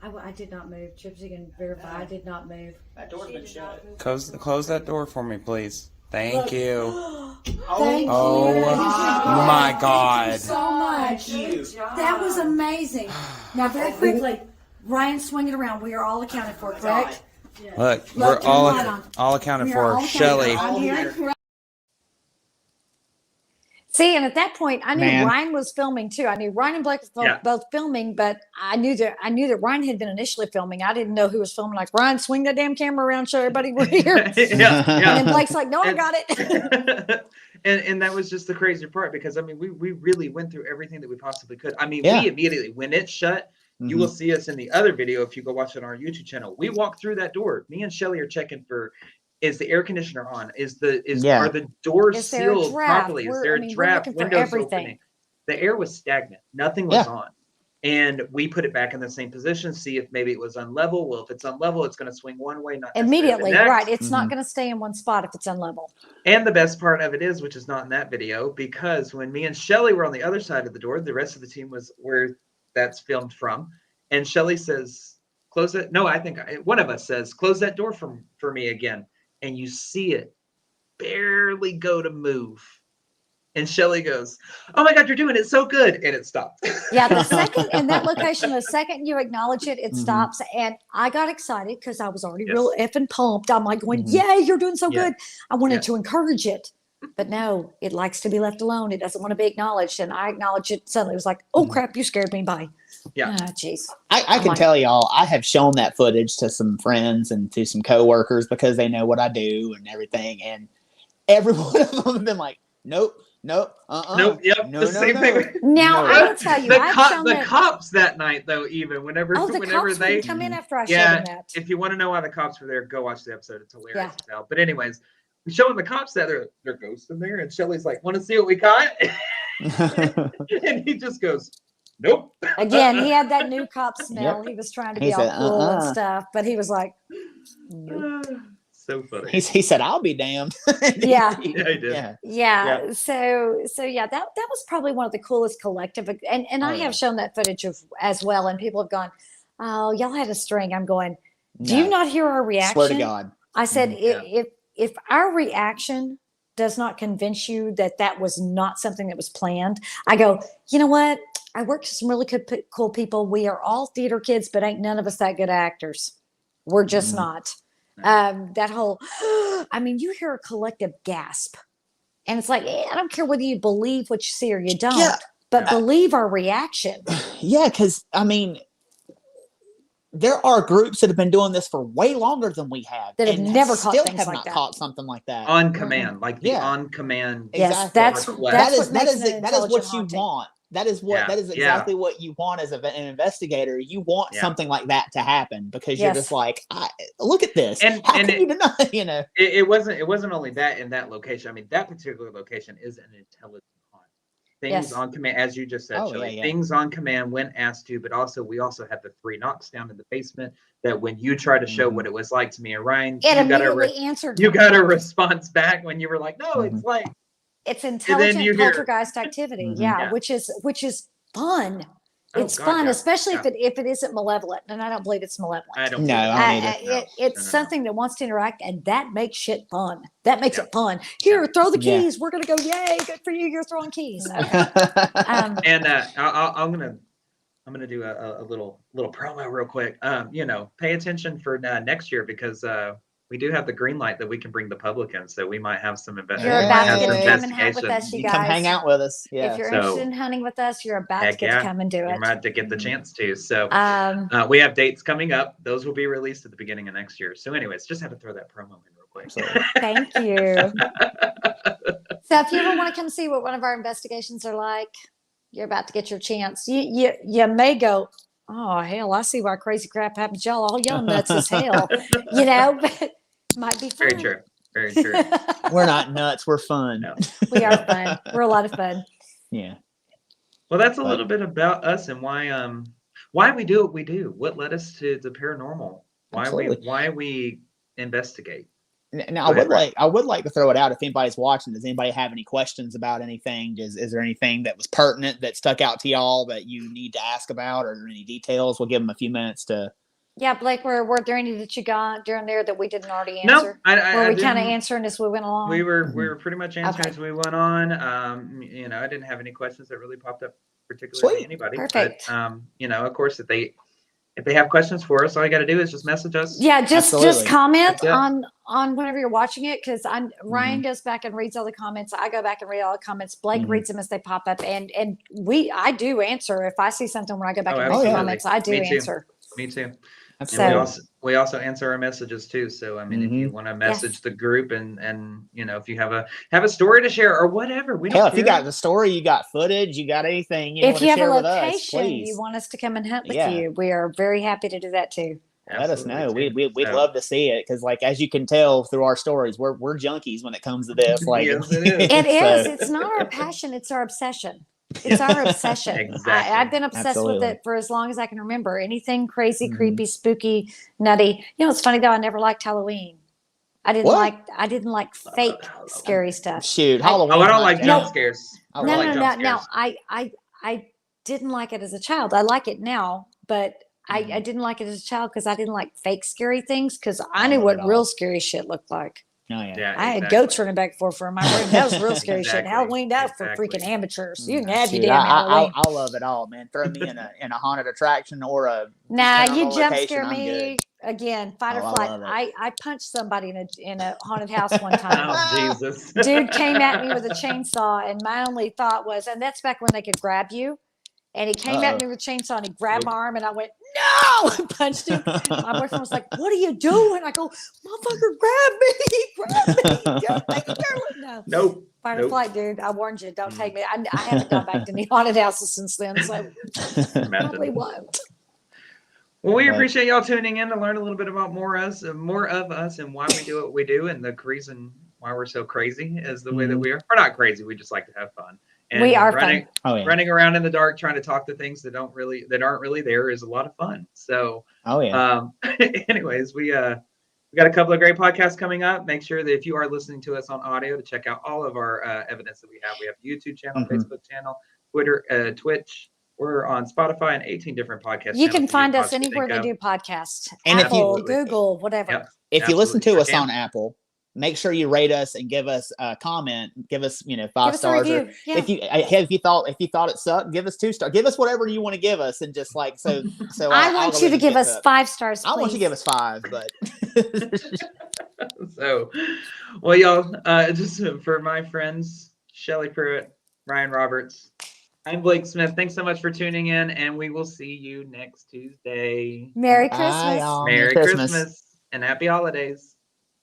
Speaker 3: I did not move. Chipsy can verify I did not move.
Speaker 4: That door's been shut.
Speaker 5: Close that door for me, please. Thank you.
Speaker 3: Thank
Speaker 5: Oh
Speaker 3: you.
Speaker 5: my God.
Speaker 3: Thank you so much.
Speaker 4: You.
Speaker 3: That was amazing. Now, very quickly, Ryan, swing it around. We are all accounted for, correct?
Speaker 5: Look,
Speaker 3: Look,
Speaker 5: we're
Speaker 3: turn the light on.
Speaker 5: all accounted
Speaker 3: We are
Speaker 5: for.
Speaker 3: all accounted
Speaker 5: Shelly.
Speaker 3: for. I'm
Speaker 4: All
Speaker 3: here.
Speaker 4: here.
Speaker 3: See, and at that point, I knew
Speaker 1: Man.
Speaker 3: Ryan was filming too. I knew Ryan and Blake were
Speaker 2: Yeah.
Speaker 3: both filming, but I knew that Ryan had been initially filming. I didn't know who was filming. Like, Ryan, swing that damn camera around, show everybody we're here. And
Speaker 2: yeah.
Speaker 3: then Blake's like, no, I
Speaker 2: And-
Speaker 3: got it.
Speaker 2: and that was just the crazy part because I mean we really went through everything that we possibly could. I mean,
Speaker 1: Yeah.
Speaker 2: we immediately when it shut, you will see us in the other video if you go watch it on our YouTube channel. We walked through that door. Me and Shelly are checking for is the air conditioner on?
Speaker 1: Yeah.
Speaker 2: Are the doors
Speaker 3: Is there a
Speaker 2: sealed
Speaker 3: draft?
Speaker 2: properly? Is
Speaker 3: We're-
Speaker 2: there
Speaker 3: I
Speaker 2: a
Speaker 3: mean, we're
Speaker 2: draft?
Speaker 3: looking for
Speaker 2: Windows
Speaker 3: everything.
Speaker 2: opening? The air was stagnant. Nothing was
Speaker 1: Yeah.
Speaker 2: on. And we put it back in the same position, see if maybe it was unlevel. Well, if it's unlevel, it's going to swing one way, not necessarily the
Speaker 3: Immediately,
Speaker 2: next.
Speaker 3: right. It's
Speaker 1: Mhm.
Speaker 3: not going to stay in one spot if it's unlevel.
Speaker 2: And the best part of it is, which is not in that video, because when me and Shelly were on the other side of the door, the rest of the team was where that's filmed from. And Shelly says, close it. No, I think one of us says, close that door for me again. And you see it barely go to move. And Shelly goes, oh my God, you're doing it so good. And it stopped.
Speaker 3: Yeah, the second in that location, the second you acknowledge it, it
Speaker 1: Mhm.
Speaker 3: stops. And I got excited because I was already
Speaker 2: Yes.
Speaker 3: real effing pumped. I'm like going,
Speaker 1: Mhm.
Speaker 3: yay, you're doing so
Speaker 2: Yeah.
Speaker 3: good. I wanted
Speaker 2: Yeah.
Speaker 3: to encourage it. But no, it likes to be left alone. It doesn't want to be acknowledged. And I acknowledged it suddenly. It was like, oh
Speaker 1: Mhm.
Speaker 3: crap, you scared me. Bye.
Speaker 2: Yeah.
Speaker 3: Ah, jeez.
Speaker 1: I
Speaker 3: I'm
Speaker 1: can
Speaker 3: like-
Speaker 1: tell y'all, I have shown that footage to some friends and to some coworkers because they know what I do and everything. And every one of them have been like, nope, nope,
Speaker 2: Nope. Yep.
Speaker 1: no,
Speaker 2: the
Speaker 1: no,
Speaker 2: same
Speaker 1: no.
Speaker 2: thing.
Speaker 3: Now,
Speaker 1: No.
Speaker 3: I will tell you, I've shown
Speaker 2: The
Speaker 3: that.
Speaker 2: cops that night, though, even whenever
Speaker 3: Oh, the
Speaker 2: whenever
Speaker 3: cops
Speaker 2: they
Speaker 3: would come in after I showed
Speaker 2: Yeah,
Speaker 3: them that.
Speaker 2: if you want to know why the cops were there, go watch the episode. It's hilarious
Speaker 3: Yeah.
Speaker 2: as hell. But anyways, we showing the cops that they're ghosts in there, and Shelly's like, "Want to see what we caught?" And he just goes, "Nope."
Speaker 3: Again, he had that new cop smell. He was trying to be
Speaker 1: He
Speaker 3: all
Speaker 1: said,
Speaker 3: cool and
Speaker 1: "Uh-uh."
Speaker 3: stuff, but he was like, nope.
Speaker 2: So funny.
Speaker 1: he said, I'll be damned.
Speaker 3: Yeah.
Speaker 2: Yeah, he did.
Speaker 1: Yeah.
Speaker 3: Yeah. So yeah, that was probably one of the coolest collective, and
Speaker 1: Oh,
Speaker 3: I
Speaker 1: yeah.
Speaker 3: have shown that footage of as well, and people have gone, "Oh, y'all had a string." I'm going, "Do you
Speaker 1: No.
Speaker 3: not hear our reaction?"
Speaker 1: Swear to God.
Speaker 3: I said,
Speaker 2: Yeah.
Speaker 3: if our reaction does not convince you that that was not something that was planned, I go, you know what? I work with some really good, cool people. We are all theater kids, but ain't none of us that good actors. We're just
Speaker 1: Mhm.
Speaker 3: not. That whole, I mean, you hear a collective gasp, and it's like, I don't care whether you believe what you see or you don't,
Speaker 1: Yeah.
Speaker 3: but believe our reaction.
Speaker 1: Yeah, because I mean, there are groups that have been doing this for way longer than we have
Speaker 3: That have
Speaker 1: and
Speaker 3: never caught
Speaker 1: still
Speaker 3: things
Speaker 1: have
Speaker 3: like
Speaker 1: not
Speaker 3: that.
Speaker 1: caught something like that.
Speaker 2: On command, like the
Speaker 1: Yeah.
Speaker 2: on command.
Speaker 3: Yes,
Speaker 1: Exactly.
Speaker 3: that's
Speaker 2: Request.
Speaker 1: that
Speaker 3: what
Speaker 1: is
Speaker 3: makes an
Speaker 1: that is what
Speaker 3: intelligent
Speaker 1: you
Speaker 3: haunting.
Speaker 1: want. That is what
Speaker 2: Yeah,
Speaker 1: that is
Speaker 2: yeah.
Speaker 1: exactly what you want as an investigator. You want
Speaker 2: Yeah.
Speaker 1: something like that to happen because you're
Speaker 3: Yes.
Speaker 1: just like, look at this.
Speaker 2: And-
Speaker 1: How
Speaker 2: and
Speaker 1: can
Speaker 2: it-
Speaker 1: you deny? You know,
Speaker 2: It wasn't only that in that location. I mean, that particular location is an intelligent haunt. Things
Speaker 3: Yes.
Speaker 2: on command, as you just said,
Speaker 1: Oh,
Speaker 2: Shelley,
Speaker 1: yeah, yeah.
Speaker 2: things on command when asked to, but also we also had the 3 knocks down in the basement that when you tried to show
Speaker 1: Mhm.
Speaker 2: what it was like to me and Ryan,
Speaker 3: It
Speaker 2: you got a
Speaker 3: immediately answered.
Speaker 2: you
Speaker 3: me.
Speaker 2: got a response back when you were like, no, it's like
Speaker 3: It's
Speaker 2: then
Speaker 3: intelligent
Speaker 2: you hear-
Speaker 3: poltergeist activity.
Speaker 1: Mhm.
Speaker 3: Yeah,
Speaker 2: Yeah.
Speaker 3: which is fun. It's
Speaker 2: God,
Speaker 3: fun,
Speaker 2: yeah.
Speaker 3: especially
Speaker 2: Yeah.
Speaker 3: if it isn't malevolent, and I don't believe it's malevolent.
Speaker 2: I don't.
Speaker 1: No,
Speaker 2: believe
Speaker 1: I don't
Speaker 2: it.
Speaker 1: either.
Speaker 2: No,
Speaker 3: It's
Speaker 2: no.
Speaker 3: something that wants to interact, and that makes shit fun. That makes
Speaker 2: Yeah.
Speaker 3: it fun. Here, throw the
Speaker 1: Yeah.
Speaker 3: keys. We're gonna go. Yay! Good for you. You're throwing keys. Okay.
Speaker 2: And I'm gonna do a little promo real quick. Pay attention for next year because we do have the green light that we can bring the public in, so we might have some
Speaker 3: You're about to
Speaker 2: have
Speaker 3: get
Speaker 2: some
Speaker 3: to come and hunt with
Speaker 2: investigations.
Speaker 3: us, you
Speaker 1: You come
Speaker 3: guys.
Speaker 1: hang out with us.
Speaker 3: If
Speaker 1: Yeah.
Speaker 3: you're
Speaker 2: So-
Speaker 3: interested in hunting with us, you're about to
Speaker 2: Heck
Speaker 3: get
Speaker 2: yeah.
Speaker 3: to come and do
Speaker 2: You
Speaker 3: it.
Speaker 2: might to get the chance to. So
Speaker 3: Um,
Speaker 2: we have dates coming up. Those will be released at the beginning of next year. So, anyways, just had to throw that promo in real quick.
Speaker 1: Absolutely.
Speaker 3: Thank you. So if you ever want to come see what one of our investigations are like, you're about to get your chance. You may go, oh hell, I see why crazy crap happens. Y'all nuts as hell. But might be fun.
Speaker 2: Very true. Very true.
Speaker 1: We're not nuts. We're fun.
Speaker 2: No.
Speaker 3: We are fun. We're a lot of fun.
Speaker 1: Yeah.
Speaker 2: Well, that's a
Speaker 1: But-
Speaker 2: little bit about us and why we do what we do. What led us to the paranormal?
Speaker 1: Absolutely.
Speaker 2: Why we investigate.
Speaker 1: Now,
Speaker 2: Go ahead,
Speaker 1: I would like to throw it out if anybody's watching. Does anybody have any questions about anything? Is there anything that was pertinent that stuck out to y'all that you need to ask about, or are there any details? We'll give them a few minutes to.
Speaker 3: Yeah, Blake, were there any that you got during there that we didn't already
Speaker 2: No,
Speaker 3: answer?
Speaker 2: I
Speaker 3: Were we kind of
Speaker 2: didn't-
Speaker 3: answering as we went along?
Speaker 2: We were pretty much answering
Speaker 3: Okay.
Speaker 2: as we went on. I didn't have any questions that really popped up particularly
Speaker 1: Sweet.
Speaker 2: to anybody.
Speaker 3: Perfect.
Speaker 2: But of course, if they have questions for us, all you got to do is just message us.
Speaker 3: Yeah, just
Speaker 1: Absolutely.
Speaker 3: comment
Speaker 2: That's it.
Speaker 3: on whenever you're watching it, because Ryan goes back and reads all the comments. I go back and read all the comments. Blake
Speaker 1: Mhm.
Speaker 3: reads them as they pop up, and I do answer if I see something when I go back
Speaker 2: Oh,
Speaker 3: and read the
Speaker 1: absolutely.
Speaker 3: comments. I do
Speaker 2: Me too.
Speaker 3: answer.
Speaker 2: Me too.
Speaker 1: Absolutely.
Speaker 2: And we also answer our messages too. So if you want to message the group and if you have a story to share or whatever, we don't
Speaker 1: Hell,
Speaker 2: care.
Speaker 1: if you got the story, you got footage, you got anything you
Speaker 3: If
Speaker 1: want
Speaker 3: you
Speaker 1: to
Speaker 3: have a
Speaker 1: share with us,
Speaker 3: location
Speaker 1: please
Speaker 3: you want us to come and hunt with
Speaker 1: Yeah.
Speaker 3: you, we are very happy to do that too.
Speaker 1: let us know.
Speaker 2: Absolutely,
Speaker 1: We'd
Speaker 2: too.
Speaker 1: love to see it because, like, as you can tell through our stories, we're junkies when it comes to this. Like,
Speaker 2: Yes, it is.
Speaker 3: It is.
Speaker 1: So-
Speaker 3: It's not our passion. It's our obsession. It's our obsession.
Speaker 2: Exactly.
Speaker 3: I've been obsessed
Speaker 1: Absolutely.
Speaker 3: with it for as long as I can remember. Anything crazy,
Speaker 1: Mhm.
Speaker 3: creepy, spooky, nutty. It's funny though. I never liked Halloween. I didn't
Speaker 1: What?
Speaker 3: like fake scary stuff.
Speaker 1: Shoot,
Speaker 3: I-
Speaker 1: Halloween.
Speaker 2: Oh, I don't like
Speaker 1: might-
Speaker 2: jump scares.
Speaker 1: I
Speaker 2: don't
Speaker 3: No,
Speaker 2: like
Speaker 3: no,
Speaker 2: jump
Speaker 3: no, no.
Speaker 2: scares.
Speaker 3: I didn't like it as a child. I like it now, but I
Speaker 1: Mm-hmm.
Speaker 3: didn't like it as a child because I didn't like fake scary things because I
Speaker 1: Oh,
Speaker 3: knew
Speaker 1: not
Speaker 3: what
Speaker 1: at
Speaker 3: real
Speaker 1: all.
Speaker 3: scary shit looked like.
Speaker 1: Oh, yeah.
Speaker 2: Yeah,
Speaker 3: I had
Speaker 2: exactly.
Speaker 3: goats running back and forth from my room. That was real scary shit.
Speaker 2: Exactly,
Speaker 3: Halloween, that for
Speaker 2: exactly.
Speaker 3: freaking amateurs. You can have
Speaker 1: Shoot,
Speaker 3: your damn
Speaker 1: I
Speaker 3: Halloween.
Speaker 1: love it all, man. Throw me in a haunted attraction or a
Speaker 3: Nah, you
Speaker 1: paranormal
Speaker 3: jump
Speaker 1: location,
Speaker 3: scare
Speaker 1: I'm
Speaker 3: me
Speaker 1: good.
Speaker 3: again. Fight
Speaker 1: Oh,
Speaker 3: or
Speaker 1: I
Speaker 3: flight.
Speaker 1: love it.
Speaker 3: I punched somebody in a haunted house one time.
Speaker 2: Oh, Jesus.
Speaker 3: Dude came at me with a chainsaw, and my only thought was, and that's back when they could grab you. And he came at
Speaker 1: Uh-oh.
Speaker 3: me with a chainsaw, and he grabbed my arm, and I went, "No!" and punched him. My boyfriend was like, "What are you doing?" I go, "Motherfucker, grab me, grab me, don't make it go." No,
Speaker 2: Nope.
Speaker 3: fight or
Speaker 2: Nope.
Speaker 3: flight, dude. I warned you. Don't take me. I haven't gone back to any haunted houses since then, so probably
Speaker 2: Imagine.
Speaker 3: won't.
Speaker 2: Well, we
Speaker 1: Right.
Speaker 2: appreciate y'all tuning in to learn a little bit about more of us, and why we do what we do, and the reason why we're so crazy is the way that we are. We're not crazy. We just like to have fun. And
Speaker 3: We are
Speaker 2: running,
Speaker 1: Oh yeah.
Speaker 2: running around in the dark trying to talk to things that aren't really there is a lot of fun. So,
Speaker 1: Oh yeah.
Speaker 2: anyways, we got a couple of great podcasts coming up. Make sure that if you are listening to us on audio, to check out all of our evidence that we have. We have a YouTube channel,
Speaker 1: Mhm.
Speaker 2: Facebook channel, Twitter, Twitch. We're on Spotify and 18 different podcasts.
Speaker 3: You can find us anywhere they do podcasts.
Speaker 1: And if you-
Speaker 3: Apple,
Speaker 2: Absolutely.
Speaker 3: Google, whatever.
Speaker 2: Yep.
Speaker 1: If you listen to
Speaker 2: absolutely
Speaker 1: us
Speaker 2: sure
Speaker 1: on Apple, make sure you rate us and give us a comment. Give us 5
Speaker 3: Give us a
Speaker 1: stars. Or
Speaker 3: review. Yeah.
Speaker 1: if you thought it sucked, give us 2 stars. Give us whatever you want to give us, and just like so.
Speaker 3: I want you to give us 5 stars, please.
Speaker 1: I want you to give us 5, but
Speaker 2: So, well, y'all, just for my friends, Shelly Pruitt, Ryan Roberts, I'm Blake Smith. Thanks so much for tuning in, and we will see you next Tuesday.
Speaker 3: Merry
Speaker 1: Bye,
Speaker 3: Christmas.
Speaker 1: y'all.
Speaker 2: Merry Christmas and happy holidays.